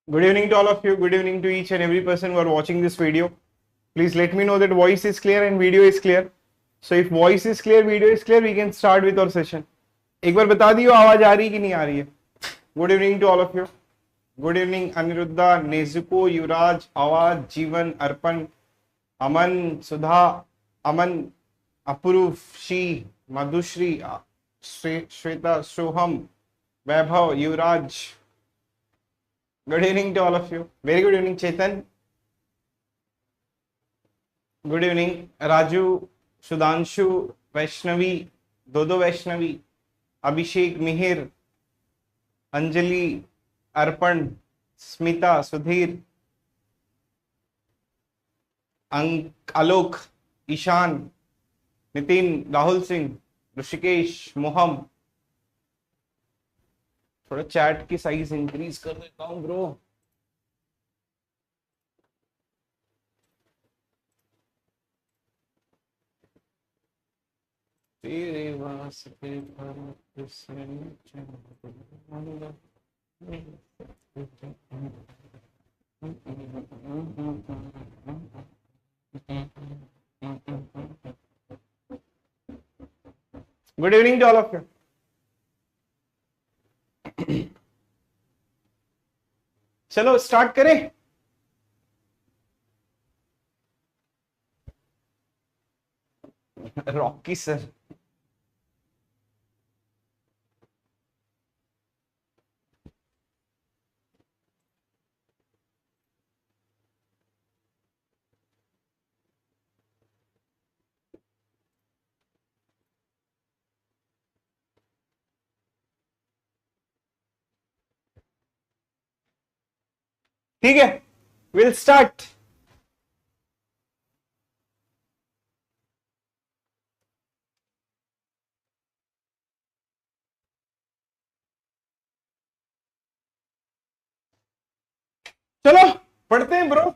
Good evening to all of you. Good evening to each and every person who are watching this video. Please let me know that voice is clear and video is clear. So if voice is clear, video is clear, we can start with our session. एक बार बता दियो आवाज आ रही कि नहीं आ रही है. Good evening to all of you. Good evening Aniruddha, Nezuko, Yuvraj, Awaaz, Jeevan, Arpan, Aman, Sudha, Aman, Apoorva, शी, Madhushree, Shweta, Soham, Vaibhav, Yuvraj. Good evening to all of you. Very good evening, Chetan. Good evening, Raju, Sudhanshu, Vaishnavi, Dodo Vaishnavi, Abhishek, Mihir, Anjali, Arpan, Smita, Sudhir, Alok, Ishan, Nitin, Rahul Singh, Rishikesh, Moham. थोड़ा chat की size increase कर देता हूँ bro. तेरे वास्ते good evening to all of you. चलो start करें. Rocky sir, ठीक है, विल स्टार्ट. चलो पढ़ते हैं ब्रो.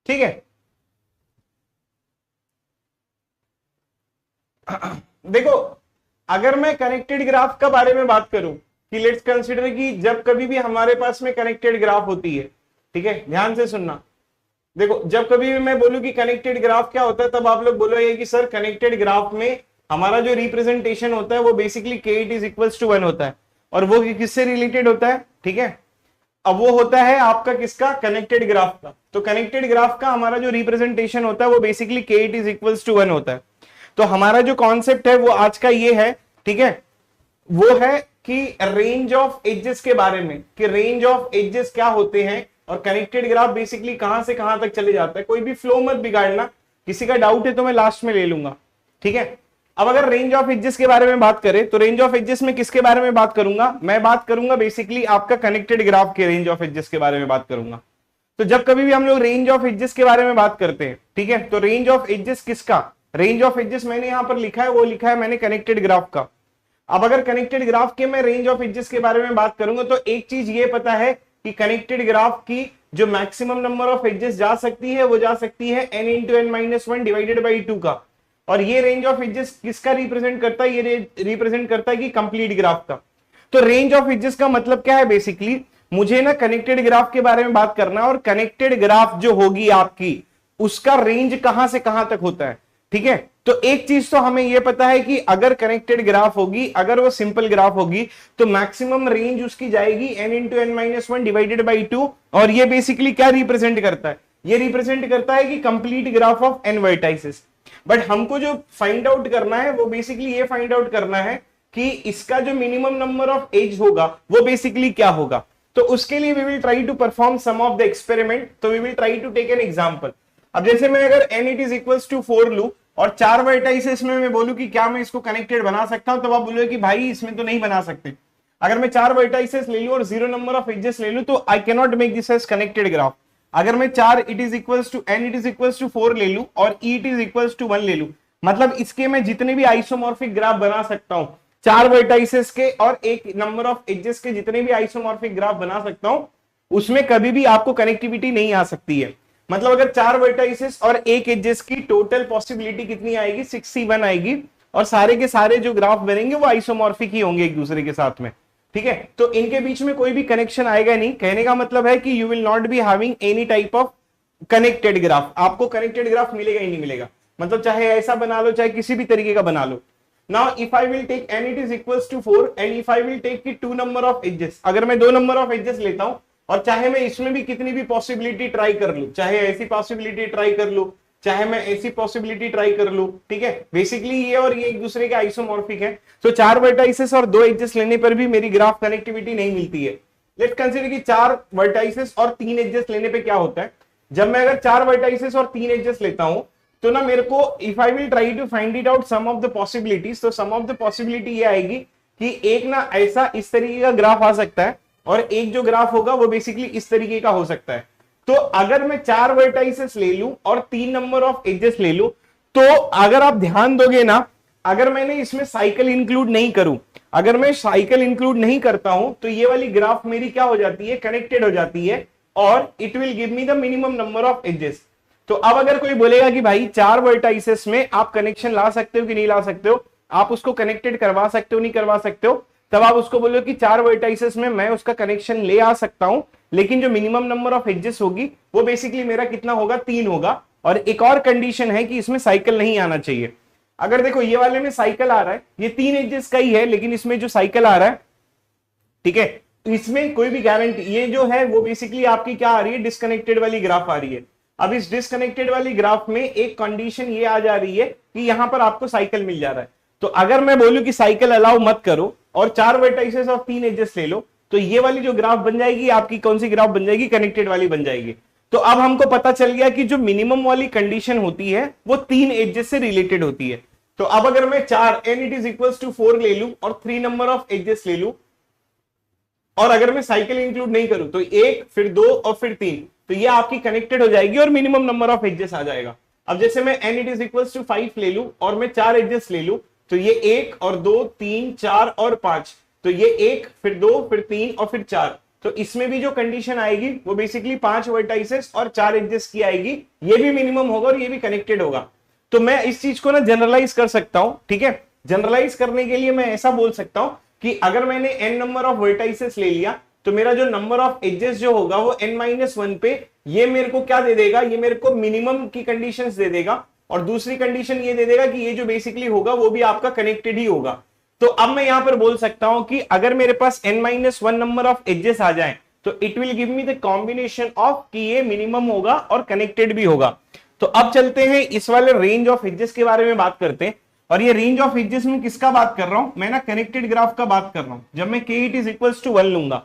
ठीक है, देखो अगर मैं कनेक्टेड ग्राफ के बारे में बात करूं कि लेट्स कंसीडर कि जब कभी भी हमारे पास में कनेक्टेड ग्राफ होती है, ठीक है, ध्यान से सुनना. देखो जब कभी भी मैं बोलूं कि कनेक्टेड ग्राफ क्या होता है, तब आप लोग बोलोगे कि सर कनेक्टेड ग्राफ में हमारा जो रिप्रेजेंटेशन होता है वो basically k is equals to 1 होता है. और वो किससे रिलेटेड होता है? ठीक है, अब वो होता है आपका किसका? कनेक्टेड ग्राफ का. तो कनेक्टेड ग्राफ का हमारा जो रिप्रेजेंटेशन होता है वो basically k is equals to 1 होता है. तो हमारा जो कॉन्सेप्ट है वो आज का ये है, ठीक है, वो है कि रेंज ऑफ एजेस के बारे में, कि रेंज ऑफ एजेस क्या होते हैं और कनेक्टेड ग्राफ बेसिकली कहां से कहां तक चले जाता है. कोई भी फ्लो मत बिगाड़ना, किसी का डाउट है तो मैं लास्ट में ले लूंगा. ठीक है, अब अगर रेंज ऑफ एजेस के बारे में बात करें तो रेंज ऑफ एजेस में किसके बारे में बात करूंगा? मैं बात करूंगा बेसिकली आपका कनेक्टेड ग्राफ के रेंज ऑफ एजेस के बारे में बात करूंगा. तो जब कभी भी हम लोग रेंज ऑफ एजेस के बारे में बात करते हैं, ठीक है, तो रेंज ऑफ एजेस किसका? रेंज ऑफ एजेस मैंने यहां पर लिखा है, वो लिखा है मैंने कनेक्टेड ग्राफ का. अब अगर कनेक्टेड ग्राफ के मैं रेंज ऑफ एजेस के बारे में बात करूंगा तो एक चीज ये पता है कि कनेक्टेड ग्राफ की जो मैक्सिमम नंबर ऑफ एजेस जा सकती है वो जा सकती है n into n minus 1 divided by 2 का. और ये रेंज ऑफ एजेस किसका रिप्रेजेंट करता है? ये रिप्रेजेंट करता है कि कंप्लीट ग्राफ का. तो रेंज ऑफ एजेस का मतलब क्या है? बेसिकली मुझे ना कनेक्टेड ग्राफ के बारे में बात करना है और कनेक्टेड ग्राफ जो होगी आपकी उसका रेंज कहां से कहां तक होता है. ठीक है, तो एक चीज तो हमें यह पता है कि अगर कनेक्टेड ग्राफ होगी, अगर वो सिंपल ग्राफ होगी तो मैक्सिमम रेंज उसकी जाएगी n into n minus 1 divided by 2. और ये बेसिकली क्या रिप्रेजेंट करता है? ये रिप्रेजेंट करता है कि complete graph of n vertices. But हमको जो फाइंड आउट करना है वो बेसिकली ये फाइंड आउट करना है कि इसका जो मिनिमम नंबर ऑफ एज होगा वो बेसिकली क्या होगा. तो उसके लिए we will try to perform some of the experiment. तो we will try to take an example. अब जैसे मैं अगर n it is equals to 4 लू और 4 वर्टाइसेस में मैं बोलूं कि क्या मैं इसको कनेक्टेड बना सकता हूं, तो आप बोलोगे कि भाई इसमें तो नहीं बना सकते. अगर मैं 4 वर्टाइसेस ले लूं और 0 नंबर ऑफ एजेस ले लूं तो I can not make this edge connected graph. अगर मैं 4 it is equals to n it is equals to 4 ले लूं और e it is equals to 1 ले लूं, मतलब इसके मैं जितने भी आइसोमॉर्फिक ग्राफ बना सकता हूं, 4 वर्टाइसेस के और एक नंबर ऑफ एजेस के जितने भी आइसोमॉर्फिक ग्राफ बना सकता हूं, उसमें कभी भी आपको कनेक्टिविटी नहीं आ सकती है. मतलब अगर 4 वर्टाइसेस और एक एजेस की टोटल पॉसिबिलिटी कितनी आएगी? 61 आएगी. और सारे के सारे जो ग्राफ बनेंगे वो आइसोमॉर्फिक ही होंगे एक दूसरे के साथ में. ठीक है, तो इनके बीच में कोई भी कनेक्शन आएगा नहीं। कहने का मतलब है कि you will not be having any type of connected graph, आपको कनेक्टेड ग्राफ मिलेगा ही नहीं मिलेगा। मतलब चाहे ऐसा बना लो, चाहे किसी भी तरीके का बना लो। Now if I will take n it is equals to 4 and if I will take की 2 नंबर ऑफ एजेस, अगर मैं 2 नंबर ऑफ एजेस लेता हूं और चाहे मैं इसमें भी कितनी भी पॉसिबिलिटी ट्राई कर लूं, चाहे ऐसी पॉसिबिलिटी ट्राई कर लूं, चाहे मैं ऐसी पॉसिबिलिटी ट्राई कर लूं, ठीक है, बेसिकली ये और ये एक दूसरे के आइसोमॉर्फिक है। तो 4 वर्टाइसेस और 2 एजेस लेने पर भी मेरी ग्राफ कनेक्टिविटी नहीं मिलती है। लेट्स कंसीडर कि 4 वर्टाइसेस और 3 एजेस लेने पे क्या होता है। जब मैं अगर 4 वर्टाइसेस और 3 एजेस लेता हूं तो ना मेरे को if I will try to find it out some of the possibilities, तो सम ऑफ द पॉसिबिलिटी ये आएगी कि एक ना ऐसा इस तरीके का ग्राफ आ सकता है और एक जो ग्राफ होगा वो बेसिकली इस तरीके का हो सकता है। तो अगर मैं 4 वर्टाइसेस ले लूं और 3 नंबर ऑफ एजेस ले लूं, तो अगर आप ध्यान दोगे ना, अगर मैंने इसमें साइकिल इंक्लूड नहीं करूं, अगर मैं साइकिल इंक्लूड नहीं करता हूं, तो ये वाली ग्राफ मेरी क्या हो जाती है, कनेक्टेड हो जाती है और it will give me the minimum number of edges. तो अब अगर कोई बोलेगा कि भाई 4 वर्टाइसेस में आप कनेक्शन ला सकते हो कि नहीं ला सकते हो, आप उसको कनेक्टेड करवा सकते हो नहीं करवा सकते हो, तब आप उसको बोलो कि 4 वर्टाइसेस में मैं उसका कनेक्शन ले आ सकता हूं, लेकिन जो मिनिमम नंबर ऑफ एजेस होगी वो बेसिकली मेरा कितना होगा, 3 होगा। और एक और कंडीशन है कि इसमें साइकिल नहीं आना चाहिए। अगर देखो ये वाले में साइकिल आ रहा है, ये 3 एजेस का ही है, लेकिन इसमें जो साइकिल आ रहा है, ठीक है, इसमें कोई भी गारंटी, ये जो है वो बेसिकली आपकी क्या आ रही है, डिस्कनेक्टेड वाली ग्राफ आ रही है। अब इस डिस्कनेक्टेड वाली ग्राफ में एक कंडीशन ये आ जा रही है कि यहां पर आपको साइकिल मिल जा रहा है। तो अगर मैं बोलूं कि साइकिल अलाउ मत करो और 4 वर्टाइसेस और 3 एजेस ले लो, तो ये वाली जो ग्राफ बन जाएगी आपकी, कौन सी ग्राफ बन जाएगी, कनेक्टेड वाली बन जाएगी। तो अब हमको पता चल गया कि जो मिनिमम वाली कंडीशन होती है वो 3 एजेस से रिलेटेड होती है। तो अब अगर मैं 4 n it is equals to 4 ले लूं और 3 नंबर ऑफ एजेस ले लूं, और अगर मैं साइकिल इंक्लूड नहीं करूं तो 1 फिर 2 और फिर 3, तो ये आपकी कनेक्टेड हो जाएगी और मिनिमम नंबर ऑफ एजेस आ जाएगा। अब जैसे मैं n it is equals to 5 ले लूं और मैं 4 एजेस ले लूं, तो ये 1 और 2 3 4 और 5, तो ये 1 फिर 2 फिर 3 और फिर 4। तो इसमें भी जो कंडीशन आएगी वो बेसिकली 5 वर्टाइसेस और 4 एजेस की आएगी, ये भी मिनिमम होगा और ये भी कनेक्टेड होगा। तो मैं इस चीज को ना जनरलाइज कर सकता हूं, ठीक है। जनरलाइज करने के लिए मैं ऐसा बोल सकता हूं कि अगर मैंने n नंबर ऑफ वर्टाइसेस ले लिया, तो मेरा जो नंबर ऑफ एजेस जो होगा वो n-1 पे ये मेरे को क्या दे देगा, ये मेरे को मिनिमम की कंडीशंस दे देगा, और दूसरी कंडीशन ये दे देगा कि ये जो बेसिकली होगा वो भी आपका कनेक्टेड ही होगा। तो अब मैं यहां पर बोल सकता हूं कि अगर मेरे पास n-1 नंबर ऑफ एजेस आ जाए तो it will give me the combination of कि ये मिनिमम होगा और कनेक्टेड भी होगा। तो अब चलते हैं इस वाले रेंज ऑफ एजेस के बारे में बात करते हैं। और ये रेंज ऑफ एजेस में किसका बात कर रहा हूं, मैं ना कनेक्टेड ग्राफ का बात कर रहा हूं। जब मैं k it is equals to 1 लूंगा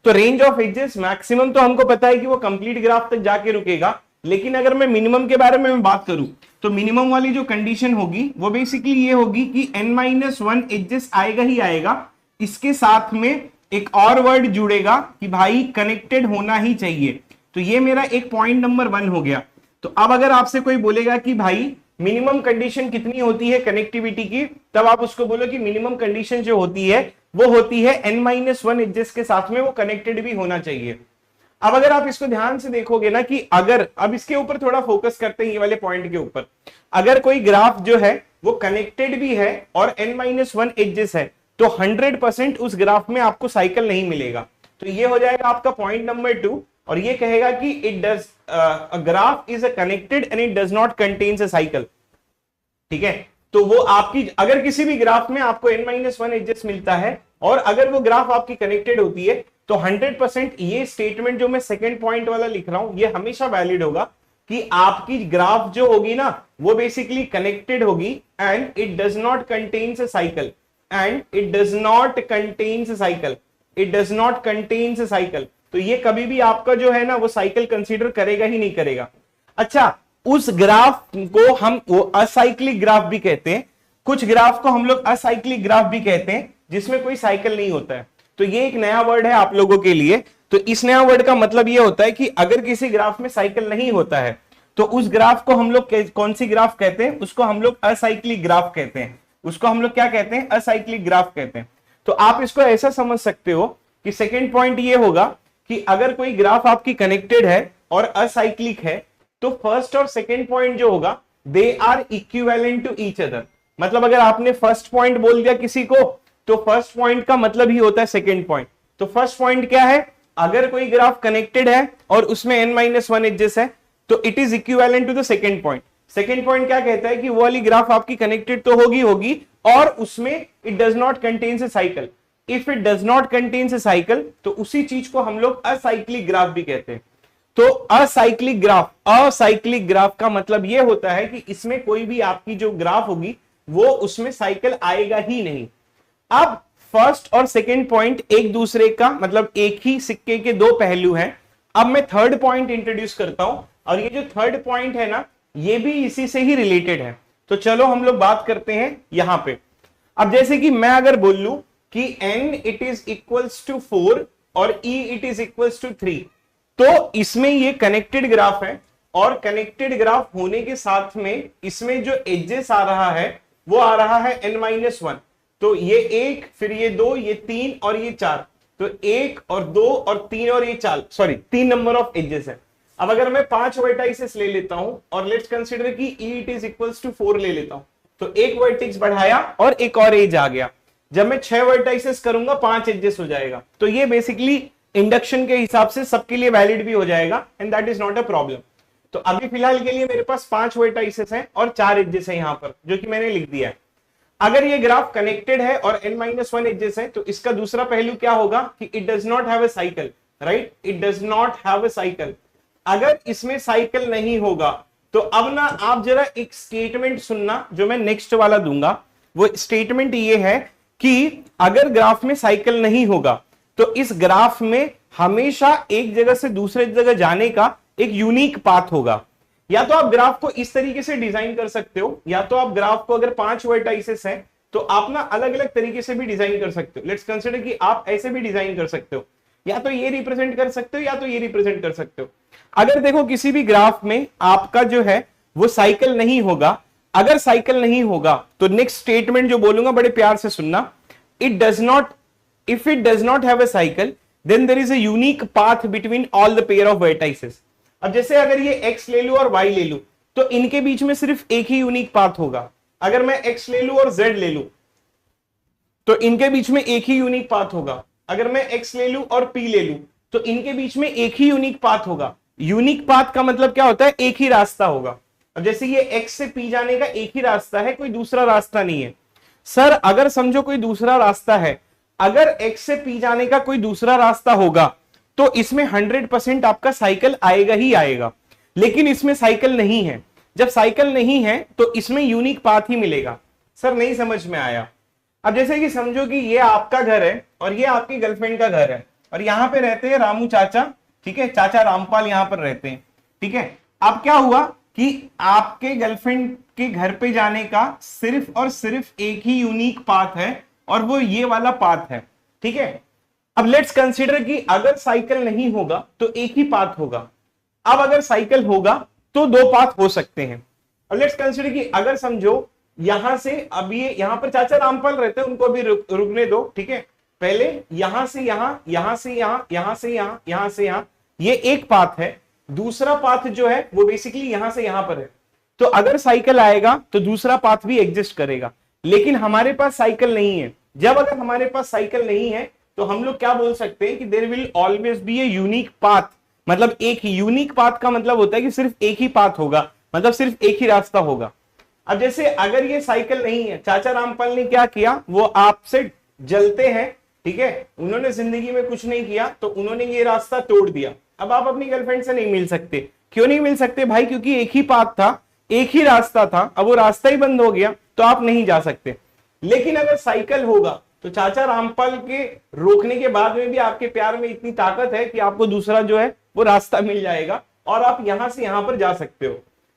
तो रेंज ऑफ एजेस मैक्सिमम तो हमको पता है कि वो कंप्लीट ग्राफ तक जाके रुकेगा, लेकिन अगर मैं मिनिमम के बारे में बात करूं तो मिनिमम वाली जो कंडीशन होगी वो बेसिकली ये होगी कि n-1 एजेस आएगा ही आएगा, इसके साथ में एक और वर्ड जुड़ेगा कि भाई कनेक्टेड होना ही चाहिए। तो ये मेरा एक पॉइंट नंबर 1 हो गया। तो अब अगर आपसे कोई बोलेगा कि भाई मिनिमम कंडीशन कितनी होती है कनेक्टिविटी की, तब आप उसको बोलो कि मिनिमम कंडीशन जो होती है वो होती है n-1 एजेस के साथ में वो कनेक्टेड भी होना चाहिए। अब अगर आप इसको ध्यान से देखोगे ना कि अगर, अब इसके ऊपर थोड़ा फोकस करते हैं ये वाले पॉइंट के ऊपर, अगर कोई ग्राफ जो है वो कनेक्टेड भी है और n-1 एजेस है तो 100% उस ग्राफ में आपको साइकिल नहीं मिलेगा। तो ये हो जाएगा आपका पॉइंट नंबर 2, और ये कहेगा कि it does a graph is a connected and it does not contains a cycle, ठीक है। तो वो आपकी, अगर किसी भी ग्राफ में आपको n-1 एजेस मिलता है और अगर वो ग्राफ आपकी कनेक्टेड होती है तो 100% ये स्टेटमेंट जो मैं सेकंड पॉइंट वाला लिख रहा हूं ये हमेशा वैलिड होगा कि आपकी ग्राफ जो होगी ना वो बेसिकली कनेक्टेड होगी and it does not contains a cycle, and it does not contains a cycle, it does not contains a cycle. तो ये कभी भी आपका जो है ना वो साइकिल कंसीडर करेगा ही नहीं करेगा। अच्छा, उस ग्राफ को हम वो असाइक्लिक ग्राफ भी कहते हैं, कुछ ग्राफ को हम लोग असाइक्लिक ग्राफ भी कहते हैं जिसमें कोई साइकिल नहीं होता है। तो ये एक नया वर्ड है आप लोगों के लिए। तो इस नया वर्ड का मतलब ये होता है कि अगर किसी ग्राफ में साइकिल नहीं होता है तो उस ग्राफ को हम लोग कौन सी ग्राफ कहते हैं, उसको हम लोग असाइक्लिक ग्राफ कहते हैं। उसको हम लोग क्या कहते हैं, असाइक्लिक ग्राफ कहते हैं। तो आप इसको ऐसा समझ सकते हो कि सेकेंड पॉइंट ये होगा कि अगर कोई ग्राफ आपकी कनेक्टेड है और असाइक्लिक है तो फर्स्ट और सेकेंड पॉइंट जो होगा they are equivalent to each other. मतलब अगर आपने फर्स्ट पॉइंट बोल दिया किसी को तो फर्स्ट पॉइंट का मतलब ही होता है सेकेंड पॉइंट। तो फर्स्ट पॉइंट क्या है, अगर कोई ग्राफ कनेक्टेड है और उसमें n-1 एजेस है तो it is equivalent to the second point. Second point क्या कहता है कि वो वाली ग्राफ आपकी कनेक्टेड तो होगी और उसमें it does not contains a cycle. If it does not contains a cycle तो उसी चीज को हम लोग असाइक्लिक ग्राफ भी कहते हैं। तो असाइक्लिक ग्राफ का मतलब यह होता है कि इसमें कोई भी आपकी जो ग्राफ होगी वो उसमें साइकिल आएगा ही नहीं। अब फर्स्ट और सेकेंड पॉइंट एक दूसरे का मतलब एक ही सिक्के के दो पहलू हैं। अब मैं थर्ड पॉइंट इंट्रोड्यूस करता हूं और ये जो थर्ड पॉइंट है ना ये भी इसी से ही रिलेटेड है। तो चलो हम लोग बात करते हैं यहां पे। अब जैसे कि मैं अगर बोल लूं कि n it is equals to 4 और e it is equals to 3, तो इसमें ये कनेक्टेड ग्राफ है और कनेक्टेड ग्राफ होने के साथ में इसमें जो एजेस आ रहा है वो आ रहा है n-1। तो ये 1 फिर ये 2 ये 3 और ये 4, तो 1 और 2 और 3 और ये 4 सॉरी 3 नंबर ऑफ एजेस है। अब अगर मैं 5 वर्टाइसेस ले लेता हूं और लेट्स कंसीडर कि e it is equals to 4 ले लेता हूं तो एक वर्टेक्स बढ़ाया और एक और एज आ गया। जब मैं 6 वर्टाइसेस करूंगा 5 एजेस हो जाएगा। तो ये बेसिकली इंडक्शन के हिसाब से सबके लिए वैलिड भी हो जाएगा and that is not a problem. तो अभी फिलहाल के लिए मेरे पास 5 वर्टाइसेस हैं और 4 एजेस है यहां पर जो कि मैंने लिख दिया है। अगर ये ग्राफ कनेक्टेड है और n-1 एजेस है तो इसका दूसरा पहलू क्या होगा कि it does not have a cycle, right, it does not have a cycle. अगर इसमें साइकिल नहीं होगा तो अब ना आप जरा एक स्टेटमेंट सुनना जो मैं नेक्स्ट वाला दूंगा। वो स्टेटमेंट ये है कि अगर ग्राफ में साइकिल नहीं होगा तो इस ग्राफ में हमेशा एक जगह से दूसरे जगह जाने का एक यूनिक पाथ होगा। या तो आप ग्राफ को इस तरीके से डिजाइन कर सकते हो, या तो आप ग्राफ को अगर 5 वर्टाइसेस हैं तो आप ना अलग अलग तरीके से भी डिजाइन कर सकते हो। लेट्स कंसीडर कि आप ऐसे भी डिजाइन कर सकते हो, या तो ये रिप्रेजेंट कर सकते हो या तो ये रिप्रेजेंट कर सकते हो। अगर देखो किसी भी ग्राफ में आपका जो है वो साइकिल नहीं होगा, अगर साइकिल नहीं होगा तो नेक्स्ट स्टेटमेंट जो बोलूंगा बड़े प्यार से सुनना, it does not, if it does not have a cycle then there is a unique path between all the pair of vertices. अब जैसे अगर ये x ले लूं और y ले लूं तो इनके बीच में सिर्फ एक ही यूनिक पाथ होगा। अगर मैं x ले लूं और z ले लूं तो इनके बीच में एक ही यूनिक पाथ होगा। अगर मैं x ले लूं और p ले लूं तो इनके बीच में एक ही यूनिक पाथ होगा। यूनिक पाथ का मतलब क्या होता है, एक ही रास्ता होगा। अब जैसे ये x से p जाने का एक ही रास्ता है, कोई दूसरा रास्ता नहीं है। सर अगर समझो कोई दूसरा रास्ता है, अगर x से p जाने का कोई दूसरा रास्ता होगा तो इसमें 100% आपका साइकिल आएगा ही आएगा, लेकिन इसमें साइकिल नहीं है। जब साइकिल नहीं है तो इसमें यूनिक पाथ ही मिलेगा। सर नहीं समझ में आया। अब जैसे कि समझो कि ये आपका घर है और ये आपकी गर्लफ्रेंड का घर है और यहाँ पे रहते हैं रामू चाचा, ठीक है, चाचा रामपाल यहाँ पर रहते हैं, ठीक है। अब क्या हुआ कि आपके गर्लफ्रेंड के घर पे जाने का सिर्फ और सिर्फ एक ही यूनिक पाथ है और वो ये वाला पाथ है, ठीक है। अब लेट्स कंसीडर कि अगर साइकिल नहीं होगा तो एक ही पाथ होगा। अब अगर साइकिल होगा तो दो पाथ हो सकते हैं। अब लेट्स कंसीडर कि अगर समझो यहां से, अब ये यहां पर चाचा रामपाल रहते हैं, उनको अभी रुकने दो, ठीक है। पहले यहां से यहां, यहां से यहां, यहां से यहां, यहां से यहां, ये एक पाथ है। दूसरा पाथ जो है वो बेसिकली यहां से यहां पर है। तो अगर साइकिल आएगा तो दूसरा पाथ भी एग्जिस्ट करेगा, लेकिन हमारे पास साइकिल नहीं है। जब अगर हमारे पास साइकिल नहीं है तो हम लोग क्या बोल सकते हैं कि there will always be a unique path. मतलब एक ही यूनिक पाथ का मतलब होता है कि सिर्फ एक ही पाथ होगा, मतलब सिर्फ एक ही रास्ता होगा। अब जैसे अगर ये साइकिल नहीं है, चाचा रामपाल ने क्या किया, वो आपसे जलते हैं, ठीक है, उन्होंने जिंदगी में कुछ नहीं किया तो उन्होंने ये रास्ता तोड़ दिया। अब आप अपनी गर्लफ्रेंड से नहीं मिल सकते। क्यों नहीं मिल सकते भाई? क्योंकि एक ही पाथ था, एक ही रास्ता था, अब वो रास्ता ही बंद हो गया तो आप नहीं जा सकते। लेकिन अगर साइकिल होगा तो चाचा रामपाल के रोकने के बाद में भी आपके प्यार में इतनी ताकत है कि आपको दूसरा जो है वो रास्ता मिल जाएगा और आप यहां से यहां पर जा सकते हो।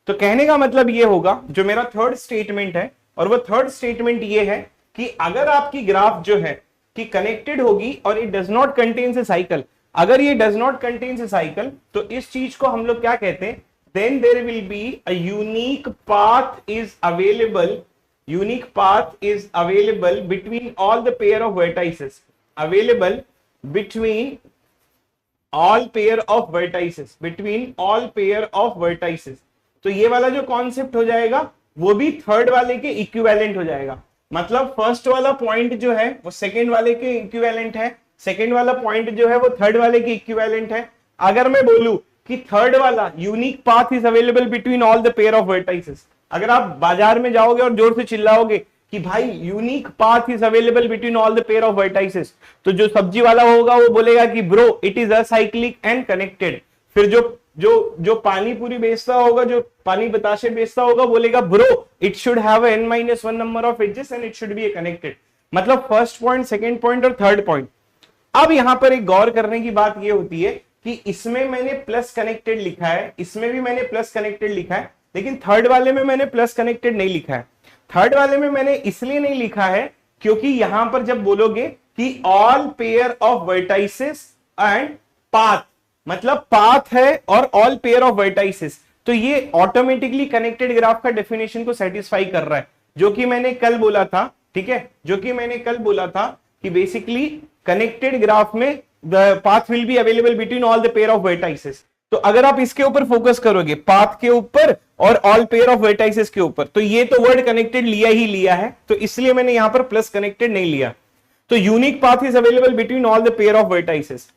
तो कहने का मतलब ये होगा, जो मेरा थर्ड स्टेटमेंट है, और वो थर्ड स्टेटमेंट ये है कि अगर आपकी ग्राफ जो है कि कनेक्टेड होगी और it does not contains a cycle, अगर ये does not contains a cycle तो इस चीज को हम लोग क्या कहते हैं, then there will be a unique path is available, unique path is available between all the pair of vertices, available between all pair of vertices, between all pair of vertices। तो ये वाला जो कॉन्सेप्ट हो जाएगा वो भी third वाले के इक्विवेलेंट हो जाएगा। मतलब फर्स्ट वाला पॉइंट जो है वो सेकेंड वाले के इक्विवेलेंट है, सेकेंड वाला पॉइंट जो है वो थर्ड वाले के इक्विवेलेंट है। अगर मैं बोलूं कि थर्ड वाला unique path is available between all the pair of vertices, अगर आप बाजार में जाओगे और जोर से चिल्लाओगे कि भाई unique path is available between all the pair of vertices, तो जो सब्जी वाला होगा वो बोलेगा कि bro it is acyclic and connected. फिर जो पानी पूरी बेचता होगा, जो पानी बताशे बेचता होगा, बोलेगा bro it should have n-1 number of edges and it should be connected. मतलब फर्स्ट पॉइंट, सेकेंड पॉइंट और थर्ड पॉइंट। अब यहां पर एक गौर करने की बात यह होती है कि इसमें मैंने प्लस कनेक्टेड लिखा है, इसमें भी मैंने प्लस कनेक्टेड लिखा है, लेकिन थर्ड वाले में मैंने प्लस कनेक्टेड नहीं लिखा है। थर्ड वाले में मैंने इसलिए नहीं लिखा है क्योंकि यहां पर जब बोलोगे कि all pair of vertices and path, मतलब पाथ है और ऑल पेयर ऑफ वर्टाइसेस, तो ये ऑटोमेटिकली कनेक्टेड ग्राफ का डेफिनेशन को सेटिस्फाई कर रहा है, जो कि मैंने कल बोला था। ठीक है, जो कि मैंने कल बोला था कि बेसिकली कनेक्टेड ग्राफ में the path will be available between all the pair of vertices. तो अगर आप इसके ऊपर फोकस करोगे, पाथ के ऊपर और ऑल पेयर ऑफ वर्टाइसेस के ऊपर, तो ये तो वर्ड कनेक्टेड लिया ही लिया है, तो इसलिए मैंने यहां पर प्लस कनेक्टेड नहीं लिया। तो unique path is available between all the pair of vertices.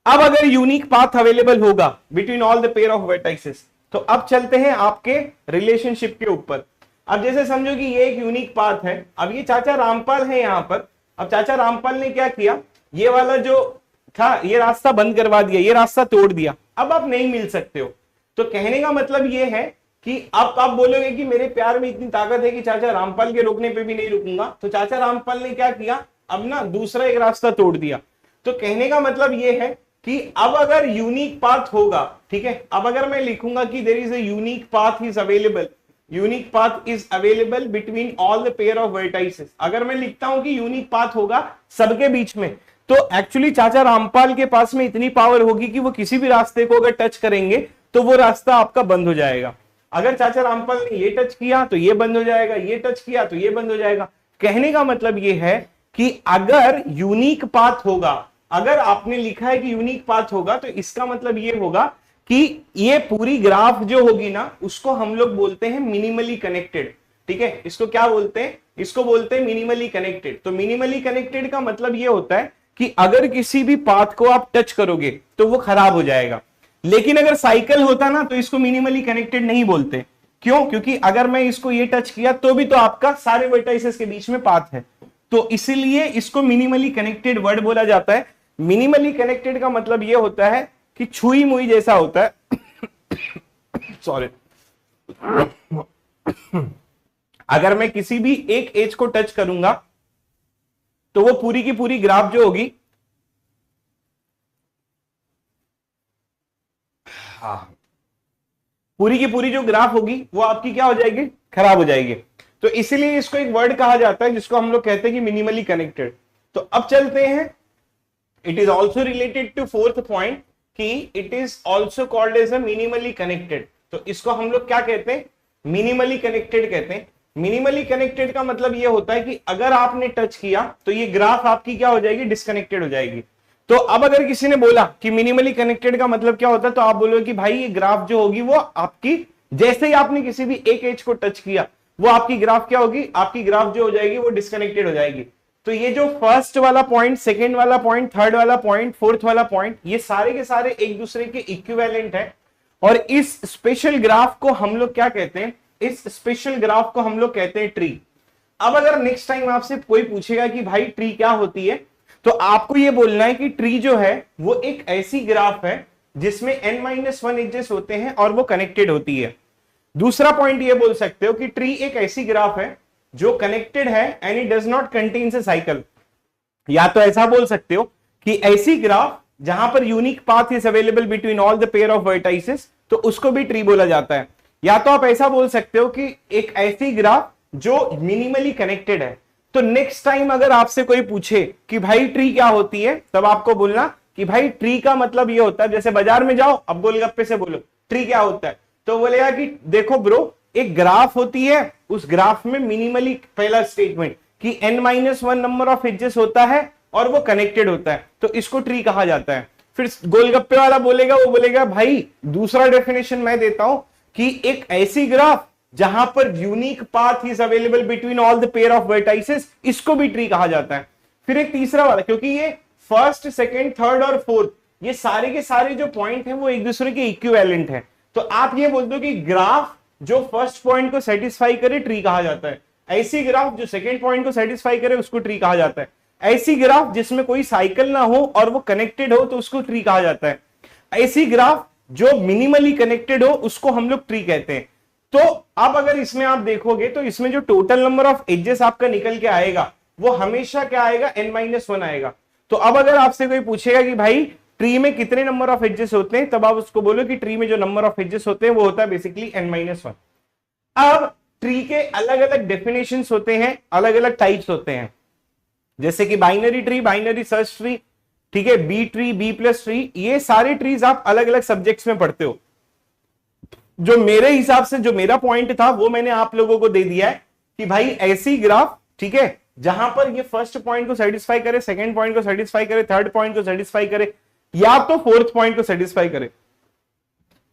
अब अगर यूनिक पाथ अवेलेबल होगा between all the pair of vertices, तो अब चलते हैं आपके रिलेशनशिप के ऊपर। अब जैसे समझो कि ये एक यूनिक पाथ है, अब ये चाचा रामपाल है यहां पर। अब चाचा रामपाल ने क्या किया, ये वाला जो था ये रास्ता बंद करवा दिया, ये रास्ता तोड़ दिया, अब आप नहीं मिल सकते हो। तो कहने का मतलब ये है कि अब आप बोलोगे कि मेरे प्यार में इतनी ताकत है कि चाचा रामपाल के रोकने पे भी नहीं रुकूंगा, तो चाचा रामपाल ने क्या किया, अब ना दूसरा एक रास्ता तोड़ दिया। तो कहने का मतलब ये है कि अब अगर यूनिक पाथ होगा, ठीक है, अब अगर मैं लिखूंगा कि there is a unique path is available, unique path is available between all the pair of vertices, अगर मैं लिखता हूं कि यूनिक पाथ होगा सबके बीच में, तो एक्चुअली चाचा रामपाल के पास में इतनी पावर होगी कि वो किसी भी रास्ते को अगर टच करेंगे तो वो रास्ता आपका बंद हो जाएगा। अगर चाचा रामपाल ने ये टच किया तो ये बंद हो जाएगा, ये टच किया तो ये बंद हो जाएगा। कहने का मतलब ये है कि अगर यूनिक पाथ होगा, अगर आपने लिखा है कि यूनिक पाथ होगा, तो इसका मतलब ये होगा कि ये पूरी ग्राफ जो होगी ना, उसको हम लोग बोलते हैं मिनिमली कनेक्टेड। ठीक है, इसको क्या बोलते हैं, इसको बोलते हैं मिनिमली कनेक्टेड। तो मिनिमली कनेक्टेड का मतलब ये होता है कि अगर किसी भी पाथ को आप टच करोगे तो वो खराब हो जाएगा। लेकिन अगर साइकिल होता ना तो इसको मिनिमली कनेक्टेड नहीं बोलते। क्यों? क्योंकि अगर मैं इसको ये टच किया तो भी तो आपका सारे वर्टाइसेस के बीच में पाथ है, तो इसीलिए इसको मिनिमली कनेक्टेड वर्ड बोला जाता है। मिनिमली कनेक्टेड का मतलब ये होता है कि छुई मुई जैसा होता है। सॉरी, अगर मैं किसी भी एक एज को टच करूंगा तो वो पूरी की पूरी ग्राफ जो होगी, पूरी की पूरी जो ग्राफ होगी वो आपकी क्या हो जाएगी, खराब हो जाएगी। तो इसीलिए इसको एक वर्ड कहा जाता है जिसको हम लोग कहते हैं कि मिनिमली कनेक्टेड। तो अब चलते हैं, it is also related to fourth point कि it is also called as a minimally connected. तो इसको हम लोग क्या कहते हैं, मिनिमली कनेक्टेड कहते हैं। मिनिमली कनेक्टेड का मतलब ये होता है कि अगर आपने टच किया तो ये ग्राफ आपकी क्या हो जाएगी, डिस्कनेक्टेड हो जाएगी। तो अब अगर किसी ने बोला कि मिनिमली कनेक्टेड का मतलब क्या होता है, तो आप बोलोगे कि भाई ये ग्राफ जो होगी वो आपकी, जैसे ही आपने किसी भी एक एज को टच किया वो आपकी ग्राफ क्या होगी, आपकी ग्राफ जो हो जाएगी वो डिस्कनेक्टेड हो जाएगी। तो ये जो फर्स्ट वाला पॉइंट, सेकेंड वाला पॉइंट, थर्ड वाला पॉइंट, फोर्थ वाला पॉइंट, ये सारे के सारे एक दूसरे के इक्विवेलेंट है। और इस स्पेशल ग्राफ को हम लोग क्या कहते हैं, इस स्पेशल ग्राफ को हम लोग कहते हैं ट्री। अब अगर नेक्स्ट टाइम आपसे कोई पूछेगा कि भाई ट्री क्या होती है, तो आपको ये बोलना है कि ट्री जो है वो एक ऐसी ग्राफ है जिसमें n-1 एजेस होते हैं और वो कनेक्टेड होती है। दूसरा पॉइंट ये बोल सकते हो कि ट्री एक ऐसी ग्राफ है जो कनेक्टेड है and it does not contains a cycle. या तो ऐसा बोल सकते हो कि ऐसी ग्राफ जहां पर unique path is available between all the pair of vertices, तो उसको भी ट्री बोला जाता है। या तो आप ऐसा बोल सकते हो कि एक ऐसी ग्राफ जो मिनिमली कनेक्टेड है। तो नेक्स्ट टाइम अगर आपसे कोई पूछे कि भाई ट्री क्या होती है, तब आपको बोलना कि भाई ट्री का मतलब ये होता है, जैसे बाजार में जाओ, अब गोलगप्पे से बोलो ट्री क्या होता है, तो बोलेगा कि देखो ब्रो, एक ग्राफ होती है, उस ग्राफ में मिनिमली, पहला स्टेटमेंट कि n-1 नंबर ऑफ एजेस होता है और वो कनेक्टेड होता है, तो इसको ट्री कहा जाता है। फिर गोलगप्पे वाला बोलेगा, वो बोलेगा भाई दूसरा डेफिनेशन मैं देता हूं कि एक ऐसी ग्राफ जहां पर unique path is available between all the pair of vertices, इसको भी ट्री कहा जाता है। फिर एक तीसरा वाला, क्योंकि ये फर्स्ट, सेकंड, थर्ड और फोर्थ ये सारे के सारे जो पॉइंट हैं वो एक दूसरे के इक्विवेलेंट हैं, तो आप ये बोल दो कि ग्राफ जो फर्स्ट पॉइंट को सेटिस्फाई करे ट्री कहा जाता है, ऐसी ग्राफ जो सेकंड पॉइंट को सेटिस्फाई करे उसको ट्री कहा जाता है, ऐसी ग्राफ जिसमें कोई साइकिल ना हो और वो कनेक्टेड हो तो उसको ट्री कहा जाता है, ऐसी ग्राफ जो मिनिमली कनेक्टेड हो उसको हम लोग ट्री कहते हैं। तो अब अगर इसमें आप देखोगे तो इसमें जो टोटल नंबर ऑफ एजेस आपका निकल के आएगा वो हमेशा क्या आएगा, n-1 आएगा। तो अब अगर आपसे कोई पूछेगा कि भाई ट्री में कितने नंबर ऑफ एजेस होते हैं, तब आप उसको बोलो कि ट्री में जो नंबर ऑफ एजेस होते हैं वो होता है बेसिकली n-1। अब ट्री के अलग अलग डेफिनेशंस होते हैं, अलग अलग टाइप्स होते हैं, जैसे कि binary tree, binary search tree, ठीक है, B tree, B plus tree, ये सारे ट्रीज आप अलग अलग सब्जेक्ट्स में पढ़ते हो। जो मेरे हिसाब से जो मेरा पॉइंट था वो मैंने आप लोगों को दे दिया है कि भाई ऐसी ग्राफ, ठीक है, जहां पर ये फर्स्ट पॉइंट को सेटिस्फाई करे, सेकंड पॉइंट को सेटिस्फाई करे, थर्ड पॉइंट को सेटिस्फाई करे, या तो फोर्थ पॉइंट को सेटिस्फाई करे।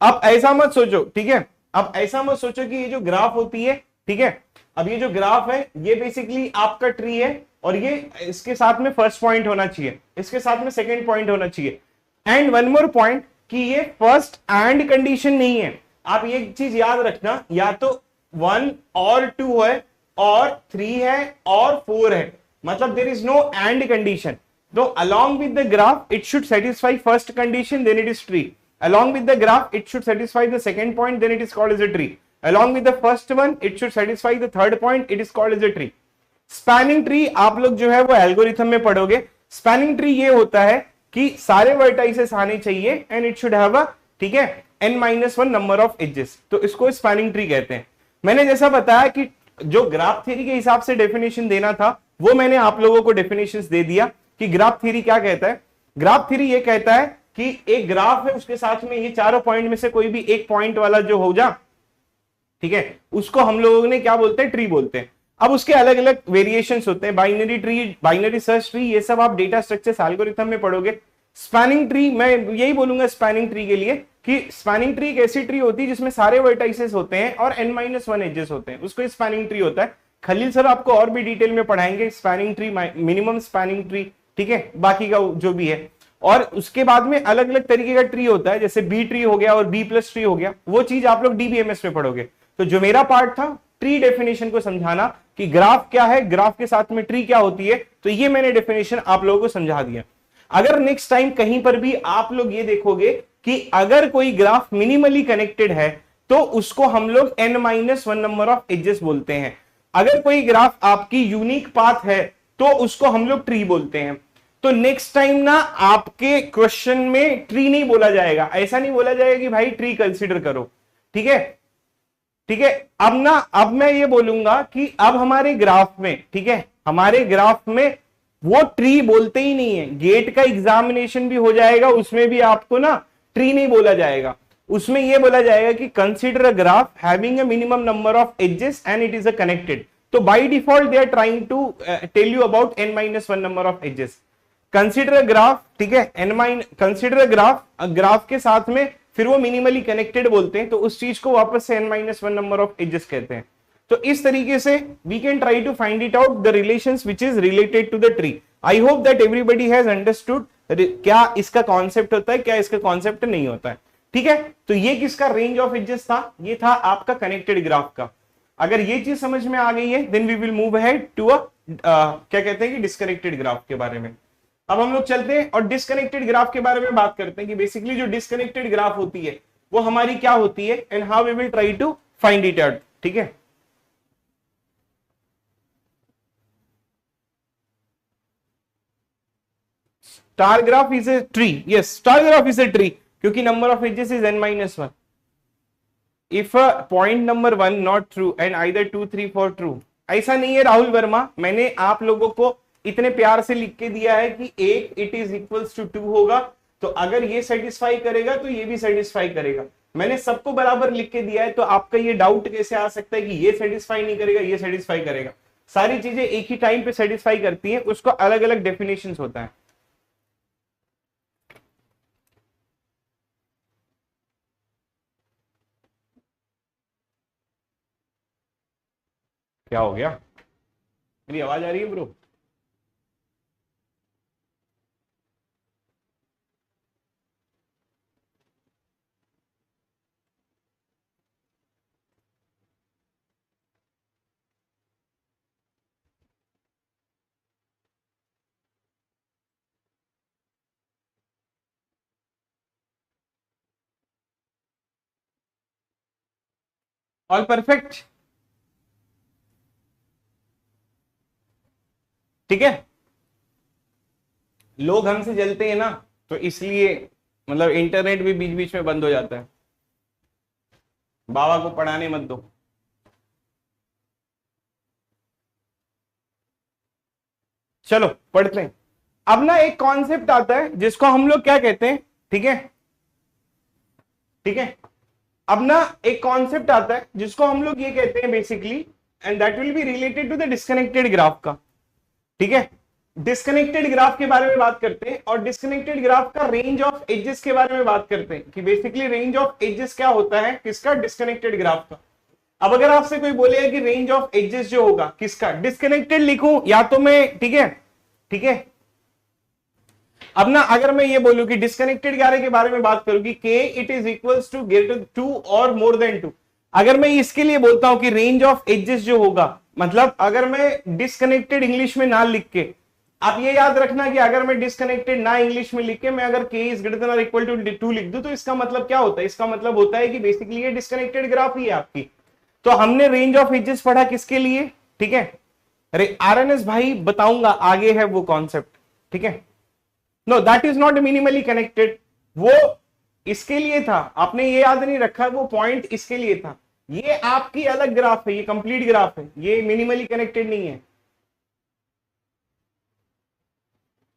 अब ऐसा मत सोचो, ठीक है, अब ऐसा मत सोचो कि ये जो ग्राफ होती है, ठीक है, अब ये जो ग्राफ है ये बेसिकली आपका ट्री है और ये इसके साथ में फर्स्ट पॉइंट होना चाहिए, इसके साथ में सेकंड पॉइंट होना चाहिए। एंड वन मोर पॉइंट कि ये फर्स्ट एंड कंडीशन नहीं है, आप ये चीज याद रखना, या तो 1 और 2 है और 3 है और 4 है, मतलब there is no end condition. तो along with the graph it should satisfy first condition, then it is tree. Along with the graph it should satisfy the second point, then it is called as a tree. Along with the first one it should satisfy the third point, it is called as a tree. Spanning tree आप लोग जो है वो algorithm में पढ़ोगे। Spanning tree ये होता है कि सारे वर्टाइसेस आने चाहिए एंड इट शुड हैव अ, ठीक है, n-1 नंबर ऑफ एजेस, तो इसको स्पैनिंग ट्री कहते हैं। मैंने जैसा बताया कि जो ग्राफ थ्योरी के हिसाब से डेफिनेशन देना था वो मैंने आप लोगों को डेफिनेशंस दे दिया कि ग्राफ थ्योरी क्या कहता है। ग्राफ थ्योरी ये कहता है कि एक ग्राफ है, उसके साथ में ये चारों पॉइंट में से कोई भी एक पॉइंट वाला जो हो जा, ठीक है, उसको हम लोगों ने क्या बोलते हैं, ट्री बोलते हैं। अब उसके अलग अलग वेरिएशंस होते हैं, binary tree, binary search tree, ये सब आप डेटा स्ट्रक्चर एल्गोरिथम में पढ़ोगे। स्पैनिंग ट्री मैं यही बोलूंगा स्पैनिंग ट्री के लिए कि स्पैनिंग ट्री एक ऐसी ट्री होती है जिसमें सारे वर्टाइसेस होते हैं और n-1 एजेस होते हैं, उसको स्पैनिंग ट्री होता है। खलील सर आपको और भी डिटेल में पढ़ाएंगे spanning tree, minimum spanning tree, ठीक है, बाकी का जो भी है। और उसके बाद में अलग अलग तरीके का ट्री होता है, जैसे बी ट्री हो गया और बी प्लस ट्री हो गया, वो चीज आप लोग डीबीएमएस में पढ़ोगे। तो जो मेरा पार्ट था ट्री डेफिनेशन को समझाना कि ग्राफ क्या है, ग्राफ के साथ में ट्री क्या होती है, तो ये मैंने डेफिनेशन आप लोगों को समझा दिया। अगर नेक्स्ट टाइम कहीं पर भी आप लोग ये देखोगे कि अगर कोई ग्राफ मिनिमली कनेक्टेड है तो उसको हम लोग n-1 नंबर ऑफ एजेस बोलते हैं। अगर कोई ग्राफ आपकी यूनिक पाथ है तो उसको हम लोग ट्री बोलते हैं। तो नेक्स्ट टाइम ना आपके क्वेश्चन में ट्री नहीं बोला जाएगा, ऐसा नहीं बोला जाएगा कि भाई ट्री कंसीडर करो, ठीक है, ठीक है। अब मैं ये बोलूंगा कि अब हमारे ग्राफ में, ठीक है, हमारे ग्राफ में वो ट्री बोलते ही नहीं है। गेट का एग्जामिनेशन भी हो जाएगा, उसमें भी आपको ना ट्री नहीं बोला जाएगा, उसमें ये बोला जाएगा कि consider a graph having a minimum number of edges and it is a connected. तो by default they are trying to tell you about n-1 number of edges. Consider a graph, ठीक है, कंसीडर अ ग्राफ, ग्राफ के साथ में फिर वो minimally connected बोलते हैं, तो उस चीज को वापस से n-1 नंबर ऑफ एजेस कहते हैं। तो इस तरीके से we can try to find it out the relations which is related to the tree. I hope that everybody has understood क्या इसका कॉन्सेप्ट होता है, क्या इसका कॉन्सेप्ट नहीं होता है, ठीक है। तो ये किसका रेंज ऑफ एजेस था, ये था आपका कनेक्टेड ग्राफ का। अगर ये चीज समझ में आ गई है then we will move ahead to a क्या कहते हैं कि डिस्कनेक्टेड ग्राफ के बारे में। अब हम लोग चलते हैं और डिस्कनेक्टेड ग्राफ के बारे में बात करते हैं कि बेसिकली जो डिस्कनेक्टेड ग्राफ होती है वो हमारी क्या होती है and how we will try to find it out, ठीक है। Star graph is a tree, yes, star graph is a tree क्योंकि number of edges is n-1। If point number 1 not true and either 2 3 4 true, ऐसा नहीं है राहुल वर्मा, मैंने आप लोगों को इतने प्यार से लिख के दिया है कि एक इट इज इक्वल्स टू 2 होगा, तो अगर ये सेटिस्फाई करेगा तो ये भी सेटिस्फाई करेगा। मैंने सबको बराबर लिख के दिया है, तो आपका ये डाउट कैसे आ सकता है कि ये सेटिस्फाई नहीं करेगा ये सेटिस्फाई करेगा। सारी चीजें एक ही टाइम पे सेटिस्फाई करती हैं, उसको अलग अलग डेफिनेशन होता है। क्या हो गया? मेरी आवाज आ रही है ब्रो? All perfect? ठीक है, लोग हमसे जलते हैं ना, तो इसलिए मतलब इंटरनेट भी बीच बीच में बंद हो जाता है। बाबा को पढ़ाने मत दो। चलो पढ़ते हैं। अब ना एक कॉन्सेप्ट आता है जिसको हम लोग क्या कहते हैं, ठीक है, ठीक है, अब ना एक कॉन्सेप्ट आता है जिसको हम लोग ये कहते हैं basically, and that will be related to the disconnected graph का। ठीक है, डिस्कनेक्टेड ग्राफ के बारे में बात करते हैं, और डिस्कनेक्टेड ग्राफ का रेंज ऑफ एजेस के बारे में बात करते हैं कि बेसिकली रेंज ऑफ एजेस क्या होता है किसका, डिस्कनेक्टेड ग्राफ का। अब अगर आपसे कोई बोलेगा कि रेंज ऑफ एजेस जो होगा किसका, डिस्कनेक्टेड लिखूं या तो मैं, ठीक है, ठीक है, अब ना अगर मैं ये बोलूं कि डिस्कनेक्टेड के बारे में बात करूं कि k it is equals to greater to और मोर देन टू, अगर मैं इसके लिए बोलता हूं कि रेंज ऑफ एजेस जो होगा, मतलब अगर मैं डिस्कनेक्टेड इंग्लिश में ना लिख के, आप ये याद रखना कि अगर मैं डिस्कनेक्टेड ना इंग्लिश में लिख के मैं अगर k is greater than equal to 2 लिख दूं, तो इसका मतलब क्या होता है, इसका मतलब होता है कि बेसिकली ये डिस्कनेक्टेड ग्राफ ही है आपकी। तो हमने रेंज ऑफ एजेस पढ़ा किसके लिए, ठीक है, अरे आरएनएस भाई बताऊंगा, आगे है वो कॉन्सेप्ट, ठीक है। Know that is not minimally connected, वो इसके लिए था, आपने ये याद नहीं रखा, वो पॉइंट इसके लिए था। ये आपकी अलग ग्राफ है, ये कंप्लीट ग्राफ है, ये मिनिमली कनेक्टेड नहीं है।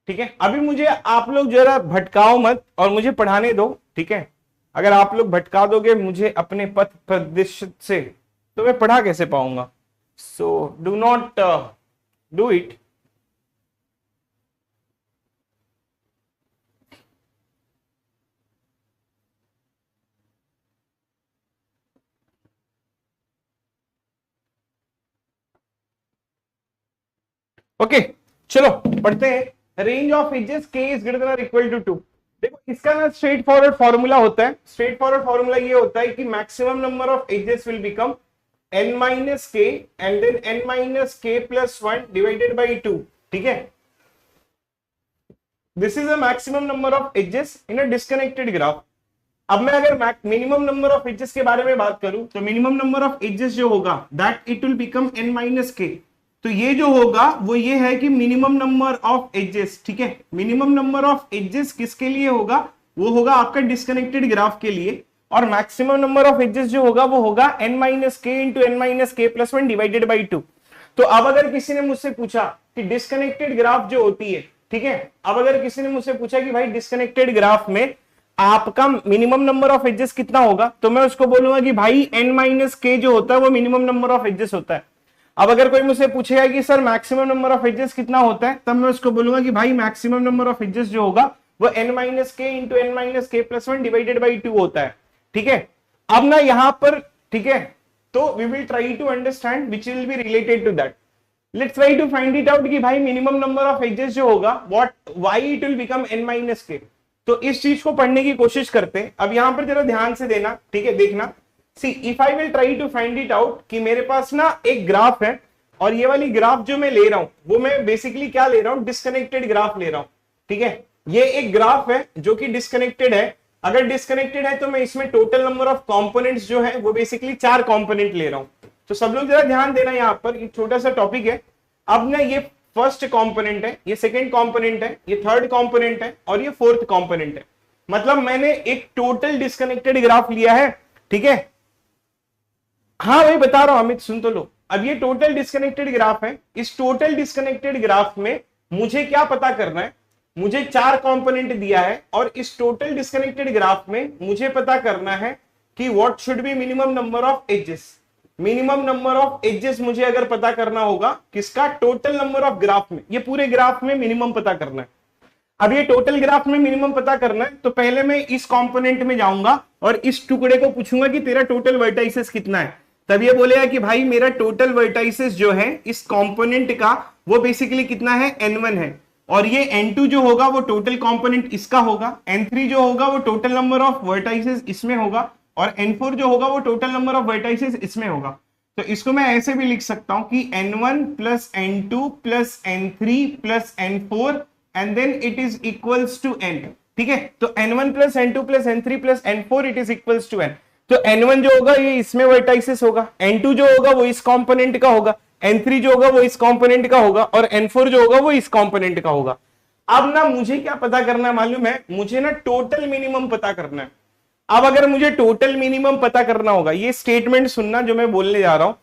ठीक है, अभी मुझे आप लोग जरा भटकाओ मत और मुझे पढ़ाने दो, ठीक है। अगर आप लोग भटका दोगे मुझे अपने पथ प्रदिशत से, तो मैं पढ़ा कैसे पाऊंगा। So do not do it. Okay, चलो पढ़ते हैं। Range of edges k is greater than equal to 2। देखो इसका ना स्ट्रेट फॉरवर्ड फॉर्मूला होता है, स्ट्रेट फॉरवर्ड फॉर्मूला ये होता है कि maximum number of edges will become n minus के and then n minus k plus 1 divided by 2। ठीक है, this is a maximum number of edges in a disconnected graph. अब मैं अगर मिनिमम नंबर ऑफ एजेस के बारे में बात करूं, तो मिनिमम नंबर ऑफ एजेस जो होगा that it will become n minus k. तो ये जो होगा वो ये है कि मिनिमम नंबर ऑफ एजेस, ठीक है, मिनिमम नंबर ऑफ एजेस किसके लिए होगा, वो होगा आपका डिस्कनेक्टेड ग्राफ के लिए। और मैक्सिमम नंबर ऑफ एजेस जो होगा वो होगा n minus k into n minus k plus 1 divided by 2। तो अब अगर किसी ने मुझसे पूछा कि डिस्कनेक्टेड ग्राफ जो होती है, ठीक है, अब अगर किसी ने मुझसे पूछा कि भाई डिस्कनेक्टेड ग्राफ में आपका मिनिमम नंबर ऑफ एजेस कितना होगा, तो मैं उसको बोलूंगा कि भाई n माइनस के जो होता है वो मिनिमम नंबर ऑफ एजेस होता है। अब अगर कोई मुझसे पूछेगा कि sir maximum number of edges कितना होता है, तब मैं उसको बोलूंगा कि भाई मैक्सिमम नंबर ऑफ एजेस जो होगा वो n minus k into n minus k plus 1 divided by 2 होता है। ठीक है, अब ना यहां पर, ठीक है, तो we will try to understand which will be related to that. Let's try to find it out कि भाई मिनिमम नंबर ऑफ एजेस जो होगा what why it will become n minus k. तो इस चीज को पढ़ने की कोशिश करते हैं। अब यहां पर जरा ध्यान से देना, ठीक है, देखना। See if I will try to find it out कि मेरे पास ना एक ग्राफ है, और ये वाली ग्राफ जो मैं ले रहा हूं वो मैं बेसिकली क्या ले रहा हूं, डिस्कनेक्टेड ग्राफ ले रहा हूं। ठीक है, ये एक ग्राफ है जो कि डिस्कनेक्टेड है। अगर डिस्कनेक्टेड है तो मैं इसमें टोटल नंबर ऑफ कंपोनेंट्स जो है वो बेसिकली 4 कंपोनेंट ले रहा हूं। तो सब लोग जरा ध्यान देना, यहां पर एक छोटा सा टॉपिक है। अब ना ये फर्स्ट कंपोनेंट है, ये सेकंड कंपोनेंट है, ये थर्ड कंपोनेंट है और ये फोर्थ कंपोनेंट है। मतलब मैंने एक टोटल डिस्कनेक्टेड ग्राफ लिया है। ठीक है, हाँ भाई बता रहा हूं अमित, सुन तो लो। अब ये टोटल डिस्कनेक्टेड ग्राफ है। इस टोटल डिस्कनेक्टेड ग्राफ में मुझे क्या पता करना है, मुझे 4 कंपोनेंट दिया है, और इस टोटल डिस्कनेक्टेड ग्राफ में मुझे पता करना है कि what should be minimum number of edges. Minimum number of edges मुझे अगर पता करना होगा किसका, टोटल नंबर ऑफ ग्राफ में, ये पूरे ग्राफ में मिनिमम पता करना है। अब ये टोटल ग्राफ में मिनिमम पता करना है, तो पहले मैं इस कंपोनेंट में जाऊंगा और इस टुकड़े को पूछूंगा कि तेरा टोटल वर्टाइसेस कितना है। तब ये बोलेगा कि भाई मेरा टोटल वर्टाइसेस जो है इस कंपोनेंट का वो बेसिकली कितना है, n1 है, और ये n2 जो होगा वो टोटल कंपोनेंट इसका होगा, n3 जो होगा वो टोटल नंबर ऑफ वर्टाइसेस इसमें होगा, और n4 जो होगा वो टोटल नंबर ऑफ वर्टाइसेस इसमें होगा। तो इसको मैं ऐसे भी लिख सकता हूं कि n1 plus n2 plus n3 plus n4 and then it is equals to n। ठीक है, तो n1 plus n2 plus n3 plus n4 it is equals to n। तो n1 जो होगा ये इसमें वर्टाइसेस होगा, n2 जो होगा वो इस कंपोनेंट का होगा, n3 जो होगा वो इस कंपोनेंट का होगा, और n4 जो होगा वो इस कंपोनेंट का होगा। अब ना मुझे क्या पता करना है मालूम है, मुझे ना टोटल मिनिमम पता करना है। अब अगर मुझे टोटल मिनिमम पता करना होगा, ये स्टेटमेंट सुनना जो मैं बोलने जा रहा हूं,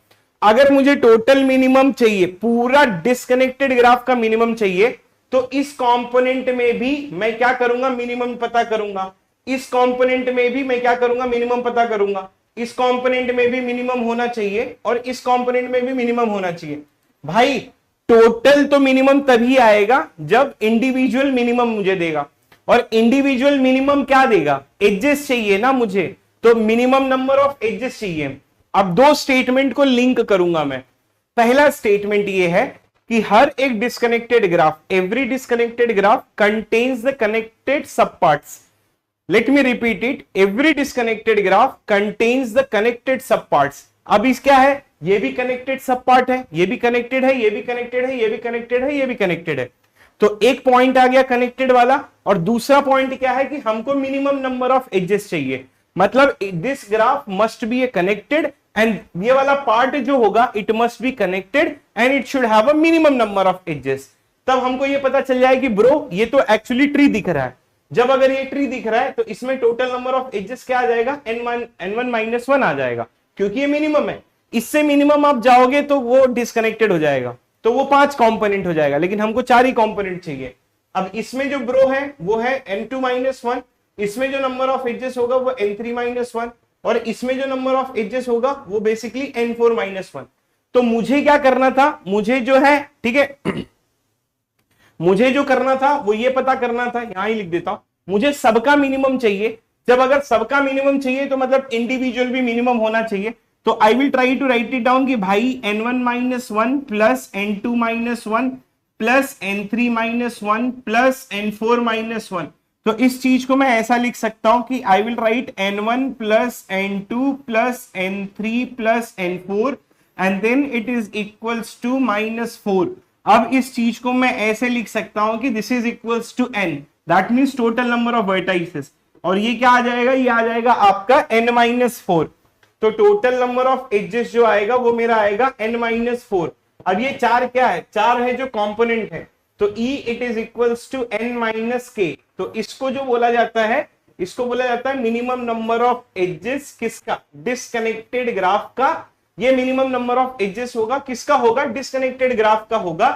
अगर मुझे टोटल मिनिमम चाहिए, पूरा डिस्कनेक्टेड ग्राफ का मिनिमम चाहिए, तो इस कंपोनेंट में भी मैं क्या करूंगा, मिनिमम पता करूंगा, इस कंपोनेंट में भी मैं क्या करूंगा, मिनिमम पता करूंगा, इस कंपोनेंट में भी मिनिमम होना चाहिए और इस कंपोनेंट में भी मिनिमम होना चाहिए। भाई टोटल तो मिनिमम तभी आएगा जब इंडिविजुअल मिनिमम मुझे देगा, और इंडिविजुअल मिनिमम क्या देगा, एजेस चाहिए ना मुझे, तो मिनिमम नंबर ऑफ एजेस चाहिए। अब दो स्टेटमेंट को लिंक करूंगा मैं। पहला स्टेटमेंट ये है कि हर एक disconnected graph, every disconnected graph contains the connected sub parts. Let me repeat it, every disconnected graph contains the connected sub parts. अब इस क्या है, ये भी कनेक्टेड सब पार्ट है, ये भी कनेक्टेड है, ये भी कनेक्टेड है, ये भी कनेक्टेड है, ये भी कनेक्टेड है। तो एक पॉइंट आ गया कनेक्टेड वाला, और दूसरा पॉइंट क्या है कि हमको मिनिमम नंबर ऑफ एजेस चाहिए, मतलब this graph must be a connected and ये वाला पार्ट जो होगा it must be connected and it should have a minimum number of edges. तब हमको ये पता चल जाए कि ब्रो ये तो एक्चुअली ट्री दिख रहा है। जब अगर ये ट्री दिख रहा है तो इसमें टोटल नंबर ऑफ एजेस क्या आ जाएगा, n1 - 1 आ जाएगा, क्योंकि ये मिनिमम है। इससे मिनिमम आप जाओगे तो वो डिस्कनेक्टेड हो जाएगा, तो वो 5 कंपोनेंट हो जाएगा, लेकिन हमको 4 ही कंपोनेंट चाहिए। अब इसमें जो ब्रो है वो है n2 - 1, इसमें जो नंबर ऑफ एजेस होगा वो n3 - 1, और इसमें जो नंबर ऑफ एजेस होगा वो बेसिकली n4 - 1। तो मुझे क्या करना था, मुझे जो है, ठीक है, मुझे जो करना था वो ये पता करना था, यहां ही लिख देता हूं, मुझे सबका मिनिमम चाहिए। जब अगर सबका मिनिमम चाहिए तो मतलब इंडिविजुअल भी मिनिमम होना चाहिए। तो I will try to write it down कि भाई n1 - 1 plus n2 - 1 plus n3 - 1 plus n4 - 1। तो इस चीज को मैं ऐसा लिख सकता हूं कि I will write n1 plus n2 plus n3 plus n4 and then it is equals to -4। अब इस चीज को मैं ऐसे लिख सकता हूं कि this is equals to n, that means total number of vertices, और ये क्या आ जाएगा, ये आ जाएगा आपका n-4। तो टोटल नंबर ऑफ एजेस जो आएगा वो मेरा आएगा n-4। अब ये 4 क्या है, 4 है जो कंपोनेंट है, तो E it is equals to n-k। तो इसको जो बोला जाता है, इसको बोला जाता है मिनिमम नंबर ऑफ एजेस किसका, डिस्कनेक्टेड ग्राफ का। ये मिनिमम नंबर ऑफ एजेस होगा, किसका होगा, डिस्कनेक्टेड ग्राफ का होगा।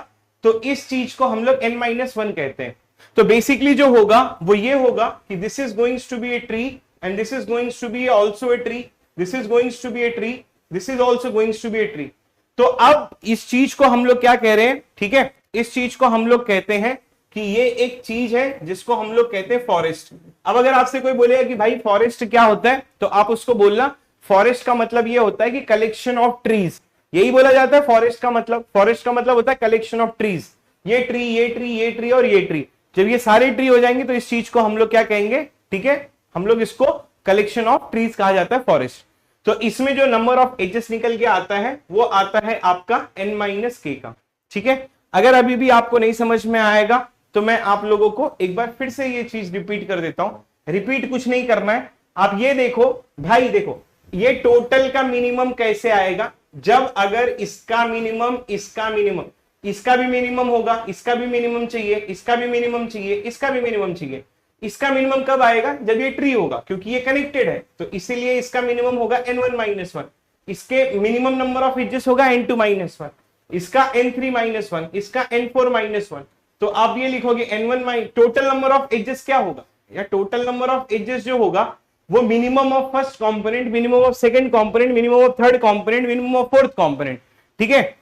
तो इस चीज को हम लोग n-1 कहते हैं। तो बेसिकली जो होगा वो ये होगा कि this is goings to be a tree and this is goings to be also a tree, this is goings to be a tree, this is also goings to be a tree. तो अब इस चीज को हम लोग क्या कह रहे हैं, ठीक है, इस चीज को हम लोग कहते हैं कि ये एक चीज है जिसको हम लोग कहते हैं फॉरेस्ट। अब अगर आपसे कोई बोलेगा कि भाई फॉरेस्ट क्या होता है, तो आप उसको बोलना फॉरेस्ट का मतलब ये होता है कि कलेक्शन ऑफ ट्रीज, यही बोला जाता है फॉरेस्ट का मतलब। फॉरेस्ट का मतलब होता है कलेक्शन ऑफ ट्रीज, ये ट्री, ये ट्री, ये ट्री और ये ट्री। जब ये सारे ट्री हो जाएंगे तो इस चीज को हम लोग क्या कहेंगे, ठीक है, हम लोग इसको कलेक्शन ऑफ ट्रीज कहा जाता है फॉरेस्ट। तो इसमें जो नंबर ऑफ एजेस निकल के आता है वो आता है आपका n-k का। ठीक है, अगर अभी भी आपको नहीं समझ में आएगा तो मैं आप लोगों को एक बार फिर से ये चीज रिपीट कर देता हूं। रिपीट कुछ नहीं करना है, आप ये देखो भाई, देखो ये टोटल का मिनिमम कैसे आएगा, जब अगर इसका मिनिमम, इसका मिनिमम, इसका भी मिनिमम होगा, इसका भी मिनिमम चाहिए, इसका भी मिनिमम चाहिए, इसका भी मिनिमम चाहिए। इसका मिनिमम कब आएगा, जब ये ट्री होगा, क्योंकि ये कनेक्टेड है, तो इसीलिए इसका मिनिमम होगा n1 - 1। इसके मिनिमम नंबर ऑफ एजेस होगा n2 - 1, इसका n3 - 1, इसका n4 - 1। तो आप ये लिखोगे n1 total number of edges क्या होगा, या टोटल नंबर ऑफ एजेस जो होगा वो minimum of first component, minimum of second component, minimum of third component, minimum of fourth component. ठीक है,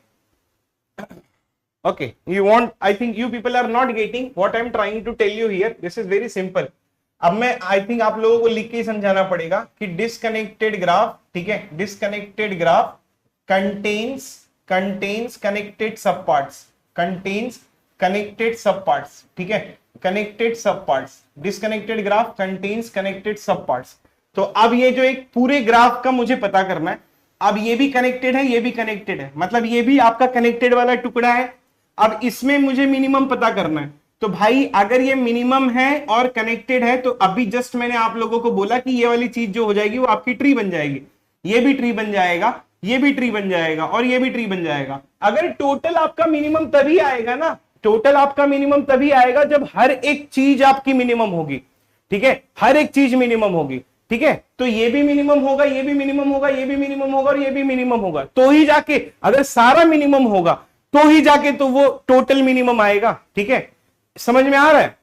okay, you want, I think you people are not getting what I'm trying to tell you here. This is very simple. अब मैं I think आप लोगों को लिख के ही समझाना पड़ेगा कि डिस्कनेक्टेड ग्राफ, ठीक है, disconnected graph contains contains connected sub parts, contains connected sub parts, ठीक है, connected sub parts, disconnected graph contains connected sub parts. तो अब ये जो एक पूरे ग्राफ का मुझे पता करना है, अब ये भी कनेक्टेड है, ये भी कनेक्टेड है, मतलब ये भी आपका कनेक्टेड वाला टुकड़ा है। अब इसमें मुझे मिनिमम पता करना है। तो भाई अगर ये मिनिमम है और कनेक्टेड है, तो अभी जस्ट मैंने आप लोगों को बोला कि ये वाली चीज जो हो जाएगी वो आपकी ट्री बन जाएगी, ये भी ट्री बन जाएगा, ये भी ट्री बन जाएगा और ये भी ट्री बन जाएगा। अगर टोटल आपका मिनिमम तभी आएगा ना, टोटल आपका मिनिमम तभी आएगा जब हर एक चीज आपकी मिनिमम होगी, ठीक है, हर एक चीज मिनिमम होगी, ठीक है। तो ये भी मिनिमम होगा, ये भी मिनिमम होगा, ये भी मिनिमम होगा और ये भी मिनिमम होगा, तो ही जाके, अगर सारा मिनिमम होगा तो ही जाके तो वो टोटल मिनिमम आएगा, ठीक है। समझ में आ रहा है,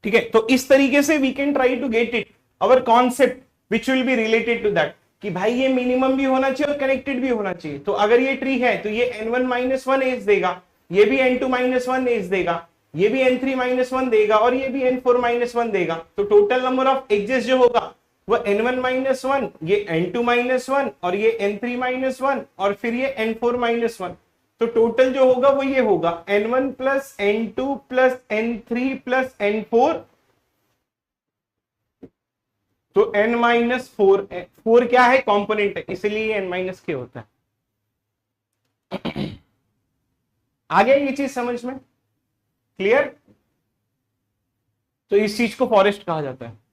ठीक है। तो इस तरीके से we can try to get it our concept which will be related to that, कि भाई ये मिनिमम भी होना चाहिए और कनेक्टेड भी होना चाहिए। तो अगर ये ट्री है तो ये n1 - 1 एज देगा, ये भी n2 - 1 एज देगा, ये भी n3 - 1 देगा और ये भी n4 - 1 देगा। तो टोटल नंबर ऑफ एजेस जो होगा वो n1 - 1, ये n2 - 1 और ये n3 - 1 और फिर ये n4 - 1। तो टोटल जो होगा वो ये होगा n1 + n2 + n3 + n4। तो n-4, 4 क्या है, कंपोनेंट है, इसलिए n-k होता है। आ गया ये चीज समझ में, क्लियर। तो इस चीज को फॉरेस्ट कहा जाता है।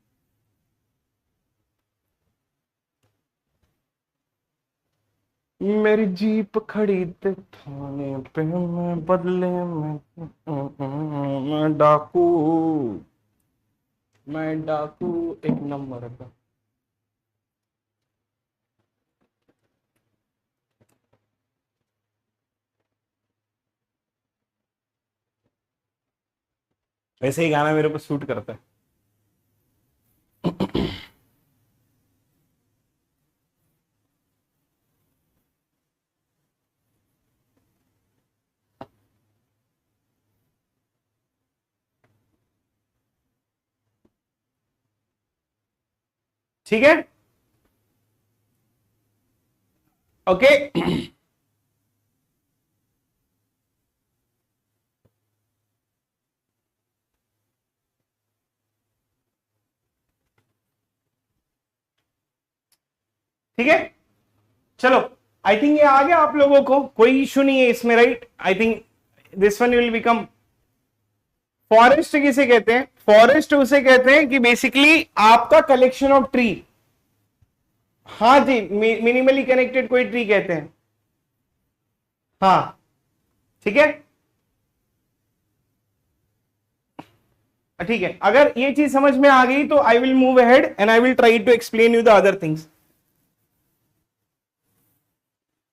मेरी जीप खड़ी थे थाने पे, मैं बदले में मैं डाकू, मैं डाकू एक नंबर का। वैसे ही गाना मेरे को सूट करता है। ठीक है, ओके। ठीक है, चलो, आई थिंक ये आ गया आप लोगों को, कोई इशू नहीं है इसमें, right. I think this one will become. Forest किसे कहते हैं, फॉरेस्ट उसे कहते हैं कि बेसिकली आपका कलेक्शन ऑफ ट्री, हाँ जी, मिनिमली कनेक्टेड कोई ट्री कहते हैं, हाँ, ठीक है, ठीक है। अगर ये चीज समझ में आ गई तो I will move ahead and I will try to explain you the other things.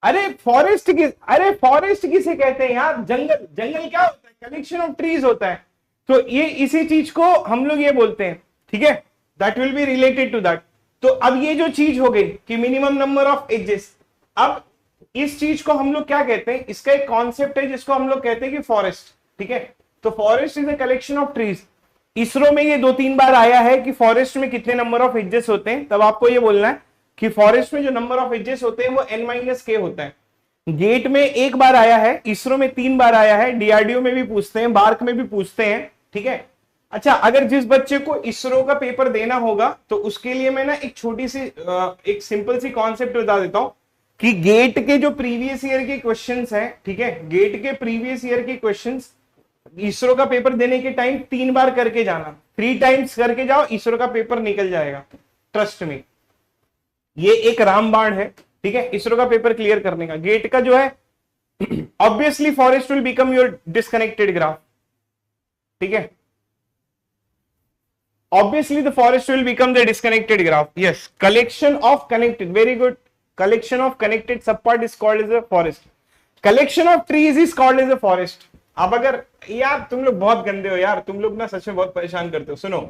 अरे फॉरेस्ट किसे कहते हैं यार, जंगल, जंगल क्या होता है, कलेक्शन ऑफ ट्रीज होता है। तो ये इसी चीज को हम लोग ये बोलते हैं, ठीक है, that will be related to that. तो अब ये जो चीज हो गई कि मिनिमम नंबर ऑफ एजेस, अब इस चीज को हम लोग क्या कहते हैं, इसका एक कॉन्सेप्ट है जिसको हम लोग कहते हैं कि फॉरेस्ट, ठीक है। तो forest is a collection of trees. ISRO में ये 2-3 बार आया है कि फॉरेस्ट में कितने नंबर ऑफ एजेस होते हैं, तब आपको ये बोलना है कि फॉरेस्ट में जो नंबर ऑफ एजेस होते हैं वो n-k होता है। गेट में एक बार आया है, इसरो में 3 बार आया है, डीआरडीओ में भी पूछते हैं, बार्क में भी पूछते हैं, ठीक है। अच्छा, अगर जिस बच्चे को इसरो का पेपर देना होगा तो उसके लिए मैं ना एक छोटी सी एक सिंपल सी कॉन्सेप्ट बता देता हूं कि गेट के जो प्रीवियस ईयर के क्वेश्चंस हैं, ठीक है, गेट के प्रीवियस ईयर के क्वेश्चंस इसरो का पेपर देने के टाइम 3 बार करके जाना, 3 टाइम्स करके जाओ, इसरो का पेपर निकल जाएगा, ट्रस्ट में। ये एक रामबाण है, ठीक है, इसरो का पेपर क्लियर करने का। गेट का जो है, obviously forest will become your disconnected graph, ठीक है, obviously the forest will become the disconnected graph. Yes, collection of connected, very good, collection of connected subpart is called as a forest, collection of trees is called as a forest. अब अगर यार तुम लोग बहुत गंदे हो यार, तुम लोग ना सच में बहुत परेशान करते हो। सुनो,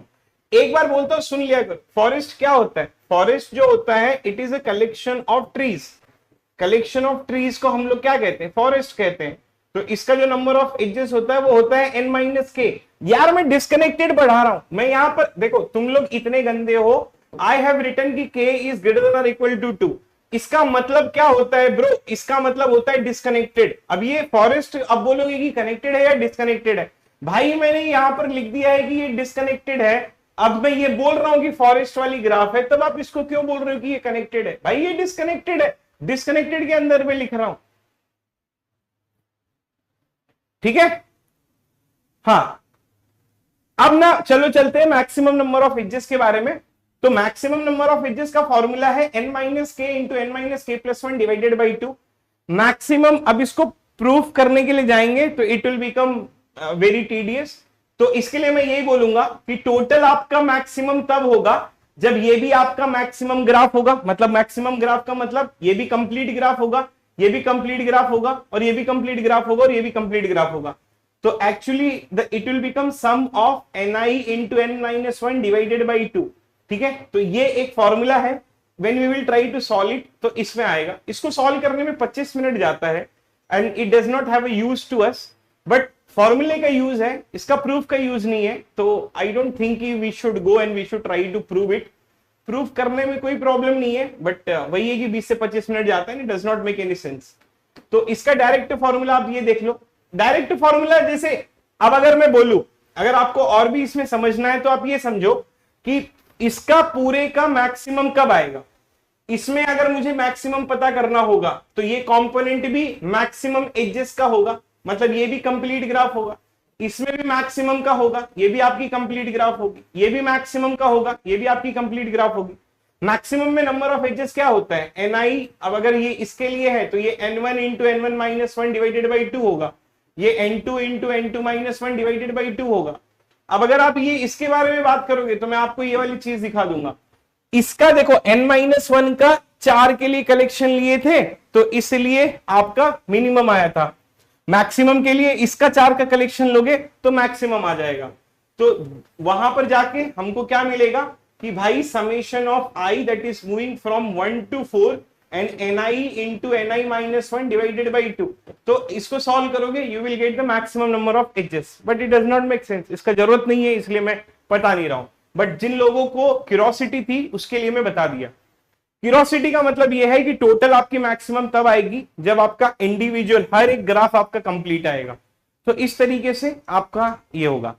एक बार बोलता हूं, सुन लिया करो। फॉरेस्ट क्या होता है, फॉरेस्ट जो होता है it is a collection of trees. Collection of trees को हम लोग क्या कहते हैं, फॉरेस्ट कहते हैं। तो इसका जो नंबर ऑफ एजेस होता है वो होता है n-k। यार मैं डिस्कनेक्टेड बढ़ा रहा हूं, मैं यहां पर देखो, तुम लोग इतने गंदे हो, आई हैव रिटन की k इज ग्रेटर देन और इक्वल टू 2। इसका मतलब क्या होता है ब्रो, इसका मतलब होता है डिस्कनेक्टेड। अब ये फॉरेस्ट, अब बोलोगे कि कनेक्टेड है या डिस्कनेक्टेड है, भाई मैंने यहां पर लिख दिया है कि ये डिस्कनेक्टेड है। अब मैं ये बोल रहा हूं कि फॉरेस्ट वाली ग्राफ है, तब आप इसको क्यों बोल रहे हो कि ये कनेक्टेड है? भाई ये डिस्कनेक्टेड है, डिस्कनेक्टेड के अंदर में लिख रहा हूं, ठीक है। हाँ, अब ना चलो चलते हैं मैक्सिमम नंबर ऑफ एजेस के बारे में। तो मैक्सिमम नंबर ऑफ एजेस का फॉर्मूला है n minus k into n minus k plus one divided by to. Maximum, अब इसको प्रूफ करने के लिए जाएंगे तो it will become very tedious. तो इसके लिए मैं यही बोलूंगा कि टोटल आपका मैक्सिमम तब होगा जब ये भी आपका मैक्सिमम ग्राफ होगा। मतलब मैक्सिमम ग्राफ का मतलब ये भी कंप्लीट ग्राफ होगा, ये भी कंप्लीट ग्राफ होगा, और ये भी कंप्लीट ग्राफ होगा, और ये भी कंप्लीट ग्राफ होगा। तो actually it will become sum of ni into n minus one divided by two, ठीक है। तो ये एक फॉर्मूला है, when we will try to solve it तो इसमें आएगा। इसको सॉल्व करने में 25 मिनट जाता है and it does not have a use to us, but फॉर्मूले का यूज है, इसका प्रूफ का यूज नहीं है। तो I don't think we should go and we should try to prove it. Proof करने में कोई प्रॉब्लम नहीं है, बट वही है कि 20 से 25 मिनट जाता है, it does not make any sense. तो इसका डायरेक्ट फॉर्मूला आप ये देख लो, डायरेक्ट फॉर्मूला जैसे, अब अगर मैं बोलूं, अगर आपको और भी इसमें समझना है तो आप ये समझो कि इसका पूरे का मैक्सिमम कब आएगा। इसमें अगर मुझे मैक्सिमम पता करना होगा तो ये कंपोनेंट भी मैक्सिमम एजेस का होगा, मतलब ये भी कंप्लीट ग्राफ होगा। इसमें भी मैक्सिमम का होगा, ये भी आपकी कंप्लीट ग्राफ होगी। ये भी मैक्सिमम का होगा, ये भी आपकी कंप्लीट ग्राफ होगी। मैक्सिमम में नंबर ऑफ एजेस क्या होता है, ni। अब अगर ये इसके लिए है तो ये n1 into n one minus one divided by two होगा, ये n2 into n two minus one divided by two होगा। अब अगर आप ये इसके बारे में बात करोगे तो मैं आपको ये वाली चीज दिखा दूंगा। इसका देखो n माइनस वन का 4 के लिए कलेक्शन लिए थे तो इसलिए आपका मिनिमम आया था। मैक्सिमम के लिए इसका 4 का कलेक्शन लोगे तो मैक्सिमम आ जाएगा। तो वहां पर जाके हमको क्या मिलेगा कि भाई summation of i that is moving from 1 to 4 and ni into ni minus one divided by two. तो इसको सॉल्व करोगे you will get the maximum number of edges, but it does not make sense, इसका जरूरत नहीं है इसलिए मैं बता नहीं रहा हूं। बट जिन लोगों को क्यूरोसिटी थी उसके लिए मैं बता दिया। क्यूरोसिटी का मतलब यह है कि टोटल आपकी मैक्सिमम तब आएगी जब आपका इंडिविजुअल हर एक ग्राफ आपका कंप्लीट आएगा। तो इस तरीके से आपका ये होगा।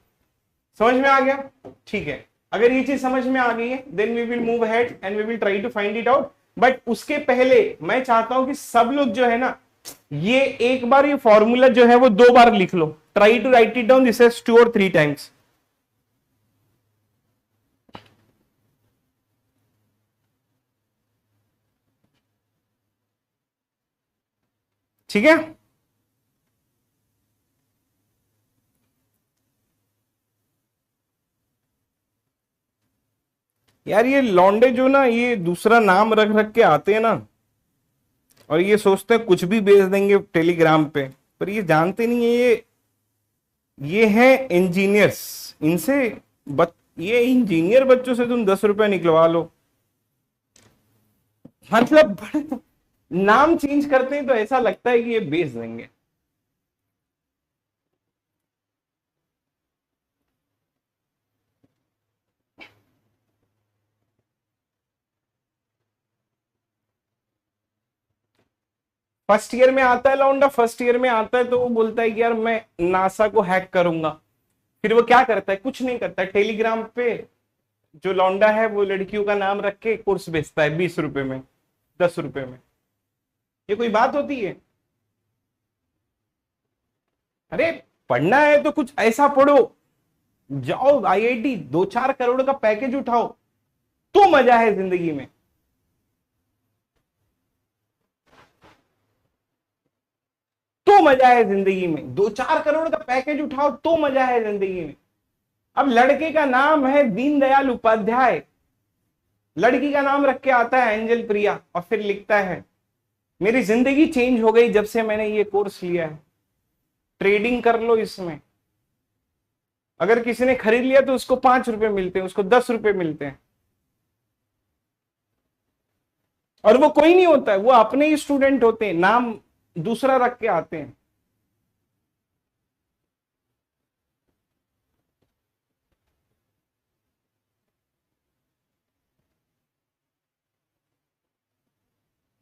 समझ में आ गया? ठीक है, अगर ये चीज समझ में आ गई है then we will move ahead and we will try to find it out. But उसके पहले मैं चाहता हूं कि सब लोग जो है ना, ये एक बार ये फॉर्मूला जो है वो 2 बार लिख लो। Try to write it down this edge 2 or 3 times. ठीक है, यार ये लौंडे जो ना ये दूसरा नाम रख रख के आते हैं ना, और ये सोचते हैं कुछ भी बेच देंगे टेलीग्राम पे, पर ये जानते नहीं है ये है इंजीनियर्स। इनसे ये इंजीनियर बच्चों से तुम 10 रुपए निकलवा लो, मतलब नाम चेंज करते हैं तो ऐसा लगता है कि ये बेच देंगे। फर्स्ट ईयर में आता है लौंडा, फर्स्ट ईयर में आता है तो वो बोलता है कि यार मैं नासा को हैक करूंगा। फिर वो क्या करता है, कुछ नहीं करता, टेलीग्राम पे जो लौंडा है वो लड़कियों का नाम रख के कोर्स बेचता है 20 रुपए में, 10 रुपए में। ये कोई बात होती है? अरे पढ़ना है तो कुछ ऐसा पढ़ो, जाओ आईआईटी 2-4 करोड़ का पैकेज उठाओ तो मजा है जिंदगी में। तो मजा है जिंदगी में, 2-4 करोड़ का पैकेज उठाओ तो मजा है जिंदगी में। अब लड़के का नाम है दीनदयाल उपाध्याय, लड़की का नाम रख के आता है एंजल प्रिया, और फिर लिखता है मेरी जिंदगी चेंज हो गई जब से मैंने ये कोर्स लिया है। ट्रेडिंग कर लो इसमें, अगर किसी ने खरीद लिया तो उसको 5 रुपए मिलते हैं, उसको 10 रुपए मिलते हैं। और वो कोई नहीं होता है, वो अपने ही स्टूडेंट होते हैं, नाम दूसरा रख के आते हैं।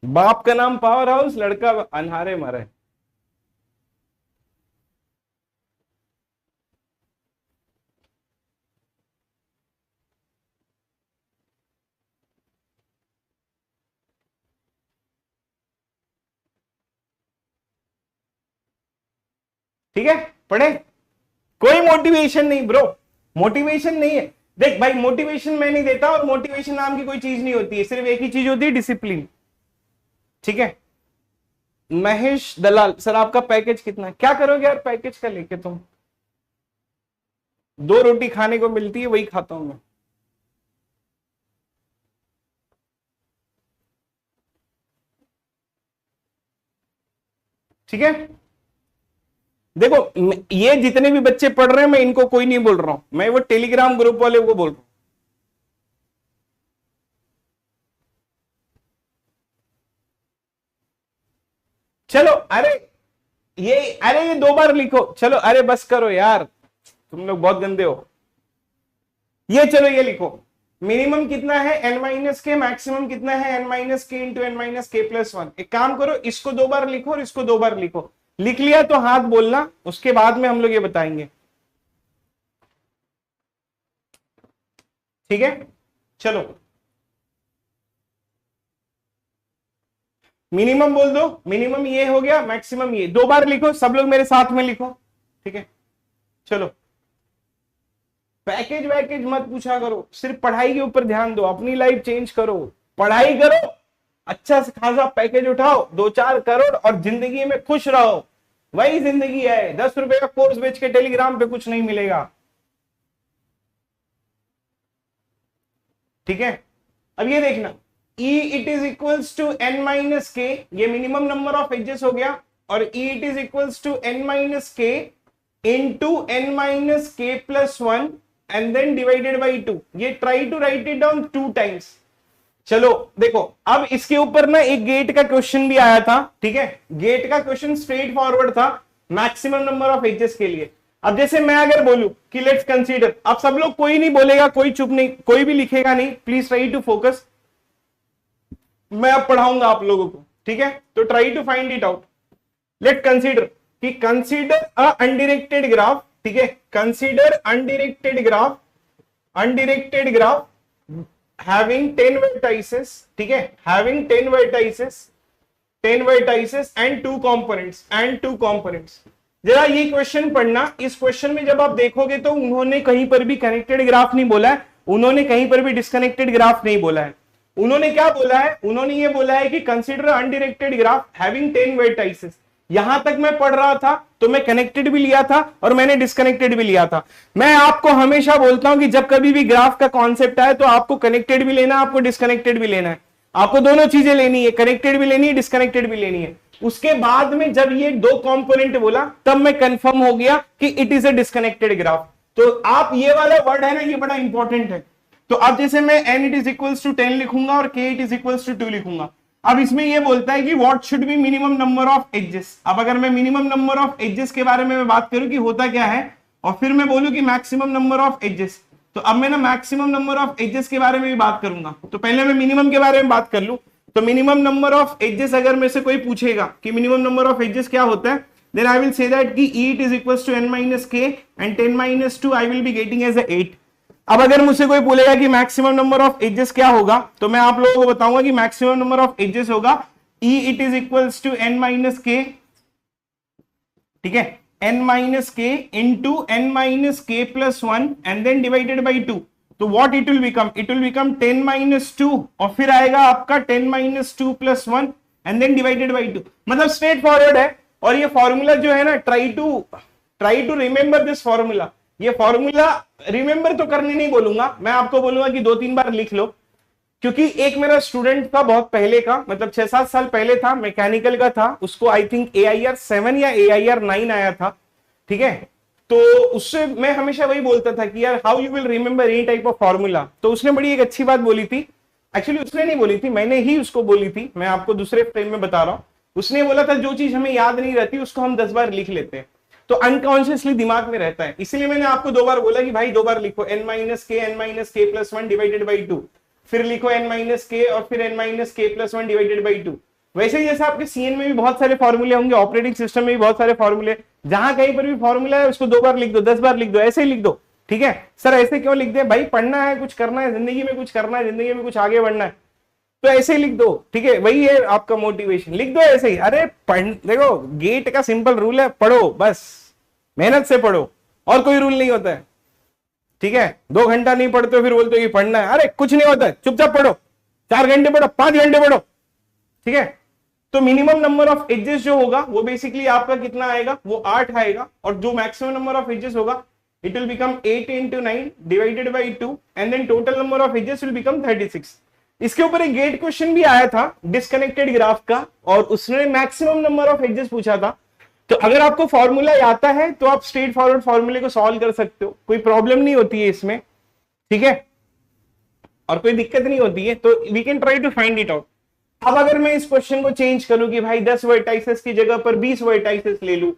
बाप का नाम पावर हाउस, लड़का अनहारे मरे। ठीक है, पढ़े। कोई मोटिवेशन नहीं ब्रो, मोटिवेशन नहीं है। देख भाई, मोटिवेशन मैं नहीं देता, और मोटिवेशन नाम की कोई चीज नहीं होती है, सिर्फ एक ही चीज होती है, डिसिप्लिन। ठीक है। महेश दलाल सर, आपका पैकेज कितना है? क्या करोगे यार पैकेज का लेके तुम? 2 रोटी खाने को मिलती है, वही खाता हूं मैं। ठीक है। देखो, ये जितने भी बच्चे पढ़ रहे हैं, मैं इनको कोई नहीं बोल रहा हूं, मैं वो टेलीग्राम ग्रुप वाले को बोल रहा हूं। चलो, अरे ये 2 बार लिखो, चलो, अरे बस करो यार, तुम लोग बहुत गंदे हो। ये चलो ये लिखो, मिनिमम कितना है n माइनस के, मैक्सिमम कितना है n minus k into n minus k plus 1। एक काम करो, इसको 2 बार लिखो और इसको 2 बार लिखो। लिख लिया तो हाथ बोलना, उसके बाद में हम लोग ये बताएंगे। ठीक है, चलो मिनिमम बोल दो, मिनिमम ये हो गया, मैक्सिमम ये। 2 बार लिखो, सब लोग मेरे साथ में लिखो। ठीक है, चलो। पैकेज वैकेज मत पूछा करो, सिर्फ पढ़ाई के ऊपर ध्यान दो, अपनी लाइफ चेंज करो, पढ़ाई करो, अच्छा से खासा पैकेज उठाओ, 2-4 करोड़, और जिंदगी में खुश रहो। वही जिंदगी है। 10 रुपए का कोर्स बेच के टेलीग्राम पे कुछ नहीं मिलेगा। ठीक है, अब ये देखना, E it is equals to n minus k, ये मिनिमम नंबर ऑफ एजेस हो गया, और E it is equals to n minus k into n minus k plus 1 and then divided by 2। ये try to write it down 2 times. चलो देखो, अब इसके ऊपर ना एक गेट का क्वेश्चन भी आया था। ठीक है, गेट का क्वेश्चन स्ट्रेट फॉरवर्ड था, मैक्सिमम नंबर ऑफ एजेस के लिए। अब जैसे मैं अगर बोलूं कि लेट्स कंसीडर, अब सब लोग, कोई नहीं बोलेगा, कोई चुप नहीं, कोई भी लिखेगा नहीं, प्लीज ट्राई टू फोकस। मैं अब पढ़ाऊंगा आप लोगों को। ठीक है, तो try to find it out. Let consider कि कंसीडर अ अनडिरेक्टेड ग्राफ। ठीक है, consider undirected graph, undirected graph having 10 vertices। ठीक है, having 10 vertices, 10 vertices and 2 components। जरा ये क्वेश्चन पढ़ना। इस क्वेश्चन में जब आप देखोगे तो उन्होंने कहीं पर भी कनेक्टेड ग्राफ नहीं बोला है, उन्होंने कहीं पर भी डिस्कनेक्टेड ग्राफ नहीं बोला है। उन्होंने क्या बोला है? उन्होंने ये बोला है कि consider undirected graph having 10 vertices. यहां तक मैं पढ़ रहा था तो मैं कनेक्टेड भी लिया था और मैंने डिस्कनेक्टेड भी लिया था। मैं आपको हमेशा बोलता हूं कि जब कभी भी ग्राफ का कॉन्सेप्ट आए तो आपको कनेक्टेड भी लेना है, आपको डिस्कनेक्टेड भी लेना है, आपको दोनों चीजें लेनी है, कनेक्टेड भी लेनी है, डिस्कनेक्टेड भी लेनी है। उसके बाद में जब ये 2 कंपोनेंट बोला तब मैं कंफर्म हो गया कि it is a disconnected graph. तो आप ये वाला वर्ड है ना, ये बड़ा इंपॉर्टेंट है। तो अब जैसे मैं n it is equals to 10 लिखूंगा और k it is equals to 2 लिखूंगा। अब इसमें ये बोलता है कि what should be minimum number of edges. अब अगर मैं मिनिमम नंबर ऑफ एजेस के बारे में मैं बात करूं कि होता क्या है, और फिर मैं बोलूं कि मैक्सिमम नंबर ऑफ एजेस, तो अब मैं ना मैक्सिमम नंबर ऑफ एजेस के बारे में भी बात करूंगा। तो पहले मैं मिनिमम के बारे में बात कर लूं। तो मिनिमम नंबर ऑफ एजेस अगर मेरे से कोई पूछेगा कि मिनिमम नंबर ऑफ एजेस क्या होता है, then I will say that कि e it is equals to n minus के and 10 minus 2 I will be getting edge 8। अब अगर मुझसे कोई बोलेगा कि मैक्सिमम नंबर ऑफ एजेस क्या होगा, तो मैं आप लोगों को बताऊंगा कि मैक्सिमम नंबर ऑफ एजेस होगा e it is equals to n minus k, ठीक है, n minus k into n minus k plus 1 and then divided by 2। तो what it will become, it will become 10 minus 2 और फिर आएगा आपका 10 minus 2 plus 1 and then divided by 2। मतलब straight forward है। और ये फॉर्मूला जो है ना, try to remember this formula. ये फॉर्मूला रिमेंबर तो करने नहीं बोलूंगा, मैं आपको बोलूंगा कि 2-3 बार लिख लो। क्योंकि एक मेरा स्टूडेंट था बहुत पहले का, मतलब 6-7 साल पहले था, मैकेनिकल का था, उसको आई थिंक AIR 7 या AIR 9 आया था। ठीक है, तो उससे मैं हमेशा वही बोलता था कि यार how you will remember any type of formula. तो उसने बड़ी एक अच्छी बात बोली थी, एक्चुअली उसने नहीं बोली थी, मैंने ही उसको बोली थी, मैं आपको दूसरे फ्रेम में बता रहा हूं। उसने बोला था जो चीज हमें याद नहीं रहती उसको हम 10 बार लिख लेते हैं, तो अनकॉन्शियसली दिमाग में रहता है। इसलिए मैंने आपको 2 बार बोला कि भाई 2 बार लिखो, n minus k plus 1 divided by 2, फिर लिखो n माइनस के और फिर n minus k plus 1 divided by 2। वैसे ही जैसे आपके सीएन में भी बहुत सारे फॉर्मूले होंगे, ऑपरेटिंग सिस्टम में भी बहुत सारे फॉर्मूले, जहां कहीं पर भी फॉर्मूला है उसको 2 बार लिख दो, 10 बार लिख दो, ऐसे ही लिख दो। ठीक है सर, ऐसे क्यों लिख दे भाई? पढ़ना है, कुछ करना है जिंदगी में, कुछ करना है जिंदगी में, कुछ आगे बढ़ना है, तो ऐसे ही लिख दो। ठीक है, वही है आपका मोटिवेशन, लिख दो ऐसे ही। अरे देखो गेट का सिंपल रूल है, पढ़ो बस, मेहनत से पढ़ो, और कोई रूल नहीं होता है। ठीक है, 2 घंटा नहीं पढ़ते हो फिर बोलते हो कि पढ़ना है, अरे कुछ नहीं होता है, चुपचाप पढ़ो, 4 घंटे पढ़ो, 5 घंटे पढ़ो। ठीक है, तो मिनिमम नंबर ऑफ एजेस जो होगा वो बेसिकली आपका कितना आएगा, वो 8 आएगा, और जो मैक्सिमम नंबर ऑफ एजेस होगा it will become 8 into 9 divided by 2, and then total number of edges will become 36। इसके ऊपर एक गेट क्वेश्चन भी आया था डिस्कनेक्टेड ग्राफ का, और उसने मैक्सिमम नंबर ऑफ एजेस पूछा था। तो अगर आपको फॉर्मूला आता है तो आप स्ट्रेट फॉरवर्ड फॉर्मूले को सॉल्व कर सकते हो, कोई प्रॉब्लम नहीं होती है इसमें। ठीक है, और कोई दिक्कत नहीं होती है, तो we can try to find it out. अब अगर मैं इस क्वेश्चन को चेंज करूं कि भाई 10 वर्टाइसेस की जगह पर 20 वर्टाइसेस ले लूं,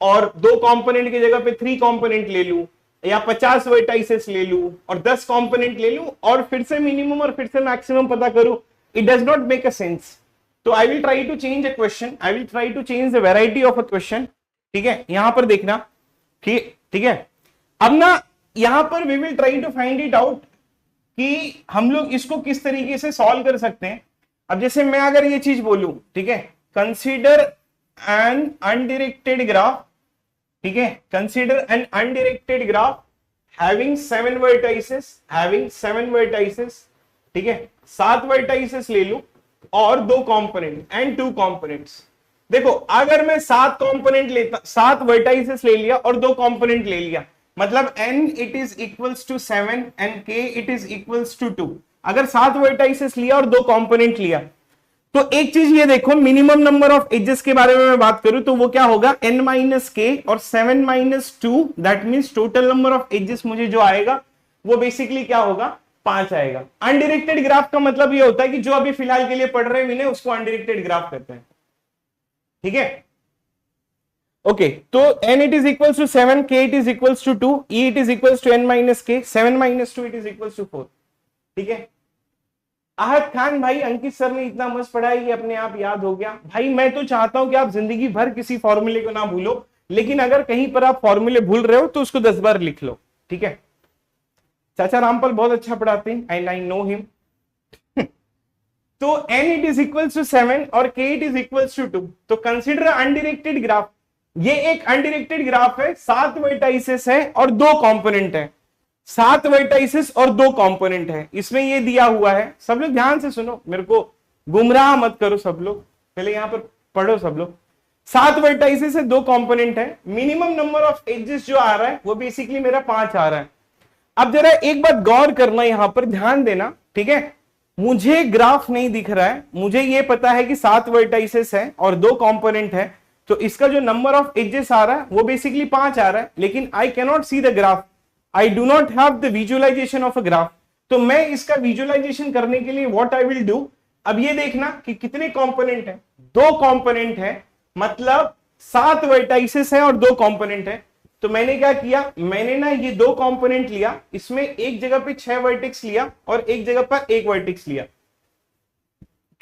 और 2 कंपोनेंट की जगह पे 3 कंपोनेंट ले लूं, या 50 वर्टाइसेस ले लूं और 10 कंपोनेंट ले लूं, और फिर से मिनिमम और फिर से मैक्सिमम पता करूं, it does not make a sense. तो I will try to change a question, I will try to change the variety of a question. ठीक है, यहां पर देखना, ठीक है। अब ना यहां पर we will try to find it out कि हम लोग इसको किस तरीके से सॉल्व कर सकते हैं। अब जैसे मैं अगर ये चीज बोलूं, ठीक है, कंसीडर एन अनडिरेक्टेड ग्राफ, ठीक है, consider an undirected graph having 7 vertices, ठीक है, 7 वर्टाइसेस ले लूं और 2 कंपोनेंट एंड 2 कंपोनेंट्स। देखो अगर मैं 7 कंपोनेंट लेता, 7 वर्टाइसेस ले लिया और 2 कंपोनेंट ले लिया, मतलब n it is equals to 7 and k it is equals to 2। अगर 7 वर्टाइसेस लिया और 2 कंपोनेंट लिया, तो एक चीज ये देखो, मिनिमम नंबर ऑफ एजेस के बारे में मैं बात करूं तो वो क्या होगा, n माइनस k और 7 minus 2, that means total number of edges मुझे जो आएगा वो बेसिकली क्या होगा, 5 आएगा। अनडिरेक्टेड ग्राफ का मतलब ये होता है कि जो अभी फिलहाल के लिए पढ़ रहे हैं विनय, उसको अनडिरेक्टेड ग्राफ कहते हैं। ठीक है, ओके, तो n it is equals to 7, k it is equals to 2, e it is equals to n minus k, 7 minus 2 it is equals to 4। ठीक है, आहत खान भाई, अंकित सर ने इतना मस्त पढ़ाया ये अपने आप याद हो गया। भाई मैं तो चाहता हूं कि आप जिंदगी भर किसी फॉर्मूले को ना भूलो, लेकिन अगर कहीं पर आप फॉर्मूले भूल रहे हो तो उसको 10 बार लिख लो। ठीक है, चाचा रामपाल बहुत अच्छा पढ़ाते हैं, एंड आई नो हिम। तो n it is equals to 7 और k it is equals to 2। तो कंसीडर अनडिरेक्टेड ग्राफ, ये एक अनडिरेक्टेड ग्राफ है, 7 वर्टाइसेस है और 2 कंपोनेंट है, 7 वर्टाइसेस और 2 कंपोनेंट है। इसमें ये दिया हुआ है, सब लोग ध्यान से सुनो, मेरे को गुमराह मत करो सब लोग, पहले यहां पर पढ़ो सब लोग। 7 वर्टाइसेस है, 2 कंपोनेंट है, मिनिमम नंबर ऑफ एजेस जो आ रहा है वो बेसिकली मेरा 5 आ रहा है। अब जरा एक बात गौर करना, यहां पर ध्यान देना। ठीक है, मुझे ग्राफ नहीं दिख रहा है, मुझे ये पता है कि 7 वर्टाइसेस है और 2 कंपोनेंट है, तो इसका जो नंबर ऑफ एजेस आ रहा है वो बेसिकली 5 आ रहा है, लेकिन I cannot see the graph, I do not have the visualization of a graph. तो मैं इसका विजुअलाइजेशन करने के लिए व्हाट आई विल डू, अब ये देखना कि कितने कंपोनेंट है, 2 कंपोनेंट है, मतलब 7 वर्टाइसेस है और 2 कंपोनेंट है। तो मैंने क्या किया, मैंने ना ये 2 कंपोनेंट लिया, इसमें एक जगह पे 6 वर्टेक्स लिया और एक जगह पर 1 वर्टेक्स लिया,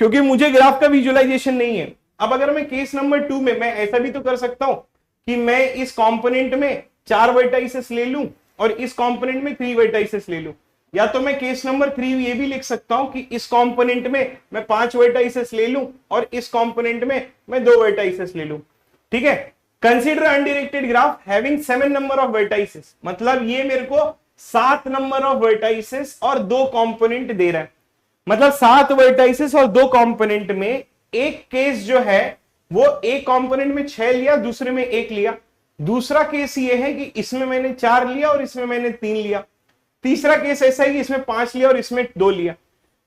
क्योंकि मुझे ग्राफ का विजुअलाइजेशन नहीं है। अब अगर मैं केस नंबर 2 में, मैं ऐसा भी तो कर सकता हूं कि मैं इस कंपोनेंट में 4 वर्टाइसेस ले लूं और इस कंपोनेंट में 3 वर्टाइसेस ले लूं, या तो मैं केस नंबर 3 ये भी लिख सकता हूं कि इस कंपोनेंट में मैं 5 वर्टाइसेस ले लूं और इस कंपोनेंट में मैं 2 वर्टाइसेस ले लूं। ठीक है, consider undirected graph having 7 number of vertices, मतलब ये मेरे को 7 नंबर ऑफ वर्टाइसेस और 2 कंपोनेंट दे रहा है, मतलब 7 वर्टाइसेस और 2 कंपोनेंट में एक केस जो है वो एक कंपोनेंट में 6 लिया, दूसरे में 1 लिया। दूसरा केस ये है कि इसमें मैंने 4 लिया और इसमें मैंने 3 लिया। तीसरा केस ऐसा है कि इसमें 5 लिया और इसमें 2 लिया।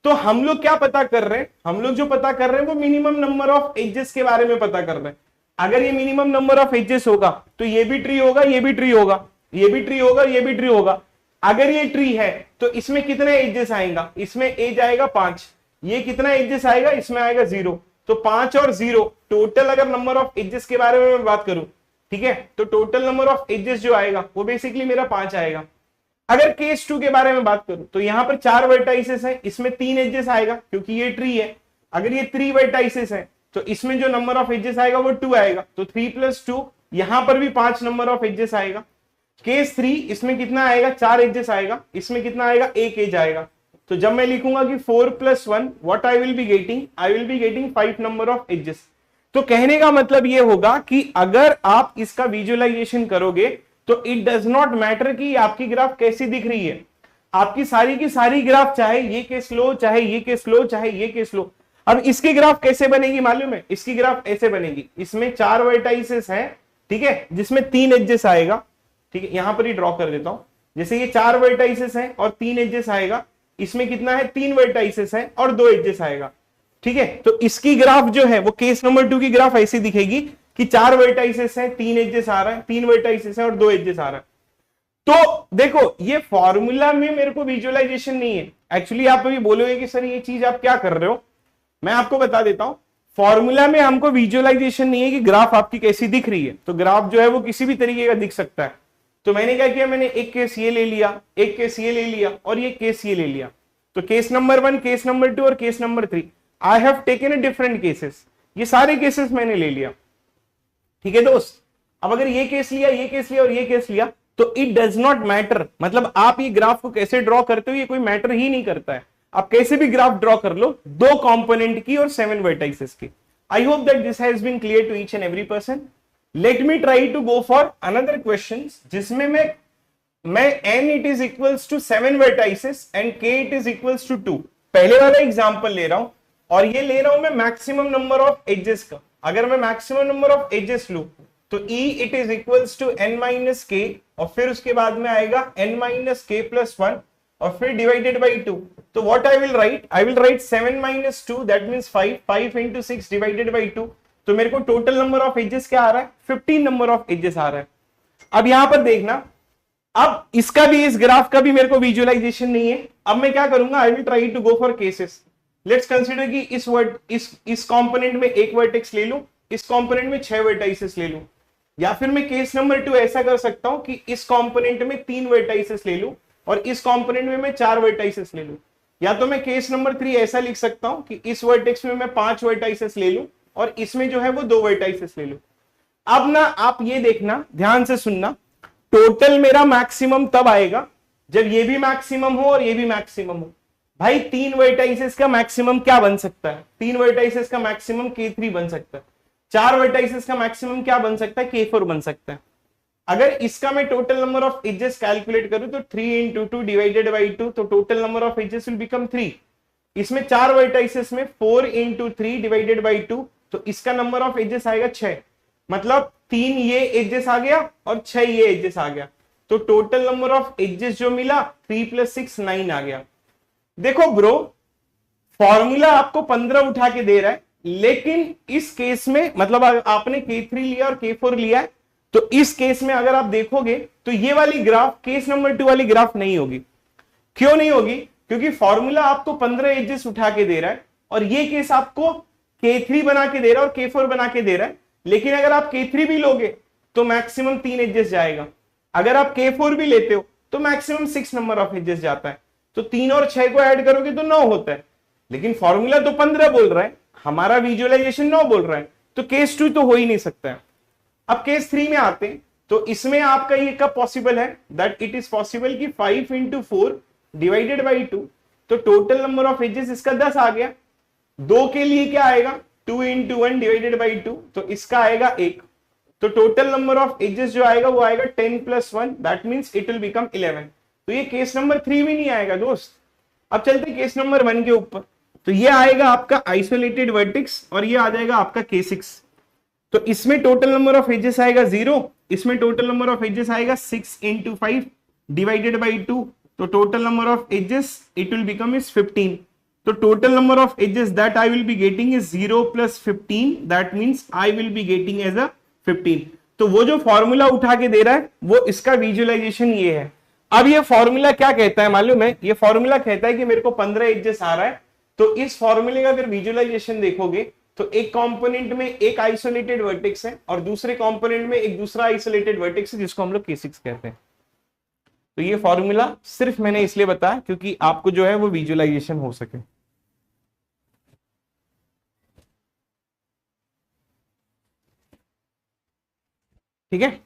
तो हम लोग क्या पता कर रहे हैं, हम लोग जो पता कर रहे हैं वो मिनिमम नंबर ऑफ एजेस के बारे में पता कर रहे हैं। अगर ये मिनिमम नंबर ऑफ एजेस होगा तो ये भी ट्री होगा, ये भी ट्री होगा, ये भी ट्री होगा, ये भी ट्री होगा। अगर ये ट्री है तो इसमें कितने एजेस आएगा, इसमें एज आएगा 5, ये कितना एजेस आएगा, इसमें आएगा 0। तो 5 और 0 टोटल अगर नंबर ऑफ एजेस के बारे में मैं बात करूं, ठीक है, तो टोटल नंबर ऑफ एजेस जो आएगा वो बेसिकली मेरा 5 आएगा। अगर केस 2 के बारे में बात करूं तो यहां पर 4 वर्टाइसेस है, इसमें 3 एजेस आएगा क्योंकि ये ट्री है। अगर ये 3 वर्टाइसेस है तो इसमें जो नंबर ऑफ एजेस आएगा वो 2 आएगा, तो 3 + 2, यहां पर भी 5 नंबर ऑफ एजेस आएगा। केस 3 इसमें कितना आएगा, 4 एजेस आएगा, इसमें कितना आएगा, 1 एज आएगा। तो जब मैं लिखूंगा कि 4 + 1 what I will be getting 5 number of edges. तो कहने का मतलब ये होगा कि अगर आप इसका विजुअलाइजेशन करोगे तो इट डज नॉट मैटर कि आपकी ग्राफ कैसी दिख रही है, आपकी सारी की सारी ग्राफ, चाहे ये केस लो, चाहे ये केस लो, चाहे ये केस लो। अब इसकी ग्राफ कैसे बनेगी मालूम है, इसकी ग्राफ ऐसे बनेगी, इसमें 4 वर्टाइसेस हैं, ठीक है, जिसमें 3 एजेस आएगा, ठीक है, यहां पर ही ड्रॉ कर देता हूं। जैसे ये 4 वर्टाइसेस हैं और 3 एजेस आएगा, इसमें कितना है, 3 वर्टाइसेस हैं और 2 एजेस आएगा, ठीक है। तो इसकी ग्राफ जो है वो केस नंबर 2 की ग्राफ ऐसी दिखेगी कि 4 वर्टाइसेस हैं, 3 एजेस आ रहा है, 3 वर्टाइसेस हैं और 2 एजेस आ रहा है। तो देखो ये फॉर्मूला में मेरे को विजुअलाइजेशन नहीं है। एक्चुअली आप अभी बोलोगे कि सर ये चीज आप क्या कर रहे हो, मैं आपको बता देता हूं। फॉर्मूला में हमको विजुअलाइजेशन नहीं है कि ग्राफ आपकी कैसी दिख रही है, तो ग्राफ जो है वो किसी भी तरीके का दिख सकता है। तो मैंने क्या किया, मैंने एक केस ये ले लिया, एक केस ये ले लिया और ये केस ये ले लिया। तो केस नंबर 1, केस नंबर 2 और case number 3 I have taken a different cases, ये सारे केसेस मैंने ले लिया, ठीक है दोस्त। अब अगर ये केस लिया, ये केस लिया और ये केस लिया तो इट डज नॉट मैटर, मतलब आप ये ग्राफ को कैसे ड्रॉ करते हो ये कोई मैटर ही नहीं करता है। आप कैसे भी ग्राफ ड्रॉ कर लो, 2 कंपोनेंट की और 7 वर्टाइसेस की। I hope that this has been clear to each and every person. Let me try to go for another question जिसमें मैं n it is equals to 7 vertices and k it is equals to 2। पहले वाला example ले रहा हूं और ये ले रहा हूं मैं मैक्सिमम नंबर ऑफ एजेस का। अगर मैं मैक्सिमम नंबर ऑफ एजेस लूं तो e it is equals to n - k और फिर उसके बाद में आएगा n - k + 1 और फिर डिवाइडेड बाई 2। तो what I will right 7 - 2 that means 5 × 6 divided by 2। तो मेरे को टोटल नंबर ऑफ एजेस क्या आ रहा है, 15 नंबर ऑफ एजेस आ रहा है। अब यहां पर देखना, अब इसका भी, इस ग्राफ का भी मेरे को विजुअलाइजेशन नहीं है। अब मैं क्या करूंगा, I will try to go for cases. Let's consider कि इस कंपोनेंट में एक वर्टेक्स ले लूं, इस कंपोनेंट में 6 वर्टाइसेस ले लूं, या फिर मैं केस नंबर 2 ऐसा कर सकता हूं कि इस कंपोनेंट में 3 वर्टाइसेस ले लूं और इस कंपोनेंट में मैं 4 वर्टाइसेस ले लूं। या तो मैं केस नंबर 3 ऐसा लिख सकता हूं कि इस वर्टेक्स में मैं 5 वर्टाइसेस ले लूं और इसमें जो है वो 2 वर्टाइसेस ले लूं। अब ना आप ये देखना, ध्यान से सुनना, टोटल मेरा मैक्सिमम तब आएगा जब ये भी मैक्सिमम हो और ये भी मैक्सिमम हो। भाई 3 वर्टाइसेस का मैक्सिमम क्या बन सकता है, 3 वर्टाइसेस का मैक्सिमम K3 बन सकता है। 4 वर्टाइसेस का मैक्सिमम क्या बन सकता है, K4 बन सकता है। अगर इसका मैं total number of edges calculate करूं तो 3 × 2 डिवाइडेड बाई 2, तो total number of edges will become 3। इसमें 4 वर्टाइसेस में 4 × 3 डिवाइडेड बाई 2, तो इसका नंबर ऑफ एजेस आएगा 6। मतलब 3 ये एजेस आ गया और 6 ये एजेस आ गया, तो टोटल नंबर ऑफ एजेस जो मिला 3 + 6 9 आ गया। देखो ब्रो, फॉर्मूला आपको 15 उठा के दे रहा है, लेकिन इस केस में मतलब आपने K3 लिया और K4 लिया है, तो इस केस में अगर आप देखोगे तो ये वाली ग्राफ केस नंबर 2 वाली ग्राफ नहीं होगी। क्यों नहीं होगी, क्योंकि फॉर्मूला आपको 15 एजेस उठा के दे रहा है और ये केस आपको K3 बना के दे रहा है और K4 बना के दे रहा है। लेकिन अगर आप K3 भी लोगे तो मैक्सिमम 3 एजेस जाएगा, अगर आप K4 भी लेते हो तो मैक्सिमम 6 नंबर ऑफ एजेस जाता है। तो 3 और 6 को ऐड करोगे तो 9 होता है, लेकिन फॉर्मूला तो 15 बोल रहा है, हमारा विजुअलाइजेशन 9 बोल रहा है, तो केस 2 तो हो ही नहीं सकता है। अब केस 3 में आते हैं, तो इसमें आपका ये कब पॉसिबल है, दैट इट इज पॉसिबल कि 5 × 4 डिवाइडेड बाई 2, तो टोटल नंबर ऑफ एजेस इसका 10 आ गया। 2 के लिए क्या आएगा, 2 × 1 डिवाइडेड बाई 2, तो इसका आएगा 1। तो टोटल नंबर ऑफ एजेस जो आएगा वो आएगा 10 + 1, that means it will become 11। तो ये केस नंबर 3 भी नहीं आएगा दोस्त। अब चलते केस नंबर 1 के ऊपर, तो ये आएगा आपका आइसोलेटेड वर्टेक्स और ये आ जाएगा आपका K6। तो इसमें टोटल नंबर ऑफ एजेस आएगा 0, इसमें टोटल नंबर ऑफ एजेस आएगा 6 × 5 डिवाइडेड बाई 2, तो total number of edges it will become is 15। तो total number of edges that I will be getting is 0 + 15, that means I will be getting edge a 15। तो वो जो formula उठा के दे रहा है वो इसका विजुअलाइजेशन ये है। अब ये फॉर्मूला क्या कहता है मालूम है, ये फॉर्मूला कहता है कि मेरे को 15 एजेस आ रहा है, तो इस फॉर्मूले का अगर विजुअलाइजेशन देखोगे तो एक कंपोनेंट में एक आइसोलेटेड वर्टेक्स है और दूसरे कंपोनेंट में एक दूसरा आइसोलेटेड वर्टेक्स है जिसको हम लोग K6 कहते हैं। तो ये फॉर्मूला सिर्फ मैंने इसलिए बताया क्योंकि आपको जो है वो विजुअलाइजेशन हो सके। ठीक है।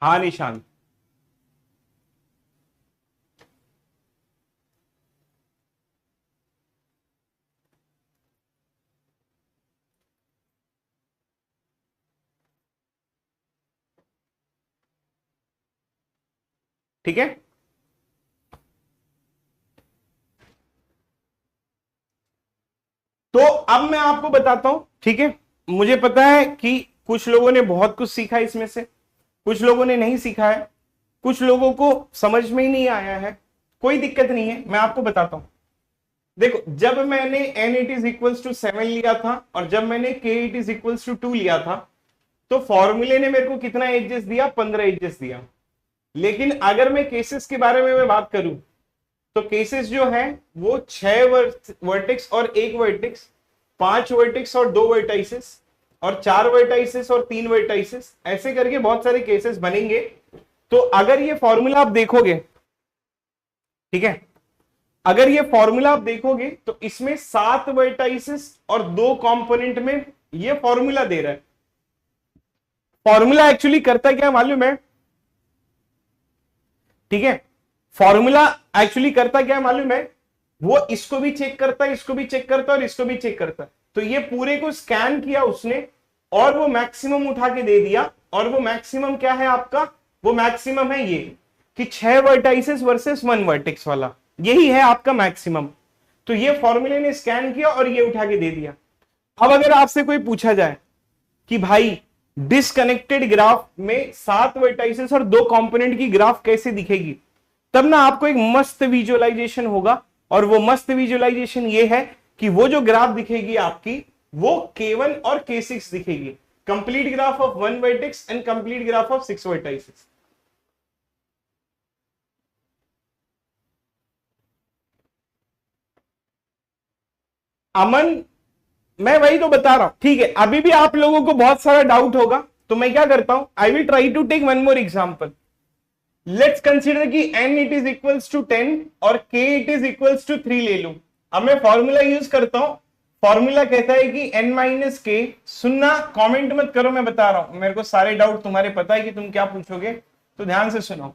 हाँ निशान, ठीक है। तो अब मैं आपको बताता हूं, ठीक है। मुझे पता है कि कुछ लोगों ने बहुत कुछ सीखा इसमें से, कुछ लोगों ने नहीं सीखा है, कुछ लोगों को समझ में ही नहीं आया है। कोई दिक्कत नहीं है, मैं आपको बताता हूं। देखो, जब मैंने n it is equals to 7 लिया था और जब मैंने k it is equals to 2 लिया था, तो फॉर्मूले ने मेरे को कितना एजेस दिया? 15 एजेस दिया। लेकिन अगर मैं केसेस के बारे में मैं बात करूं, तो केसेस जो है वो 6 वर्टेक्स और 1 वर्टेक्स, 5 वर्टेक्स और 2 वर्टाइसेस, और 4 वर्टाइसेस और 3 वर्टाइसेस, ऐसे करके बहुत सारे केसेस बनेंगे। तो अगर ये फॉर्मूला आप देखोगे, ठीक है, अगर ये फॉर्मूला आप देखोगे तो इसमें 7 वर्टाइसेस और 2 कंपोनेंट में ये फॉर्मूला दे रहा है। फॉर्मूला एक्चुअली करता क्या मालूम है? ठीक है, फॉर्मूला एक्चुअली करता क्या मालूम है? वो इसको भी चेक करता है, इसको भी चेक करता है और इसको भी चेक करता है। तो ये पूरे को स्कैन किया उसने और वो मैक्सिमम उठा के दे दिया। और वो मैक्सिमम क्या है आपका? वो मैक्सिमम है ये कि 6 वर्टाइसेस वर्सेस 1 वर्टेक्स वाला, यही है आपका मैक्सिमम। तो ये फॉर्मूले ने स्कैन किया और ये उठा के दे दिया। अब अगर आपसे कोई पूछा जाए कि भाई डिसकनेक्टेड ग्राफ में 7 वर्टाइसेस और 2 कंपोनेंट की ग्राफ कैसे दिखेगी, तब ना आपको एक मस्त विजुअलाइजेशन होगा। और वो मस्त विजुअलाइजेशन ये है कि वो जो ग्राफ दिखेगी आपकी, वो K1 और K6 दिखेगी, complete graph of 1 vertex and complete graph of 6 vertices. Aman, मैं वही तो बता रहा हूं, ठीक है। अभी भी आप लोगों को बहुत सारा डाउट होगा, तो मैं क्या करता हूं, I will try to take one more example. Let's consider कि n it is equals to 10 और k it is equals to 3 ले लूं। अब मैं फॉर्मूला यूज करता हूं। फॉर्मूला कहता है कि n माइनस के, सुनना, कमेंट मत करो, मैं बता रहा हूं, मेरे को सारे डाउट तुम्हारे पता है कि तुम क्या पूछोगे, तो ध्यान से सुनो।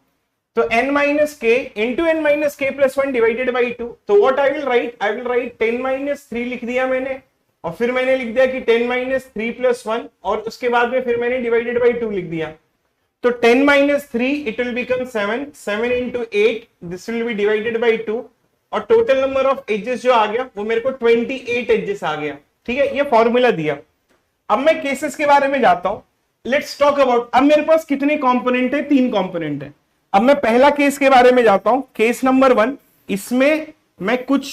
तो n minus k into n minus k plus 1 divided by 2। तो what I will right? I will right 10 minus 3 लिख दिया मैंने, और फिर मैंने लिख दिया कि 10 माइनस 3 प्लस 1, और उसके बाद में फिर मैंने डिवाइडेड बाई 2 लिख दिया। तो 10 minus 3 it will become 7, 7 into 8 this will be divided by 2, और टोटल नंबर ऑफ एजेस जो आ गया वो मेरे को 28 एजेस आ गया। ठीक है, ये फॉर्मूला दिया। अब मैं केसेस के बारे में जाता हूं। लेट्स टॉक अबाउट, अब मेरे पास कितने कंपोनेंट है? 3 कंपोनेंट है। अब मैं पहला केस के बारे में जाता हूं, केस नंबर 1। इसमें मैं कुछ,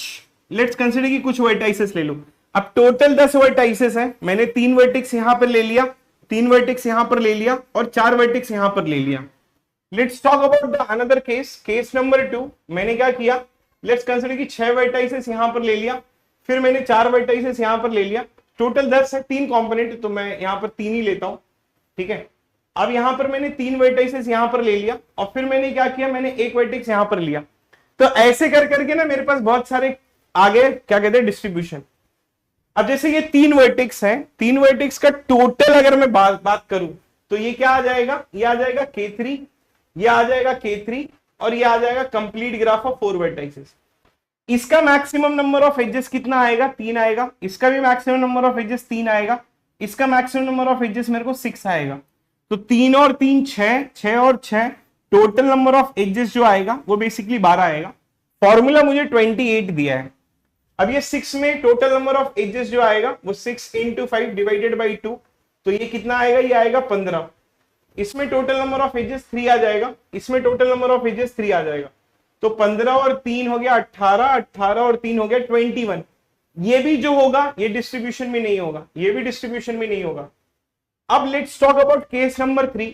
लेट्स कंसीडर कि कुछ वर्टाइसेस ले लूं। अब टोटल 10 वर्टाइसेस है, मैंने 3 वर्टेक्स यहां पर ले लिया, 3 वर्टेक्स यहां पर ले लिया और 4 वर्टेक्स यहां पर ले लिया। Let's talk about the another case, case number 2। मैंने क्या किया? लेट्स कंसीडर कि 6 वर्टाइसेस यहां पर ले लिया, फिर मैंने 4 वर्टाइसेस यहां पर ले लिया। टोटल 10 है, 3 कंपोनेंट, तो मैं यहां पर 3 ही लेता हूं। ठीक है, अब यहां पर मैंने 3 वर्टाइसेस यहां पर ले लिया और फिर मैंने क्या किया? मैंने 1 वर्टेक्स यहां पर लिया। तो ऐसे कर करके ना मेरे पास बहुत सारे आगे क्या कहते हैं, डिस्ट्रीब्यूशन। अब जैसे ये 3 वर्टेक्स हैं, 3 वर्टेक्स का टोटल अगर मैं बात करूं, तो ये क्या आ जाएगा? ये आ जाएगा K3, ये आ जाएगा K3, और ये आ जाएगा कंप्लीट ग्राफ ऑफ 4 वर्टाइसेस। इसका मैक्सिमम नंबर ऑफ एजेस कितना आएगा? 3 आएगा। इसका भी मैक्सिमम नंबर ऑफ एजेस 3 आएगा। इसका मैक्सिमम नंबर ऑफ एजेस मेरे को 6 आएगा। तो 3 और 3 6, 6 और 6, टोटल नंबर ऑफ एजेस जो आएगा वो बेसिकली 12 आएगा। फॉर्मूला मुझे 28 दिया है। अब ये 6 में टोटल नंबर ऑफ एजेस जो आएगा वो 6 इंटू 5 डिवाइडेड बाई 2, तो ये कितना आएगा? ये आएगा 15। इसमें टोटल नंबर ऑफ एजेस 3 आ जाएगा, इसमें टोटल नंबर ऑफ एजेस 3 आ जाएगा। तो 15 और 3 हो गया 18, 18 और 3 हो गया 21। ये भी जो होगा ये डिस्ट्रीब्यूशन में नहीं होगा, ये भी डिस्ट्रीब्यूशन में नहीं होगा। अब let's talk about case number 3।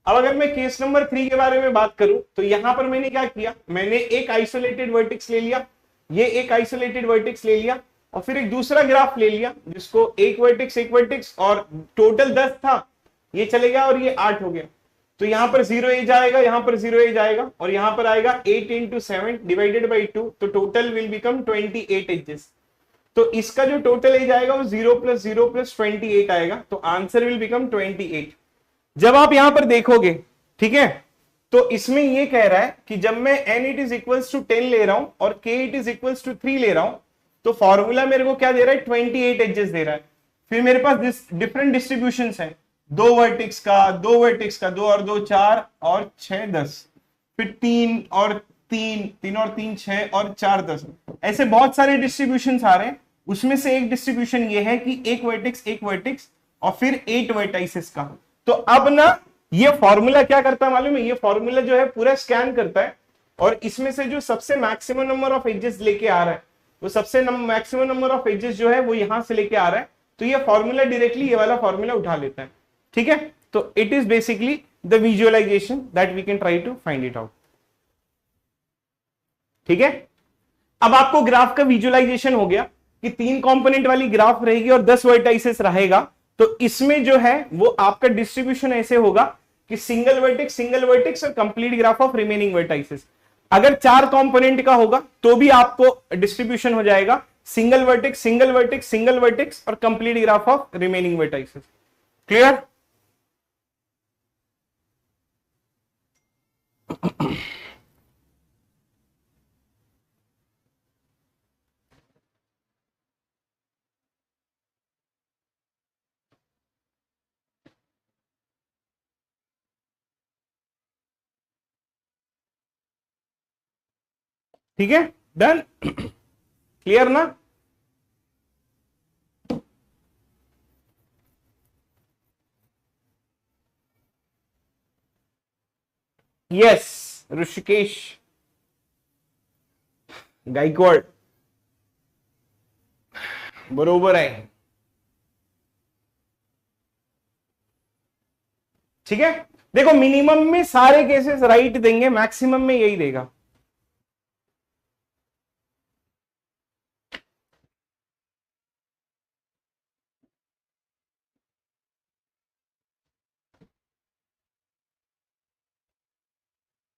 अब अगर मैं केस नंबर 3 के बारे में बात करूं तो यहां पर मैंने क्या किया, मैंने एक आइसोलेटेड वर्टेक्स ले लिया, ये एक आइसोलेटेड वर्टेक्स ले लिया, और फिर एक दूसरा ग्राफ ले लिया जिसको एक वर्टेक्स और टोटल 10 था, ये चले गया और ये 8 हो गया। तो यहां पर 0 एज आएगा, यहां पर 0 एज आएगा, और यहां पर आएगा 8 इंटू 7 डिवाइडेड बाई 2, तो टोटल विल बिकम 28 एजेस। तो इसका जो टोटल एज आएगा वो 0 + 0 + 28 आएगा, तो आंसर विल बिकम 28। जब आप यहां पर देखोगे, ठीक है, तो इसमें ये कह रहा है कि जब मैं n it is equals to 10 ले रहा हूं और k it is equals to 3 ले रहा हूं, तो फॉर्मूला मेरे को क्या दे रहा है, 28 एजेस दे रहा है। फिर मेरे पास डिफरेंट डिस्ट्रीब्यूशन है, दो वर्टेक्स का, दो वर्टेक्स का, 2 और 2 4 और 6 10, फिर 3 और 3, 3 और 3 6 और 4 10, ऐसे बहुत सारे डिस्ट्रीब्यूशन आ रहे हैं। उसमें से एक डिस्ट्रीब्यूशन ये है कि एक वर्टेक्स और फिर 8 वर्टाइसेस का। तो अब ना ये फॉर्मूला क्या करता है मालूम है, ये फॉर्मूला जो है पूरा स्कैन करता है, और इसमें से जो सबसे मैक्सिमम नंबर ऑफ एजेस लेके आ रहा है, वो सबसे मैक्सिमम नंबर ऑफ एजेस जो है वो यहां से लेके आ रहा है, तो ये फॉर्मूला डायरेक्टली ये वाला फॉर्मूला उठा लेता है। ठीक है, तो it is basically the visualisation that we can try to find it out. ठीक है, अब आपको ग्राफ का विजुअलाइजेशन हो गया कि 3 कंपोनेंट वाली ग्राफ रहेगी और 10 वर्टाइसेस रहेगा, तो इसमें जो है वो आपका डिस्ट्रीब्यूशन ऐसे होगा कि सिंगल वर्टेक्स और complete graph of remaining vertices. अगर 4 कंपोनेंट का होगा तो भी आपको डिस्ट्रीब्यूशन हो जाएगा सिंगल वर्टेक्स और complete graph of remaining vertices. Clear? ठीक है, डन। क्लियर ना? यस, ऋषिकेश गायकवाड बरोबर है। ठीक है, देखो मिनिमम में सारे केसेस राइट देंगे, मैक्सिमम में यही देगा।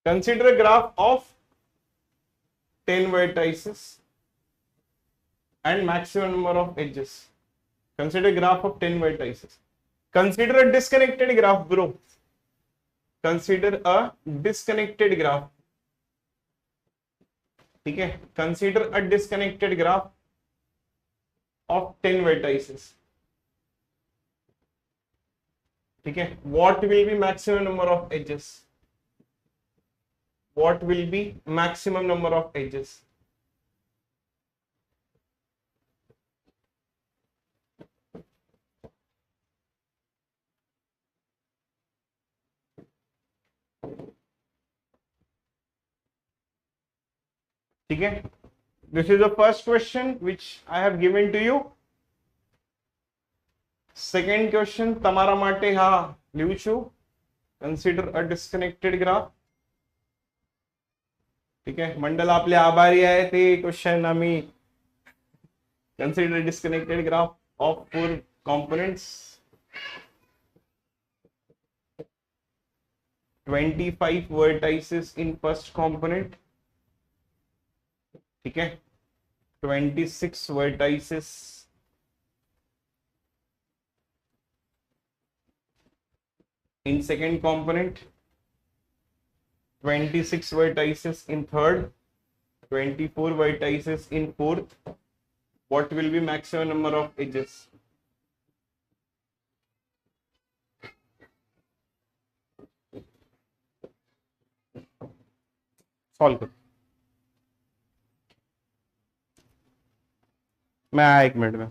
Consider a graph of 10 vertices and maximum number of edges. Consider a graph of 10 vertices. Consider a disconnected graph, bro. Consider a disconnected graph. ठीक है, consider a disconnected graph of 10 vertices. ठीक है, what will be maximum number of edges? What will be maximum number of edges? ठीक है, this is the first question which I have given to you. Second question તમારા માટે હા લીધું છું, consider a disconnected graph. ठीक है, मंडल आपले आभारी आहे, ते क्वेश्चन आम्ही consider a disconnected graph of 4 components, 25 vertices in first component, ठीक है, 26 vertices in second component, 26 vertices in third, 24 vertices in fourth. What will be maximum number of edges? Solve करो, मैं आया 1 मिनट में।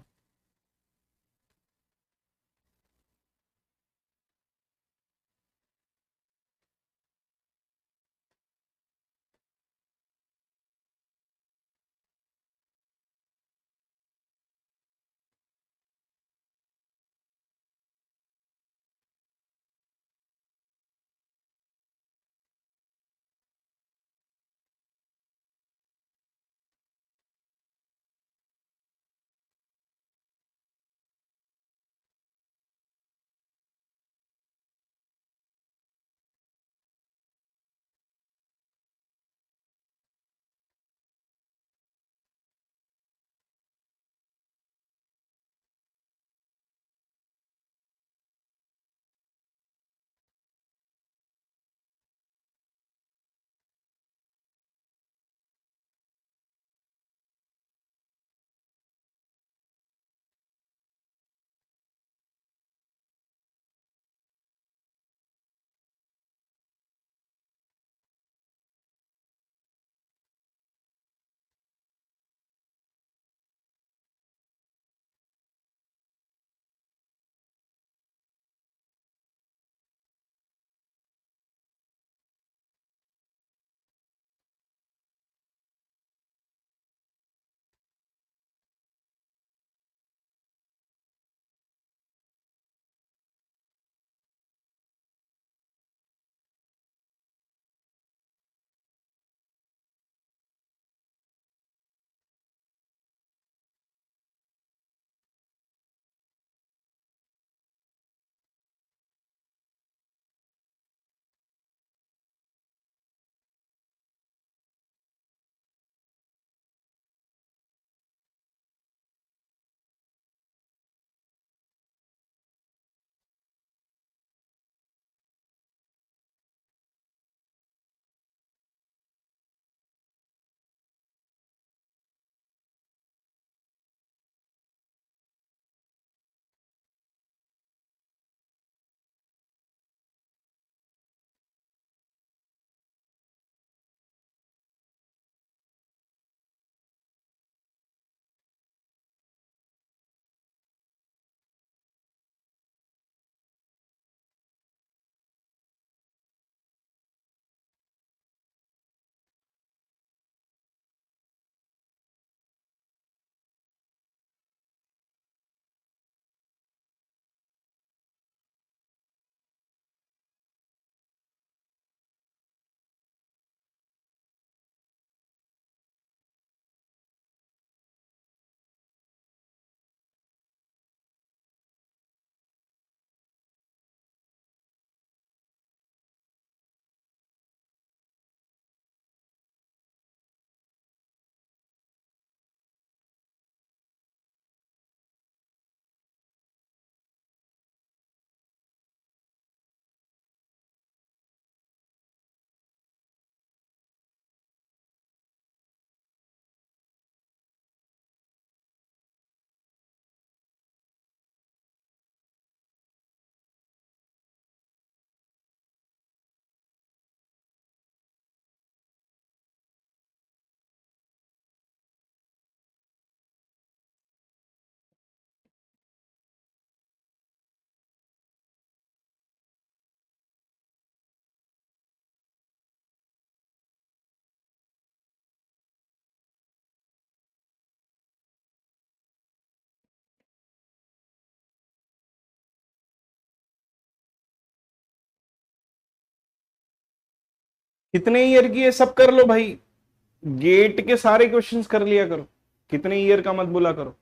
कितने ईयर की है सब कर लो भाई, गेट के सारे क्वेश्चंस कर लिया करो, कितने ईयर का मत बोला करो।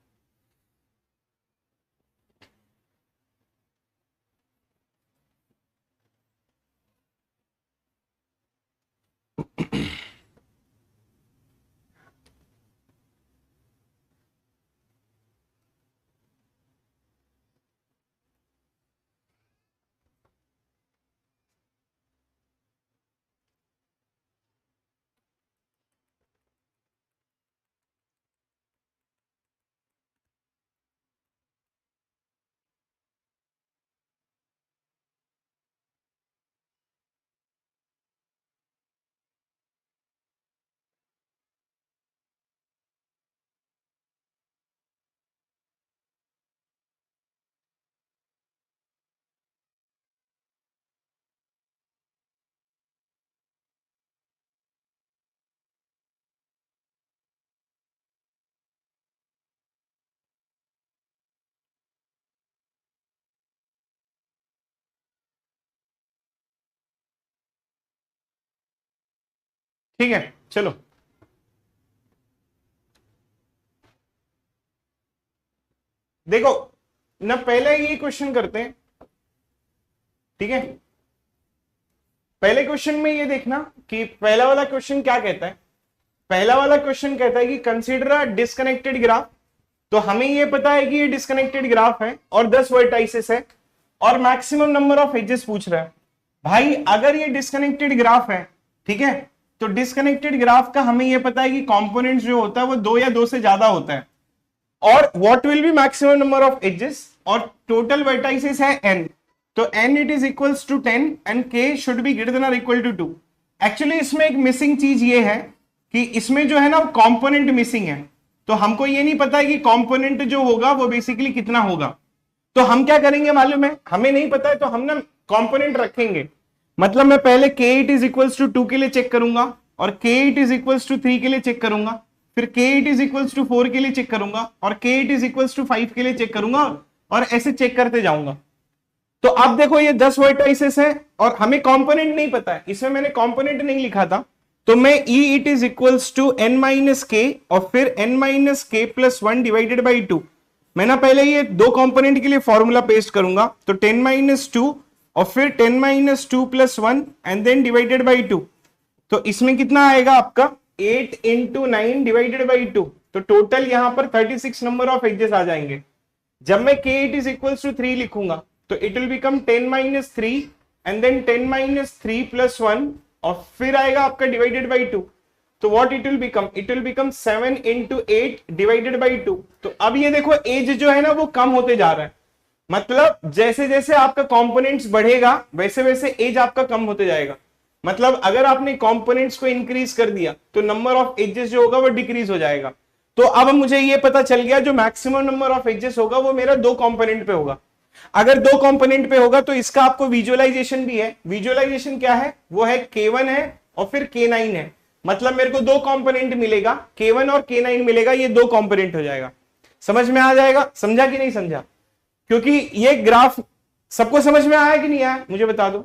ठीक है चलो, देखो ना पहले ये क्वेश्चन करते हैं, ठीक है। पहले क्वेश्चन में ये देखना कि पहला वाला क्वेश्चन क्या कहता है। पहला वाला क्वेश्चन कहता है कि कंसीडर अ डिस्कनेक्टेड ग्राफ। तो हमें ये पता है कि ये डिस्कनेक्टेड ग्राफ है और 10 वर्टाइसेस है और मैक्सिमम नंबर ऑफ एजेस पूछ रहा है। भाई अगर ये डिस्कनेक्टेड ग्राफ है, ठीक है, तो डिस्कनेक्टेड ग्राफ का हमें ये पता है कि कंपोनेंट्स जो होता है वो 2 या 2 से ज्यादा होता है। और what will be maximum number of edges, और टोटल वर्टाइसेस है n, तो n it is equals to 10 and k should be greater than और इक्वल टू 2। एक्चुअली इसमें एक मिसिंग चीज ये है कि इसमें जो है ना कंपोनेंट मिसिंग है, तो हमको ये नहीं पता है कि कंपोनेंट जो होगा वो बेसिकली कितना होगा। तो हम क्या करेंगे मालूम है, हमें नहीं पता है तो हम ना कंपोनेंट रखेंगे। मतलब मैं पहले k it is equals to 2 के लिए चेक करूंगा और k it is equals to 3 के लिए चेक करूंगा, फिर k it is equals to 4 के लिए चेक करूंगा और k it is equals to 5 के लिए चेक करूंगा और ऐसे चेक करते जाऊंगा। तो अब देखो ये 10 वर्टाइसेस है और हमें कंपोनेंट नहीं पता है, इसमें मैंने कंपोनेंट नहीं लिखा था, तो मैं e it is equals to n minus k और फिर n minus k plus 1 divided by 2। मैं ना पहले ये दो कंपोनेंट के लिए फॉर्मूला पेस्ट करूंगा, तो 10 माइनस 2 और फिर 10 minus 2 plus 1 and then divided by 2। तो इसमें कितना आएगा आपका 8 इंटू 9 डिवाइडेड बाई 2। तो टोटल यहां पर 36 नंबर ऑफ एजेस आ जाएंगे। जब मैं k it is equals to 3 लिखूंगा तो it will become 10 minus 3 and then 10 minus 3 plus 1 और फिर आएगा आपका डिवाइडेड बाई 2। तो what it will become, it will become 7 into 8 divided by 2। तो अब ये देखो एज जो है ना वो कम होते जा रहा है, मतलब जैसे जैसे आपका कंपोनेंट्स बढ़ेगा वैसे वैसे एज आपका कम होते जाएगा। मतलब अगर आपने कंपोनेंट्स को इंक्रीज कर दिया तो नंबर ऑफ एजेस जो होगा वो डिक्रीज हो जाएगा। तो अब मुझे ये पता चल गया जो मैक्सिमम नंबर ऑफ एजेस होगा वो मेरा 2 कंपोनेंट पे होगा। अगर 2 कंपोनेंट पे होगा तो इसका आपको विजुअलाइजेशन भी है। विजुअलाइजेशन क्या है, वो है K1 है और फिर K9 है। मतलब मेरे को 2 कंपोनेंट मिलेगा, K1 और K9 मिलेगा, ये 2 कंपोनेंट हो जाएगा। समझ में आ जाएगा, समझा कि नहीं समझा? क्योंकि ये ग्राफ सबको समझ में आया कि नहीं आया मुझे बता दो,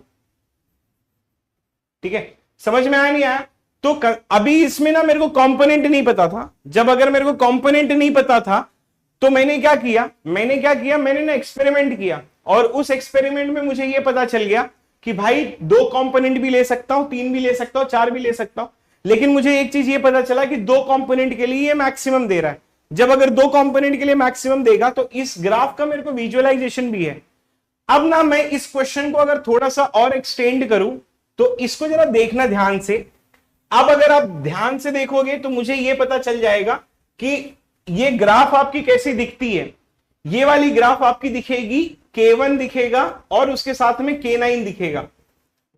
ठीक है? समझ में आया नहीं आया? तो अभी इसमें ना मेरे को कंपोनेंट नहीं पता था। जब अगर मेरे को कंपोनेंट नहीं पता था तो मैंने क्या किया, मैंने ना एक्सपेरिमेंट किया और उस एक्सपेरिमेंट में मुझे ये पता चल गया कि भाई 2 कंपोनेंट भी ले सकता हूं, 3 भी ले सकता हूं, 4 भी ले सकता हूं। लेकिन मुझे एक चीज ये पता चला कि 2 कंपोनेंट के लिए ये मैक्सिमम दे रहा है। जब अगर 2 कंपोनेंट के लिए मैक्सिमम देगा तो इस ग्राफ का मेरे को विजुअलाइजेशन भी है। अब ना मैं इस क्वेश्चन को अगर थोड़ा सा और एक्सटेंड करूं तो इसको जरा देखना ध्यान से। अब अगर आप ध्यान से देखोगे तो मुझे यह पता चल जाएगा कि ये ग्राफ आपकी कैसी दिखती है। ये वाली ग्राफ आपकी दिखेगी, K1 दिखेगा और उसके साथ में K9 दिखेगा।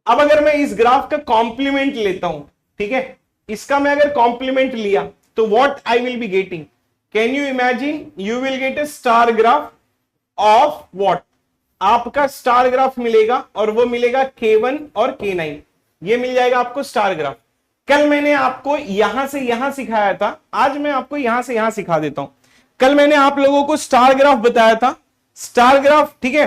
अब अगर मैं इस ग्राफ का कॉम्प्लीमेंट लेता हूं, ठीक है, इसका मैं अगर कॉम्प्लीमेंट लिया तो what I will be getting, can you imagine, you will gate A star graph of what, आपका स्टार ग्राफ मिलेगा और वो मिलेगा K1 और K9, ये मिल जाएगा आपको स्टार ग्राफ। कल मैंने आपको यहां से यहां सिखाया था, आज मैं आपको यहां से यहां सिखा देता हूं। कल मैंने आप लोगों को स्टार ग्राफ बताया था, स्टार ग्राफ, ठीक है,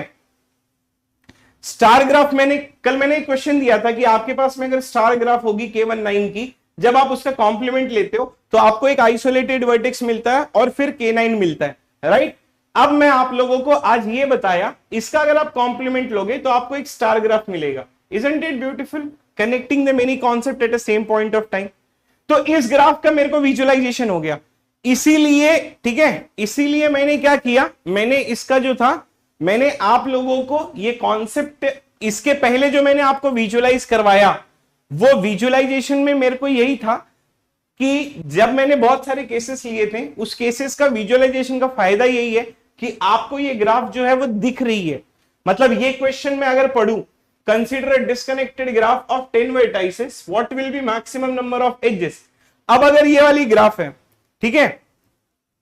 स्टार ग्राफ मैंने एक क्वेश्चन दिया था कि आपके पास में अगर स्टार ग्राफ होगी K19 की, जब आप उसका कॉम्प्लीमेंट लेते हो तो आपको एक आइसोलेटेड वर्टेक्स मिलता है और फिर K9 मिलता है, राइट। अब मैं आप लोगों को आज ये बताया, इसका अगर आप कॉम्प्लीमेंट लोगे तो आपको एक स्टार ग्राफ मिलेगा। Isn't it beautiful, connecting the many concept at the same point of time. तो इस ग्राफ का मेरे को विजुअलाइजेशन हो गया, इसीलिए ठीक है, इसीलिए मैंने क्या किया, मैंने इसका जो था, मैंने आप लोगों को ये कॉन्सेप्ट, इसके पहले जो मैंने आपको विजुअलाइज करवाया, वो विजुअलाइजेशन में मेरे को यही था कि जब मैंने बहुत सारे केसेस लिए थे, उस केसेस का विजुअलाइजेशन का फायदा यही है कि आपको ये ग्राफ जो है वो दिख रही है। मतलब ये क्वेश्चन में अगर पढ़ूं, consider a disconnected graph of 10 vertices, what will be maximum number of edges. अब अगर ये वाली ग्राफ है, ठीक है,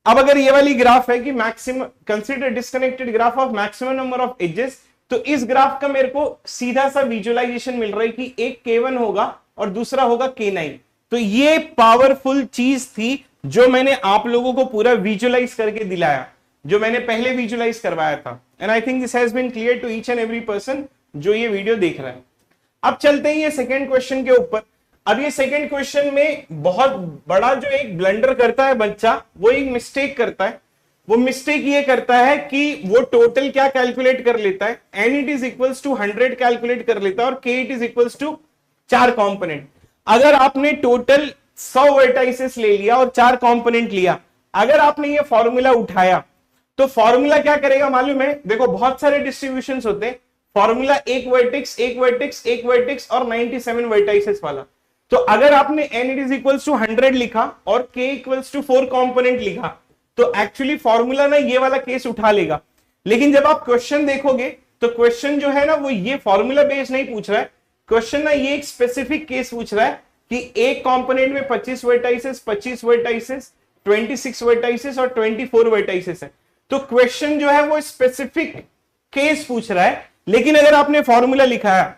अब अगर ये वाली ग्राफ है कि maximum consider disconnected graph of maximum number of edges, तो इस ग्राफ का मेरे को सीधा सा विजुअलाइजेशन मिल रहा है कि एक K1 होगा और दूसरा होगा K9। तो ये पावरफुल चीज थी जो मैंने आप लोगों को पूरा विजुअलाइज करके दिलाया, जो मैंने पहले विजुअलाइज करवाया था। And I think this has been clear to each and every person जो ये वीडियो देख रहा है। अब चलते हैं ये सेकेंड क्वेश्चन के ऊपर। अब ये सेकेंड क्वेश्चन में बहुत बड़ा जो एक ब्लंडर करता है बच्चा, वो एक मिस्टेक करता है। वो मिस्टेक ये करता है कि वो टोटल क्या कैलकुलेट कर लेता है, n it is equals to 100 calculate कर लेता है और k it is equals to 4 component. अगर आपने टोटल 100 वर्टाइसेस ले लिया और 4 कॉम्पोनेंट लिया, अगर आपने ये फॉर्मूला उठाया तो फॉर्मूला क्या करेगा मालूम है? देखो बहुत सारे डिस्ट्रीब्यूशन होते हैं, फॉर्मूला एक वर्टेक्स एक वर्टेक्स एक वर्टेक्स और 97 वर्टाइसेस वाला। तो अगर आपने n it is equals to 100 लिखा और k इक्वल्स टू 4 कॉम्पोनेंट लिखा, तो एक्चुअली फॉर्मूला ना ये वाला केस उठा लेगा। लेकिन जब आप क्वेश्चन देखोगे तो क्वेश्चन जो है ना वो ये फॉर्मूला बेस्ड नहीं पूछ रहा है, क्वेश्चन ना ये एक स्पेसिफिक केस पूछ रहा है कि एक कॉम्पोनेंट में 25 वर्टाइसेस 26 वर्टाइसेस और 24 वर्टाइसेस है। तो क्वेश्चन जो है वो स्पेसिफिक केस पूछ रहा है। लेकिन अगर आपने फॉर्मूला लिखा है,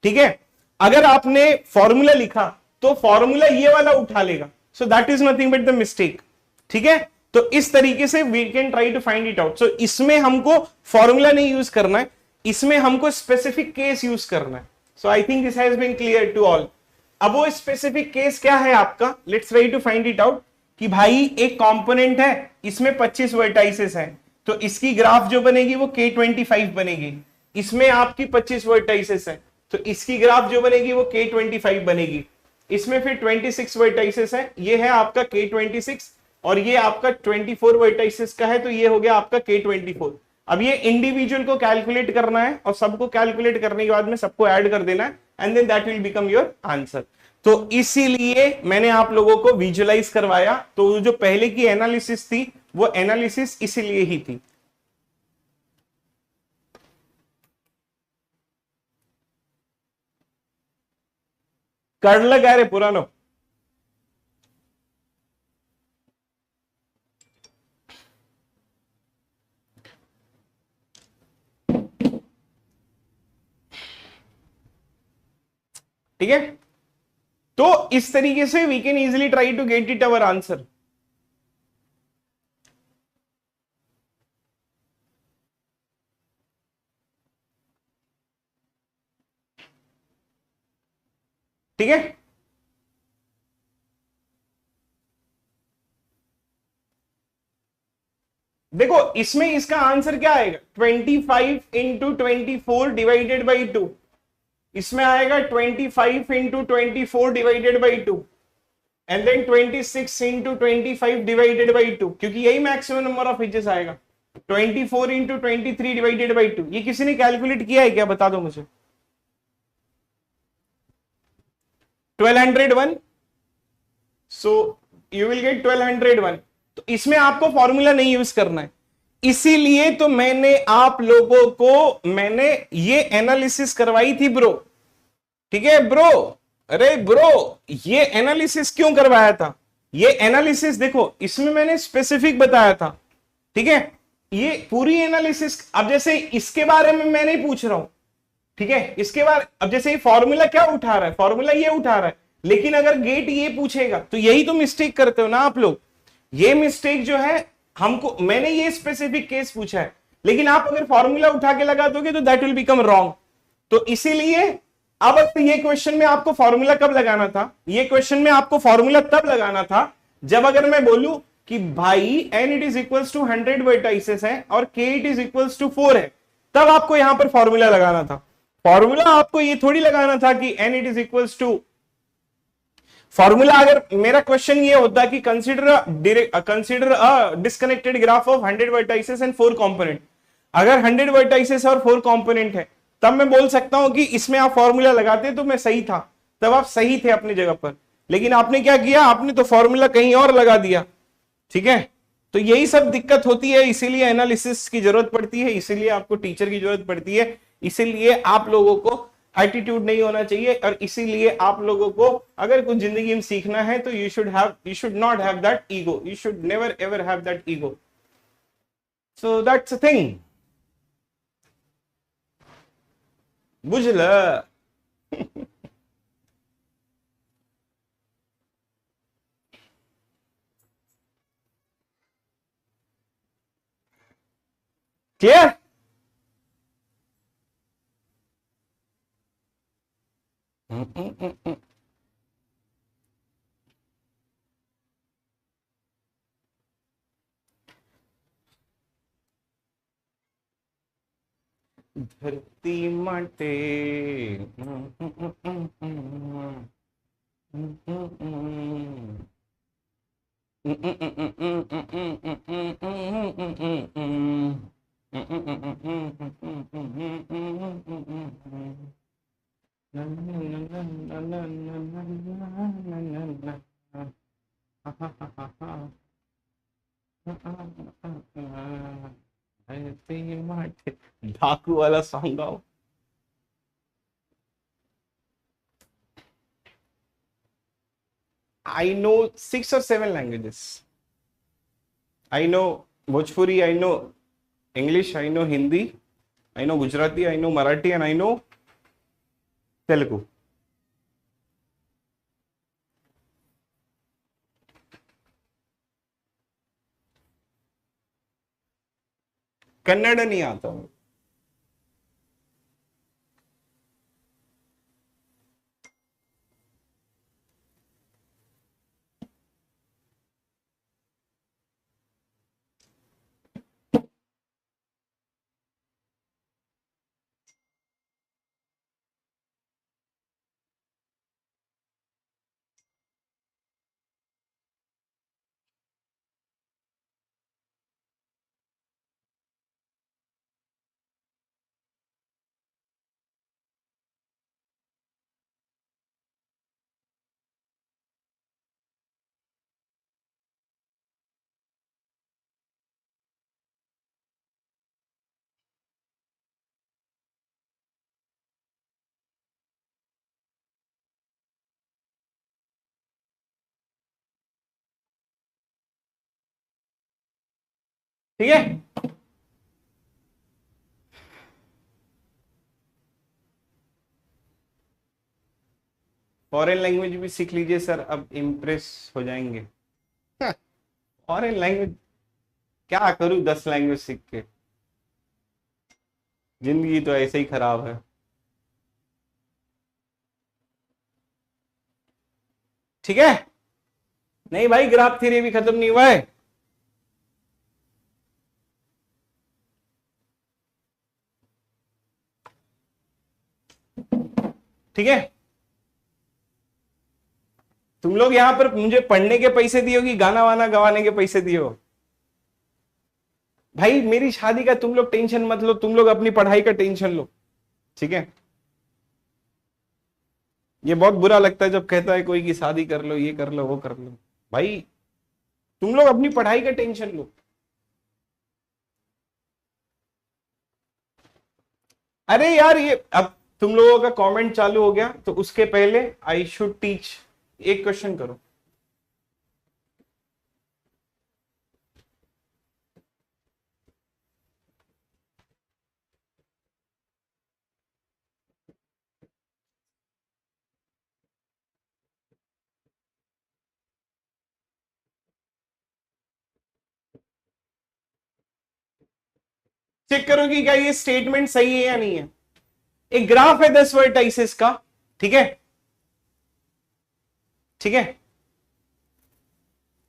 ठीक है, अगर आपने फॉर्मूला लिखा तो फॉर्मूला ये वाला उठा लेगा। So that is nothing but the mistake, ठीक है। तो इस तरीके से we can try to find it out. So इसमें हमको फॉर्मूला नहीं यूज करना है, इसमें हमको स्पेसिफिक केस यूज करना है। So I think this has been clear to all. अब वो स्पेसिफिक केस क्या है आपका, let's try to find it out. कि भाई एक कंपोनेंट है, इसमें 25 वर्टाइसेस हैं, तो इसकी ग्राफ जो बनेगी वो K25 बनेगी। इसमें आपकी 25 वर्टाइसेस है तो इसकी ग्राफ जो बनेगी वो K25 बनेगी। इसमें फिर 26 वर्टाइसेस है, ये है आपका K26 और ये आपका 24 वर्टाइसेस का है, तो ये हो गया आपका K24। अब ये इंडिविजुअल को कैलकुलेट करना है और सबको कैलकुलेट करने के बाद में सबको ऐड कर देना है and then that will become your answer. तो इसीलिए मैंने आप लोगों को विजुअलाइज करवाया। तो जो पहले की एनालिसिस थी वो एनालिसिस इसीलिए ही थी। कर लगा रे पुरानो। ठीक है, तो इस तरीके से we can easily try to get it our answer. ठीक है, देखो इसमें इसका आंसर क्या आएगा, 25 इंटू 24 डिवाइडेड बाई 2। इसमें आएगा 25 into 24 divided by 2 and then 26 into 25 divided by 2, क्योंकि यही मैक्सिमम नंबर ऑफ एजेस आएगा। 24 इंटू 23 डिवाइडेड बाई 2। ये किसी ने कैलकुलेट किया है क्या, बता दो मुझे। 1201, सो यू विल गेट 1201। तो इसमें आपको फॉर्मूला नहीं यूज करना है, इसीलिए तो मैंने आप लोगों को मैंने ये एनालिसिस करवाई थी ब्रो। ठीक है ब्रो, अरे ब्रो ये एनालिसिस क्यों करवाया था, ये एनालिसिस देखो इसमें मैंने स्पेसिफिक बताया था। ठीक है, ये पूरी एनालिसिस। अब जैसे इसके बारे में मैं नहीं पूछ रहा हूं, ठीक है, इसके बारे, अब जैसे ये फॉर्मूला क्या उठा रहा है, फॉर्मूला ये उठा रहा है, लेकिन अगर गेट ये पूछेगा तो यही तो मिस्टेक करते हो ना आप लोग। ये मिस्टेक जो है हमको, मैंने ये स्पेसिफिक केस पूछा है, लेकिन आप अगर फॉर्मूला उठा के लगा दोगे तो दैट विल बिकम रॉन्ग। तो इसीलिए अब ये क्वेश्चन में आपको फॉर्मूला कब लगाना था, ये क्वेश्चन में आपको फॉर्मूला तब लगाना था जब अगर मैं बोलूं कि भाई n it is equals to 100 vertices है और k it is equals to 4 है, तब आपको यहां पर फॉर्मूला लगाना था। फॉर्मूला आपको ये थोड़ी लगाना था कि n it is equals to, formula अगर मेरा क्वेश्चन ये होता कि consider a disconnected graph of 100 vertices and 4 component, अगर 100 वर्टाइसेस और 4 कंपोनेंट है तब मैं बोल सकता हूं कि इसमें आप फॉर्मूला लगाते तो मैं सही था, तब आप सही थे अपनी जगह पर। लेकिन आपने क्या किया, आपने तो फॉर्मूला कहीं और लगा दिया। ठीक है, तो यही सब दिक्कत होती है, इसीलिए एनालिसिस की जरूरत पड़ती है, इसीलिए आपको टीचर की जरूरत पड़ती है, इसीलिए आप लोगों को एटीट्यूड नहीं होना चाहिए, और इसीलिए आप लोगों को अगर कुछ जिंदगी में सीखना है तो you should not have that ego, you should never ever have that ego. So that's a thing, बुझल। क्लियर? धरती माटे डाकू वाला सॉन्ग गाओ। I know 6 or 7 languages. I know Bhojpuri, I know English, I know Hindi, I know Gujarati, I know Marathi, and I know Telugu. Kannada नहीं आता हूँ। ठीक है, फॉरेन लैंग्वेज भी सीख लीजिए सर, अब इम्प्रेस हो जाएंगे। फॉरेन लैंग्वेज क्या करूं 10 लैंग्वेज सीख के, जिंदगी तो ऐसे ही खराब है। ठीक है, नहीं भाई ग्राफ थ्योरी भी खत्म नहीं हुआ है। ठीक है, तुम लोग यहां पर मुझे पढ़ने के पैसे दिए हो कि गाना वाना गवाने के पैसे दिए हो? भाई मेरी शादी का तुम लोग टेंशन मत लो, तुम लोग अपनी पढ़ाई का टेंशन लो। ठीक है, ये बहुत बुरा लगता है जब कहता है कोई कि शादी कर लो, ये कर लो, वो कर लो। भाई तुम लोग अपनी पढ़ाई का टेंशन लो। अरे यार ये अब तुम लोगों का कमेंट चालू हो गया तो उसके पहले आई शुड टीच, एक क्वेश्चन करो। चेक करो कि क्या ये स्टेटमेंट सही है या नहीं है। एक ग्राफ है 10 वर्टाइसेस का, ठीक है, ठीक है।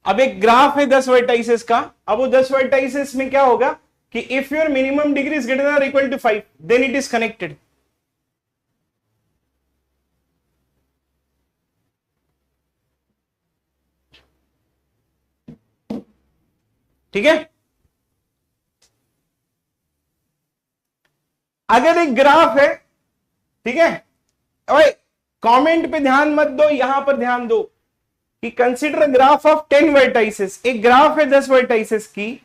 अब एक ग्राफ है 10 वर्टाइसेस का। अब वो 10 वर्टाइसेस में क्या होगा कि if your minimum degree is greater than equal to 5 then it is connected. ठीक है। अगर एक ग्राफ है, ठीक है, ओए कमेंट पे ध्यान मत दो, यहां पर ध्यान दो कि कंसीडर ग्राफ ऑफ 10 वर्टाइसेस। एक ग्राफ है 10 वर्टाइसेस की,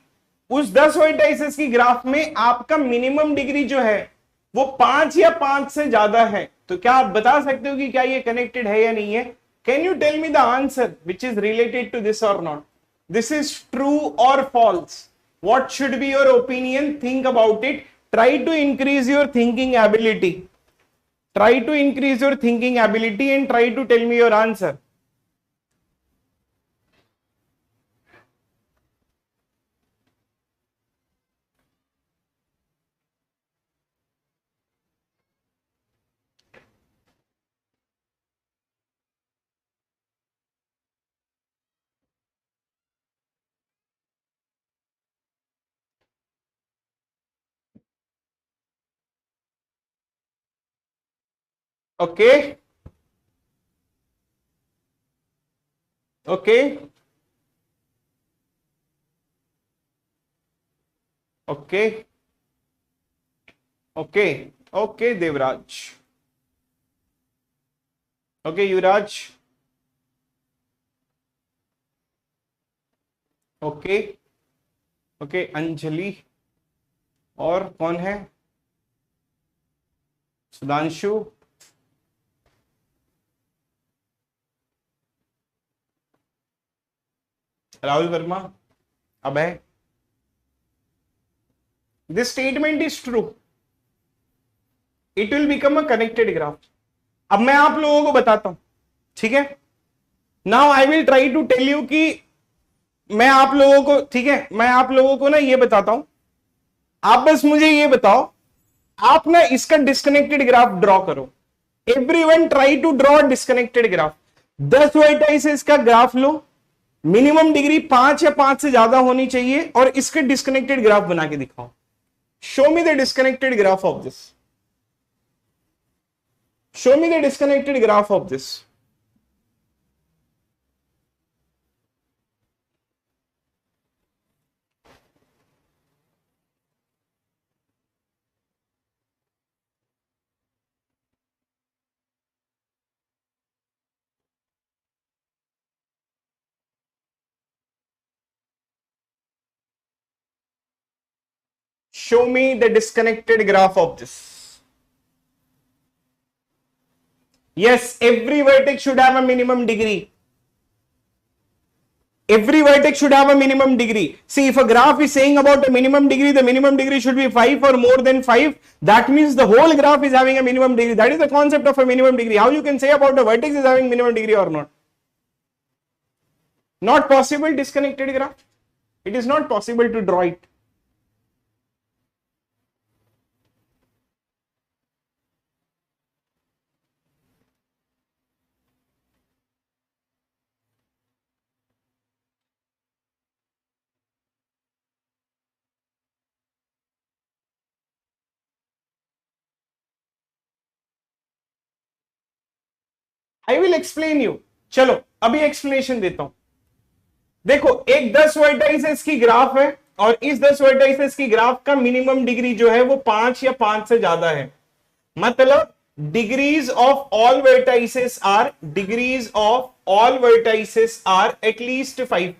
उस 10 वर्टाइसेस की ग्राफ में आपका मिनिमम डिग्री जो है वो 5 या 5 से ज्यादा है। तो क्या आप बता सकते हो कि क्या ये कनेक्टेड है या नहीं है? Can you tell me the answer which is related to this और नॉट? दिस इज ट्रू और false? What should be your opinion? Think about it. Try to increase your thinking ability. Try to increase your thinking ability and try to tell me your answer. Okay. Okay. Okay. Okay. Okay, Devraj. Okay, Yuvraj. Okay okay, Anjali और कौन है? Sudhanshu, Rahul Verma, Abhay. This statement is true. It will become a connected graph. अब मैं आप लोगों को बताता हूं, ठीक है. Now I will try to tell you कि मैं आप लोगों को, ठीक है, मैं आप लोगों को ना ये बताता हूं. आप बस मुझे ये बताओ, आप ना इसका डिस्कनेक्टेड ग्राफ ड्रॉ करो. Everyone try to draw disconnected graph. 10 vertices का ग्राफ लो, मिनिमम डिग्री 5 या 5 से ज्यादा होनी चाहिए और इसके डिस्कनेक्टेड ग्राफ बना के दिखाओ. Show me the disconnected graph of this. Show me the disconnected graph of this. Show me the disconnected graph of this. Yes, every vertex should have a minimum degree. Every vertex should have a minimum degree. See, if a graph is saying about a minimum degree, the minimum degree should be 5 or more than 5. That means the whole graph is having a minimum degree. That is the concept of a minimum degree. How you can say about a vertex is having minimum degree or not? Not possible. Disconnected graph. It is not possible to draw it. I will explain you. चलो अभी explanation देता हूं. देखो, एक 10 vertices की graph है और इस 10 वर्टाइसेस की ग्राफ का मिनिमम डिग्री जो है वो 5 या 5 से ज्यादा है. मतलब degrees of all vertices are at least 5.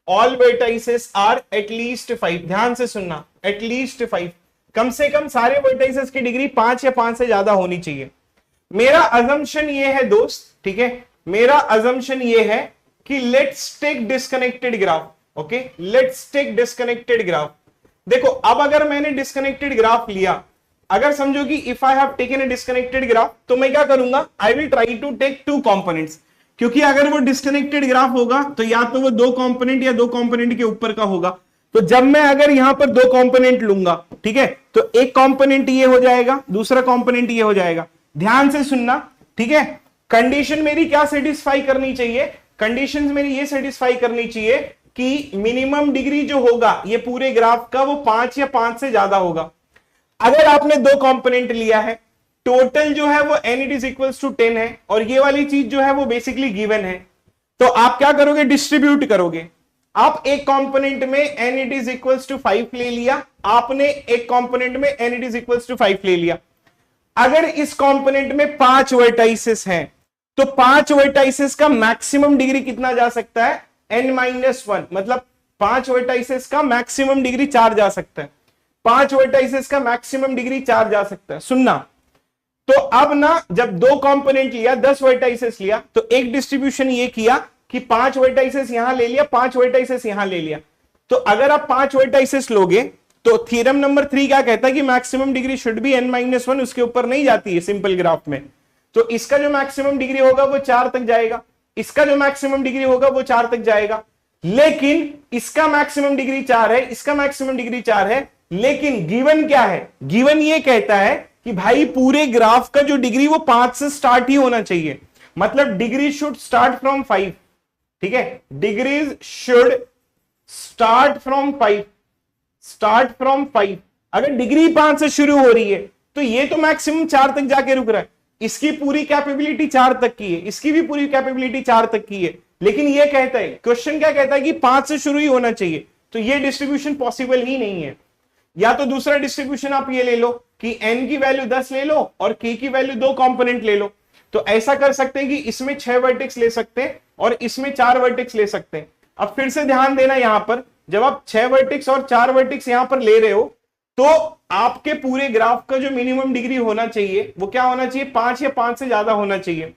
All vertices are at least 5. ध्यान से सुनना, एटलीस्ट 5. कम से कम सारे वर्टाइसेस की डिग्री 5 या 5 से ज्यादा होनी चाहिए. मेरा अजम्पशन ये है दोस्त, ठीक है, मेरा अजम्पशन ये है कि let's take disconnected graph. Okay, let's take disconnected graph. देखो, अब अगर मैंने डिस्कनेक्टेड ग्राफ लिया, अगर समझो कि if I have taken a disconnected graph, तो मैं क्या करूंगा, I will try to take 2 components. क्योंकि अगर वो डिस्कनेक्टेड ग्राफ होगा तो या तो वो 2 कंपोनेंट या 2 कंपोनेंट के ऊपर का होगा. तो जब मैं अगर यहां पर 2 कंपोनेंट लूंगा, ठीक है, तो एक कंपोनेंट ये हो जाएगा, दूसरा कंपोनेंट ये हो जाएगा। ध्यान से सुनना, ठीक है। कंडीशन मेरी क्या सेटिस्फाई करनी चाहिए, कंडीशंस मेरी ये सेटिस्फाई करनी चाहिए कि मिनिमम डिग्री जो होगा ये पूरे ग्राफ का वो 5 या 5 से ज्यादा होगा। अगर आपने दो कंपोनेंट लिया है, टोटल जो है वो n it is equals to 10 है, और ये वाली चीज जो है वो बेसिकली गिवन है, तो आप क्या करोगे, डिस्ट्रीब्यूट करोगे। आप एक कंपोनेंट में n it is equals to 5 ले लिया, आपने एक कंपोनेंट में n it is equals to 5 ले लिया। अगर इस कंपोनेंट में 5 वर्टाइसेस हैं, तो 5 वर्टाइसेस का मैक्सिमम डिग्री कितना जा सकता है, n-1, मतलब 5 वर्टाइसेस का मैक्सिमम डिग्री 4 जा सकता है, 5 वर्टाइसेस का मैक्सिमम डिग्री 4 जा सकता है। सुनना, तो अब ना जब दो कंपोनेंट लिया, 10 वर्टाइसेस लिया, तो एक डिस्ट्रीब्यूशन ये किया कि 5 वर्टाइसेस यहां ले लिया, 5 वर्टाइसेस यहां ले लिया। तो अगर आप 5 वर्टाइसेस लोगे तो थ्योरम नंबर 3 क्या कहता है कि maximum degree should be n-1, उसके ऊपर नहीं जाती है सिंपल ग्राफ में। तो इसका जो मैक्सिमम डिग्री होगा वो 4 तक जाएगा, इसका जो मैक्सिमम डिग्री होगा वो 4 तक जाएगा। लेकिन इसका मैक्सिमम डिग्री 4 है, इसका मैक्सिमम डिग्री 4 है, लेकिन गिवन क्या है, गिवन ये कहता है कि भाई पूरे ग्राफ का जो डिग्री वो 5 से स्टार्ट ही होना चाहिए, मतलब डिग्री शुड स्टार्ट फ्रॉम 5, ठीक है, degrees should start from 5, start from 5। अगर डिग्री 5 से शुरू हो रही है तो ये तो मैक्सिमम 4 तक जाके रुक रहा है, इसकी पूरी कैपेबिलिटी 4 तक की है, इसकी भी पूरी कैपेबिलिटी 4 तक की है, लेकिन ये कहता है, क्वेश्चन क्या कहता है कि 5 से शुरू ही होना चाहिए, तो ये डिस्ट्रीब्यूशन पॉसिबल ही नहीं है। या तो दूसरा डिस्ट्रीब्यूशन आप ये ले लो कि n की वैल्यू 10 ले लो और k की वैल्यू 2 कंपोनेंट ले लो, तो ऐसा कर सकते हैं कि इसमें 6 वर्टेक्स ले सकते हैं और इसमें 4 वर्टेक्स ले सकते हैं। अब फिर से ध्यान देना, यहां पर जब आप 6 वर्टेक्स और 4 वर्टेक्स यहां पर ले रहे हो, तो आपके पूरे ग्राफ का जो मिनिमम डिग्री होना चाहिए वो क्या होना चाहिए, 5 या 5 से ज्यादा होना चाहिए।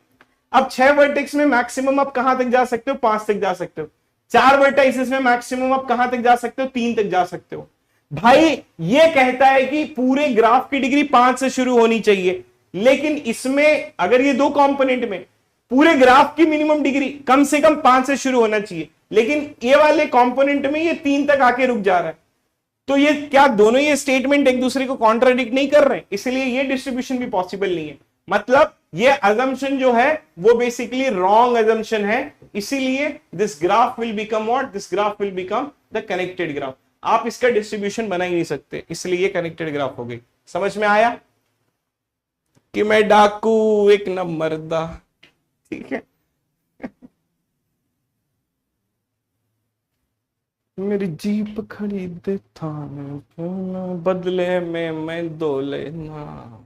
अब 6 वर्टेक्स में मैक्सिमम आप कहां तक जा सकते हो, 5 तक जा सकते हो। 4 वर्टाइसेस में मैक्सिमम आप कहां तक जा सकते हो, 3 तक जा सकते हो। भाई ये कहता है कि पूरे ग्राफ की डिग्री 5 से शुरू होनी चाहिए, लेकिन इसमें अगर ये दो कंपोनेंट में पूरे ग्राफ की मिनिमम डिग्री कम से कम 5 से शुरू होना चाहिए, लेकिन ये वाले कंपोनेंट में ये 3 तक आके रुक जा रहा है, तो ये क्या दोनों ये स्टेटमेंट एक दूसरे को कॉन्ट्राडिक्ट नहीं कर रहे हैं, इसलिए ये डिस्ट्रीब्यूशन भी पॉसिबल नहीं है। मतलब ये अजम्पशन जो है वो बेसिकली रॉन्ग अजम्पशन है, इसीलिए this graph will become what, this graph will become the connected graph. आप इसका डिस्ट्रीब्यूशन बना ही नहीं सकते, इसलिए ये कनेक्टेड ग्राफ हो गई। समझ में आया कि मैं डाकू एक नंबर दा, ठीक है। मेरी जीप खरीदे था बदले में मैं दो लेना।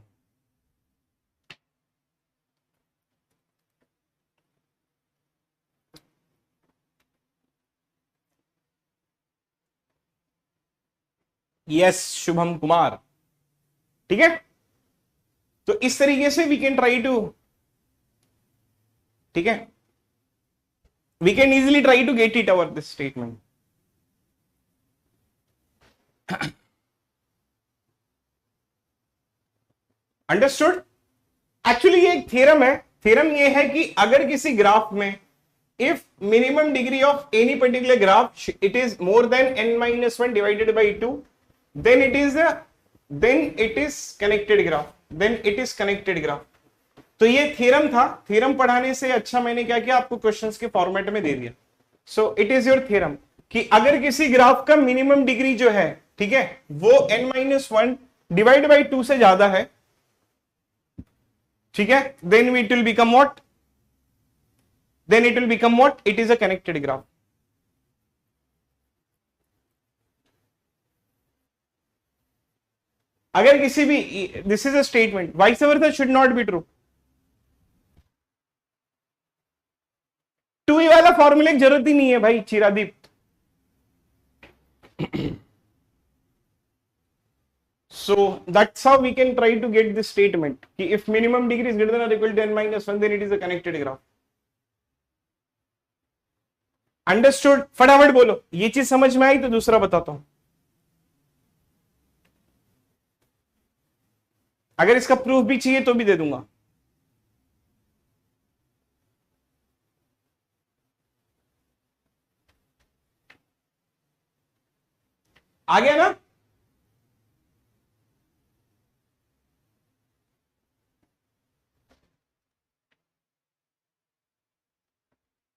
यस शुभम कुमार, ठीक है। तो इस तरीके से वी कैन ट्राई टू, ठीक है, we can easily try to get it our this statement. Understood. Actually ये एक थ्योरम है, थ्योरम ये है कि अगर किसी ग्राफ में if minimum degree of any particular graph it is more than n-1 divided by 2, then it is connected graph, then it is connected graph। तो ये थ्योरम था, थ्योरम पढ़ाने से अच्छा मैंने क्या किया, आपको क्वेश्चंस के फॉर्मेट में दे दिया। So it is your theorem कि अगर किसी ग्राफ का मिनिमम डिग्री जो है, ठीक है, वो n-1 डिवाइड बाई 2 से ज्यादा है, ठीक है, then it will become what, then it will become what, it is a connected graph। अगर किसी भी, this is a statement, vice versa should not be true. 2e वाला फॉर्मूले की जरूरत ही नहीं है भाई चिरादीप। So that's how we can try to get this statement कि if minimum degree is greater than or equal to n-1 then it is a connected graph। Understood? फटाफट बोलो, ये चीज समझ में आई तो दूसरा बताता हूं। अगर इसका प्रूफ भी चाहिए तो भी दे दूंगा। आ गया ना?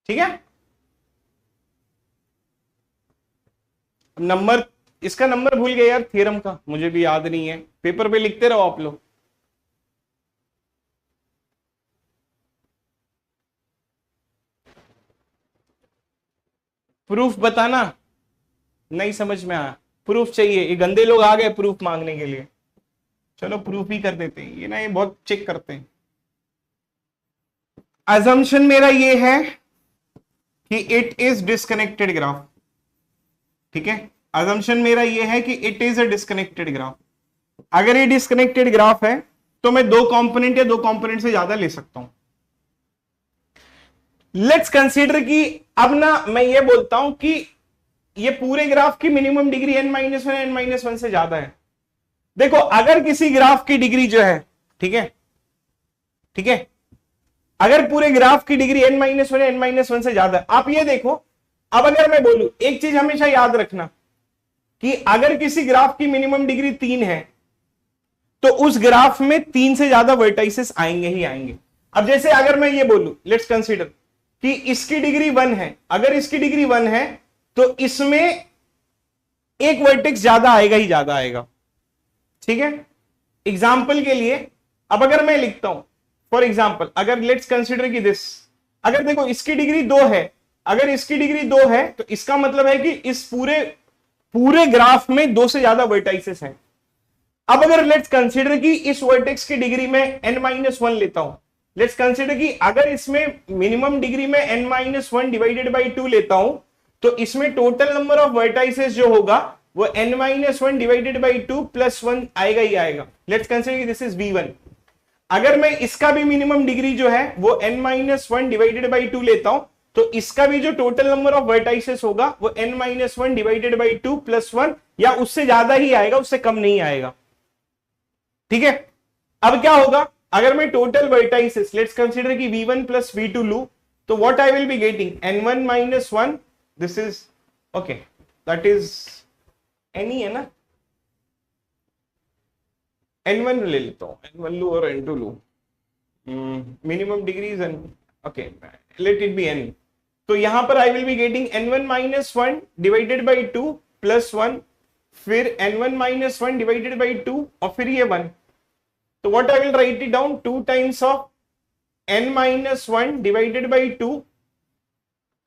ठीक है। नंबर, इसका नंबर भूल गए यार, थ्योरम का मुझे भी याद नहीं है, पेपर पे लिखते रहो आप लोग। प्रूफ बताना, नहीं समझ में आया, प्रूफ चाहिए, ये गंदे लोग आ गए प्रूफ मांगने के लिए। चलो प्रूफ ही कर देते हैं, ये ना ये बहुत चेक करते हैं। अजम्पशन मेरा ये है कि इट इज डिस्कनेक्टेड ग्राफ, ठीक है। अजम्पशन मेरा ये है कि it is a disconnected graph. अगर ये डिस्कनेक्टेड ग्राफ है तो मैं दो कंपोनेंट या दो कंपोनेंट से ज्यादा ले सकता हूं। लेट्स कंसीडर कि अब ना मैं ये बोलता हूं कि ये पूरे ग्राफ की मिनिमम डिग्री n-1 n-1 से ज्यादा है। देखो अगर किसी ग्राफ की डिग्री जो है, ठीक है, ठीक है, अगर पूरे ग्राफ की डिग्री n-1 n-1 से ज्यादा है, आप ये देखो, अब अगर मैं बोलूं, एक चीज हमेशा याद रखना कि अगर किसी ग्राफ की मिनिमम डिग्री 3 है तो उस ग्राफ में 3 से ज्यादा वर्टाइसेस आएंगे ही आएंगे। अब जैसे अगर मैं ये बोलूं, लेट्स कंसीडर कि इसकी डिग्री 1 है, अगर इसकी डिग्री 1 है तो इसमें एक वर्टेक्स ज्यादा आएगा ही ज्यादा आएगा, ठीक है। एग्जाम्पल के लिए अब अगर मैं लिखता हूं, फॉर एग्जाम्पल अगर लेट्स कंसीडर कि दिस, अगर देखो इसकी डिग्री 2 है, अगर इसकी डिग्री 2 है तो इसका मतलब है कि इस पूरे ग्राफ में 2 से ज्यादा वर्टाइसेस हैं। अब अगर लेट्स कंसीडर कि इस वर्टेक्स की डिग्री में n-1 लेता हूं, लेट्स कंसीडर कि अगर इसमें मिनिमम डिग्री में n-1 डिवाइडेड बाई 2 लेता हूं तो इसमें टोटल नंबर ऑफ वर्टाइसेस जो होगा वो n-1 डिवाइडेड बाई 2 प्लस 1 आएगा ही आएगा। लेट्स कंसीडर कि दिस इज v1। अगर मैं इसका भी मिनिमम डिग्री जो है वो n-1 डिवाइडेड बाई 2 लेता हूं तो इसका भी जो टोटल नंबर ऑफ वर्टाइसेस होगा वो n-1 डिवाइडेड बाई 2 प्लस 1 या उससे ज्यादा ही आएगा, उससे कम नहीं आएगा, ठीक है। अब क्या होगा, अगर मैं टोटल वर्टाइसेस लेट्स कंसीडर कि v1 प्लस v2 लू तो what I will be getting n1 minus 1, this is okay, that is n है ना, n1 ले लेता हूं, n1 लू और n2 लू, minimum degrees n, okay let it be n। तो यहां पर आई will be getting n1 minus 1 divided by 2 plus 1, फिर n1 माइनस 1 डिवाइडेड बाई 2 और फिर ये 1। तो what I will write it down, 2 times of n minus 1 divided by 2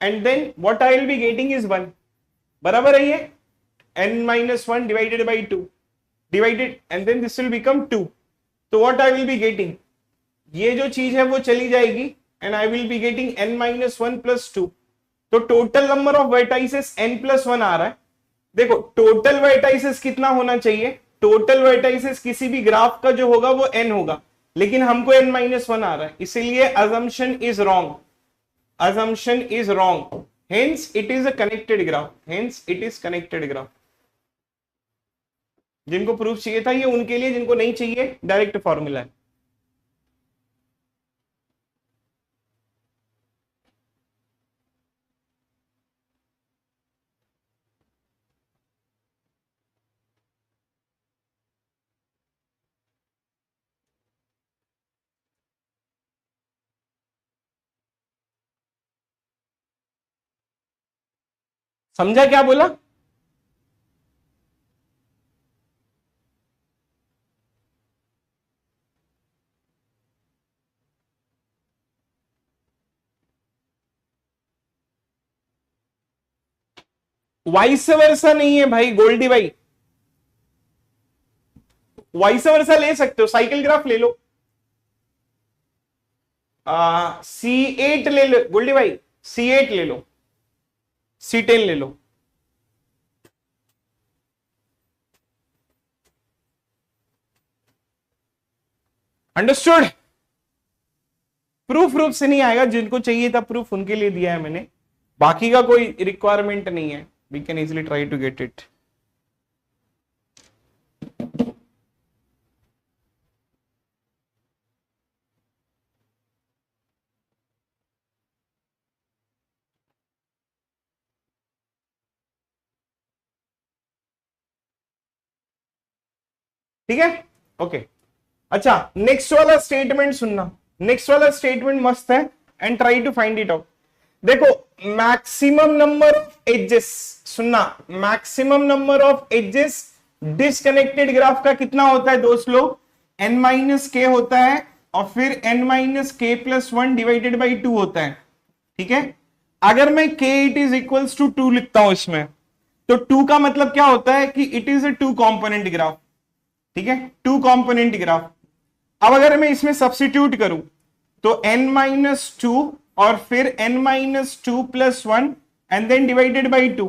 and then what I will be getting is 1, बराबर है ये n minus 1 divided by 2 divided and then this will become 2। तो what I will be getting, ये जो चीज है वो चली जाएगी and I will be getting n minus 1 plus 2। तो total number of vertices n plus 1 आ रहा है। देखो टोटल वर्टाइसेस कितना होना चाहिए, टोटल वर्टाइसेस किसी भी ग्राफ का जो होगा वो n होगा, लेकिन हमको n minus 1 आ रहा है, इसीलिए assumption is wrong, assumption is wrong, hence it is a connected graph, hence it is connected graph। जिनको प्रूफ चाहिए था ये उनके लिए, जिनको नहीं चाहिए डायरेक्ट फॉर्मूला है। समझा क्या बोला, वाइस वर्सा नहीं है भाई गोल्डी भाई, वाइस वर्सा ले सकते हो, साइकिल ग्राफ ले लो, C8 ले लो गोल्डी भाई, C8 ले लो, C10 ले लो। अंडरस्टूड, प्रूफ से नहीं आएगा, जिनको चाहिए था प्रूफ उनके लिए दिया है मैंने, बाकी का कोई रिक्वायरमेंट नहीं है, we can easily try to get it. ठीक है, ओके। अच्छा नेक्स्ट वाला स्टेटमेंट सुनना, नेक्स्ट वाला स्टेटमेंट मस्त है and try to find it out. देखो मैक्सिमम नंबर ऑफ एजेस, सुनना, maximum number of edges disconnected graph का कितना होता है दोस्त लोग, n माइनस के होता है और फिर n minus k plus one divided by two होता है। ठीक है, अगर मैं k it is equals to two लिखता हूं इसमें, तो टू का मतलब क्या होता है कि it is a two component graph. ठीक है, टू कॉम्पोनेंट ग्राफ। अब अगर मैं इसमें सब्स्टिट्यूट करूं तो n माइनस टू और फिर n minus two plus one and then divided by two,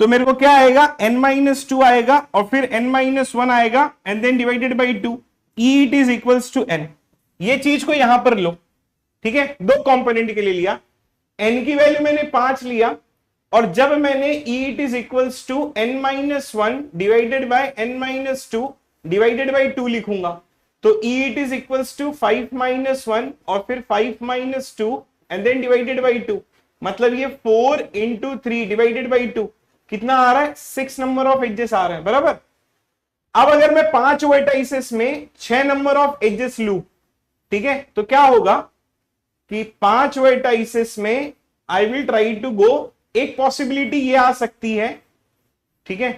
तो मेरे को क्या आएगा, n माइनस टू आएगा और फिर n माइनस वन आएगा and then divided by two, e it is equals to n। ये चीज को यहां पर लो। ठीक है, दो कंपोनेंट के लिए लिया, n की वैल्यू मैंने 5 लिया और जब मैंने e it is equals to n minus one divided by n minus two divided by two लिखूंगा, तो e it is equals to 5 minus one और फिर 5 minus two and then divided by two, मतलब ये 4 into three divided by two कितना आ रहा है, 6 नंबर ऑफ एजेस आ रहे हैं, बराबर। अब अगर मैं 5 वर्टाइसेस में 6 नंबर ऑफ एजेस लू, ठीक है, तो क्या होगा कि 5 वर्टाइसेस में I will try to go, एक पॉसिबिलिटी ये आ सकती है, ठीक है,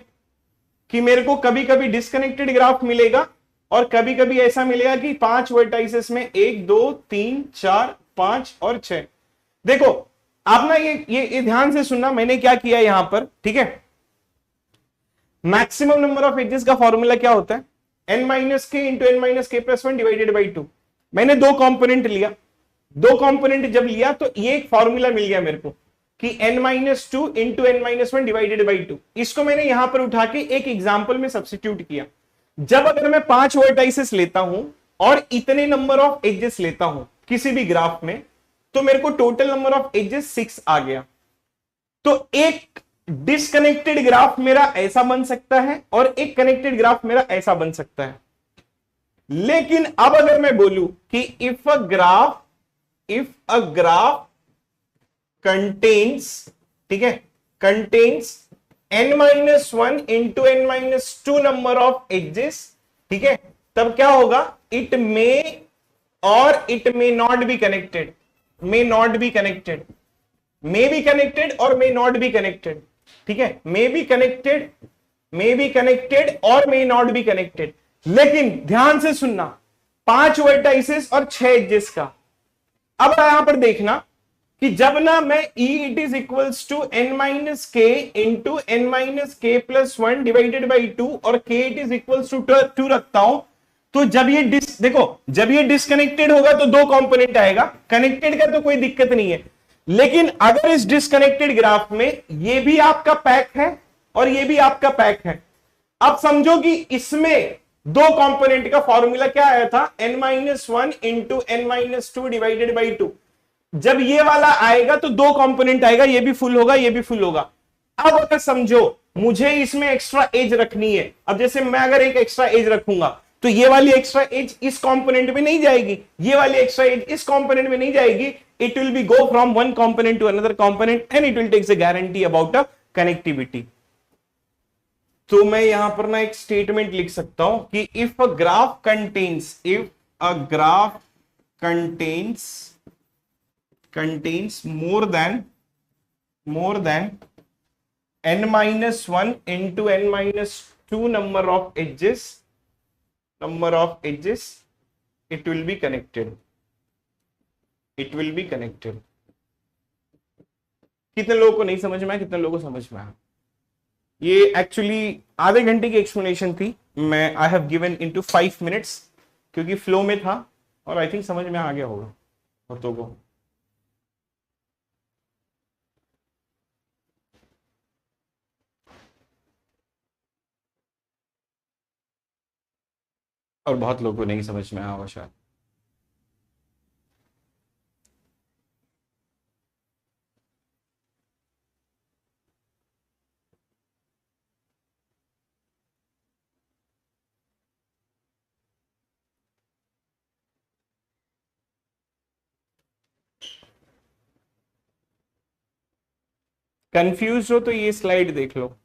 कि मेरे को कभी कभी डिस्कनेक्टेड ग्राफ मिलेगा और कभी कभी ऐसा मिलेगा कि 5 वर्टाइसेस में 1 2 3 4 5 और 6। देखो आप ना ये ध्यान से सुनना, मैंने क्या किया यहां पर, ठीक है। मैक्सिमम नंबर ऑफ एजेस का फॉर्मूला क्या होता है, n minus k into n minus k plus one divided by to. मैंने दो कंपोनेंट लिया, दो कंपोनेंट जब लिया तो ये एक फॉर्मूला मिल गया मेरे को कि n minus two into n minus one divided by two. इसको मैंने यहां पर उठा के एक एग्जाम्पल में सब्स्टिट्यूट किया। जब अगर मैं 5 वर्टाइसेस लेता हूं और इतने नंबर ऑफ एजेस लेता हूं किसी भी ग्राफ में, तो मेरे को टोटल नंबर ऑफ एजेस 6 आ गया। तो एक डिसकनेक्टेड ग्राफ मेरा ऐसा बन सकता है और एक कनेक्टेड ग्राफ मेरा ऐसा बन सकता है। लेकिन अब अगर मैं बोलूं कि इफ अ ग्राफ कंटेन्स, ठीक है, contains n minus one into n minus two number of edges, ठीक है, तब क्या होगा, इट मे और it may not be connected, may not be connected, may be connected और मे नॉट बी कनेक्टेड। ठीक है, may be connected, may be connected और मे नॉट बी कनेक्टेड। लेकिन ध्यान से सुनना, 5 वर्टाइसेस और 6 एजेस का। अब यहां पर देखना कि जब ना मैं e it is equals to n minus k into n minus k plus one divided by two और k it is equals to two रखता हूं, तो जब ये देखो जब ये डिस्कनेक्टेड होगा तो दो कंपोनेंट आएगा, कनेक्टेड का तो कोई दिक्कत नहीं है। लेकिन अगर इस डिस्कनेक्टेड ग्राफ में ये भी आपका पैक है और ये भी आपका पैक है, अब समझो कि इसमें दो कंपोनेंट का फॉर्मूला क्या आया था, n minus one into n minus two divided by two. जब ये वाला आएगा तो दो कंपोनेंट आएगा, ये भी फुल होगा ये भी फुल होगा। अब अगर समझो मुझे इसमें एक्स्ट्रा एज रखनी है, अब जैसे मैं अगर एक एक्स्ट्रा एज रखूंगा तो ये वाली एक्स्ट्रा एज इस कंपोनेंट में नहीं जाएगी, ये वाली एक्स्ट्रा एज इस कंपोनेंट में नहीं जाएगी। It will be go from one component to another component and it will takes a guarantee about a connectivity. तो मैं यहां पर ना एक स्टेटमेंट लिख सकता हूं कि if a graph contains, if a graph contains more than n minus 1 into n minus 2 number of edges, it will be connected, it will be connected। कितने लोगों को नहीं समझ में आया, कितने लोगों को समझ में आया? ये एक्चुअली आधे घंटे की एक्सप्लेनेशन थी, मैं I have given into 5 minutes क्योंकि फ्लो में था और आई थिंक समझ में आ गया होगा बहुतों को। और बहुत लोगों को नहीं समझ में आया होगा शायद। कंफ्यूज हो तो ये स्लाइड देख लो।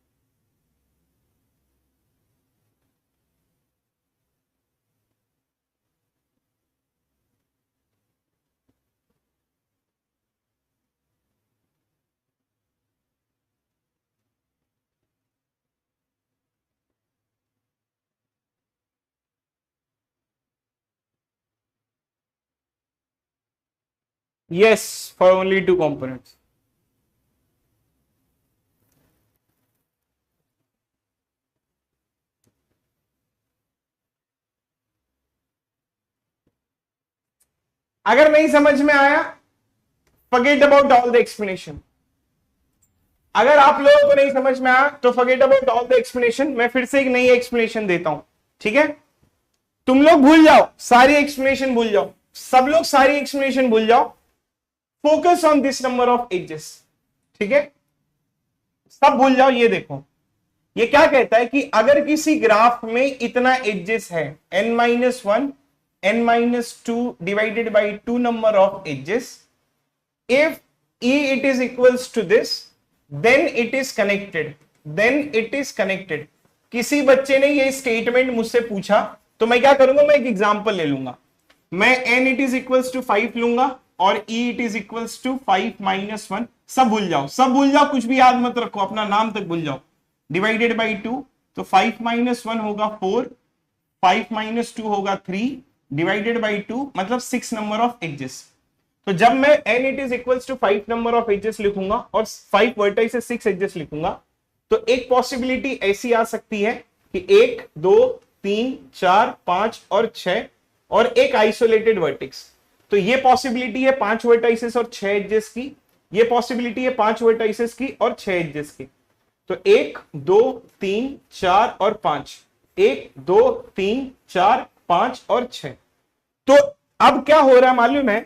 Yes, for only two components. अगर नहीं समझ में आया, forget about all the explanation. अगर आप लोगों को नहीं समझ में आया तो forget about all the explanation, मैं फिर से एक नई एक्सप्लेनेशन देता हूं, ठीक है? तुम लोग भूल जाओ, सारी एक्सप्लेनेशन भूल जाओ, सब लोग सारी एक्सप्लेनेशन भूल जाओ, focus on this number of edges, ठीक है? सब भूल जाओ। ये देखो, ये क्या कहता है कि अगर किसी ग्राफ में इतना एजेस है, n-1 n-2 divided by 2 number of edges, if it is equals to this, then it is connected, then it is connected। किसी बच्चे ने ये स्टेटमेंट मुझसे पूछा तो मैं क्या करूंगा, मैं एक एग्जांपल ले लूंगा। मैं n it is equals to 5 लूंगा और e it is equals to 5 minus 1। सब भूल जाओ, सब भूल जाओ, कुछ भी याद मत रखो, अपना नाम तक भूल जाओ। डिवाइडेड बाई 2, तो 5 minus 1 होगा 4, 5 minus 2 होगा 3, डिवाइडेड बाई 2 मतलब 6 नंबर ऑफ एजेस। तो जब मैं n it is equals to 5 number of edges लिखूंगा और 5 वर्टाइसेस 6 एजेस लिखूंगा, तो एक पॉसिबिलिटी ऐसी आ सकती है कि 1 2 3 4 5 और 6 और एक आइसोलेटेड वर्टेक्स। तो ये पॉसिबिलिटी है 5 वर्टाइसेस और 6 एजेस की, ये पॉसिबिलिटी है 5 वर्टाइसेस की और 6 एजेस की। तो 1 2 3 4 और 5, 1 2 3 4 5 और 6। तो अब क्या हो रहा है मालूम है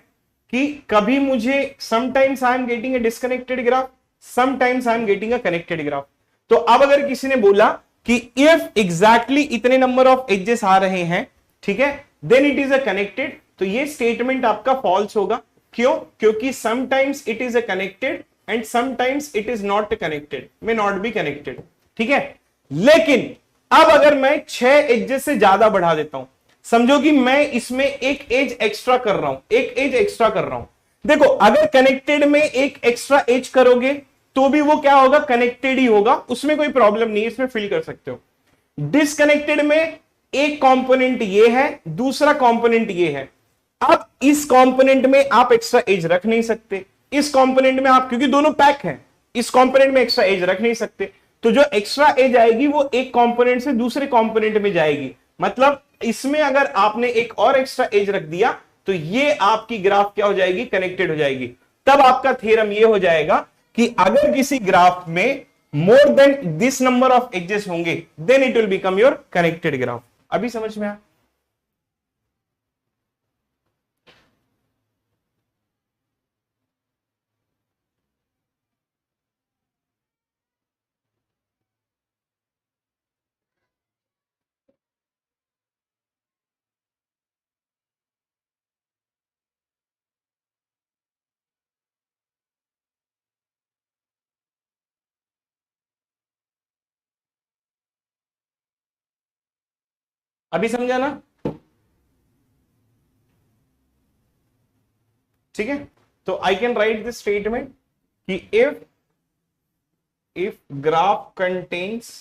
कि कभी मुझे sometimes I am getting a disconnected graph, sometimes I am getting a connected graph. तो अब अगर किसी ने बोला कि इफ एग्जैक्टली इतने नंबर ऑफ एजेस आ रहे हैं, ठीक है, then it is a connected, तो ये स्टेटमेंट आपका फॉल्स होगा। क्यों? क्योंकि sometimes it is a connected and sometimes it is not connected, may not be connected, ठीक है? लेकिन अब अगर मैं 6 एजेस से ज्यादा बढ़ा देता हूं, समझो कि मैं इसमें एक एज एक्स्ट्रा कर रहा हूं, एक एज एक्स्ट्रा कर रहा हूं। देखो, अगर कनेक्टेड में एक एक्स्ट्रा एज करोगे तो भी वो क्या होगा, कनेक्टेड ही होगा, उसमें कोई प्रॉब्लम नहीं है, इसमें फिल कर सकते हो। डिसकनेक्टेड में एक कंपोनेंट ये है, दूसरा कंपोनेंट ये है। अब इस कंपोनेंट में आप एक्स्ट्रा एज रख नहीं सकते, इस कंपोनेंट में आप, क्योंकि दोनों पैक हैं, इस कंपोनेंट में एक्स्ट्रा एज रख नहीं सकते। तो जो एक्स्ट्रा एज आएगी वो एक कंपोनेंट से दूसरे कंपोनेंट में जाएगी। मतलब इसमें अगर आपने एक और एक्स्ट्रा एज रख दिया तो ये आपकी ग्राफ क्या हो जाएगी, कनेक्टेड हो जाएगी। तब आपका थ्योरम ये हो जाएगा कि अगर किसी ग्राफ में more than this number of edges होंगे, then it will become your connected graph. अभी समझ में आया? अभी समझा ना? ठीक है, तो I can write this statement कि इफ ग्राफ कंटेन्स,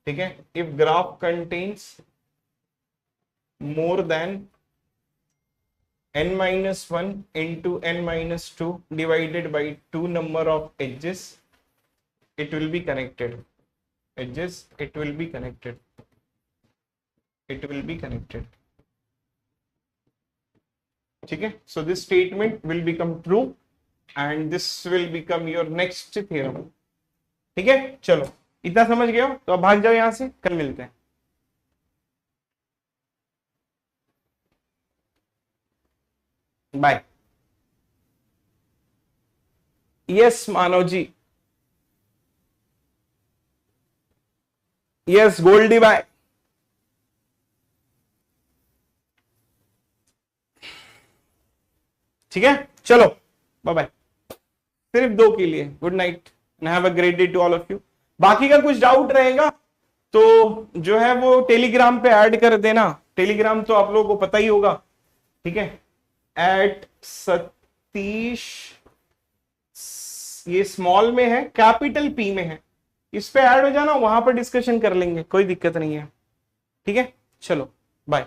ठीक है, if graph contains more than n-1 into n-2 divided by 2 number of edges, it will be connected. Edges, it will be connected. It will be connected. ठीक है, so this statement will become true and this will become your next theorem. ठीक है, चलो इतना समझ गए हो तो अब भाग जाओ यहां से, कल मिलते हैं। Bye. Yes Manav ji, yes Goldie bye. ठीक है, चलो बाय बाय। सिर्फ 2 के लिए good night and have a great day to all of you. बाकी का कुछ डाउट रहेगा तो जो है वो टेलीग्राम पे ऐड कर देना। टेलीग्राम तो आप लोगों को पता ही होगा, ठीक है, एट सतीश, ये स्मॉल में है, कैपिटल पी में है, इस पे ऐड हो जाना, वहां पर डिस्कशन कर लेंगे, कोई दिक्कत नहीं है। ठीक है, चलो बाय।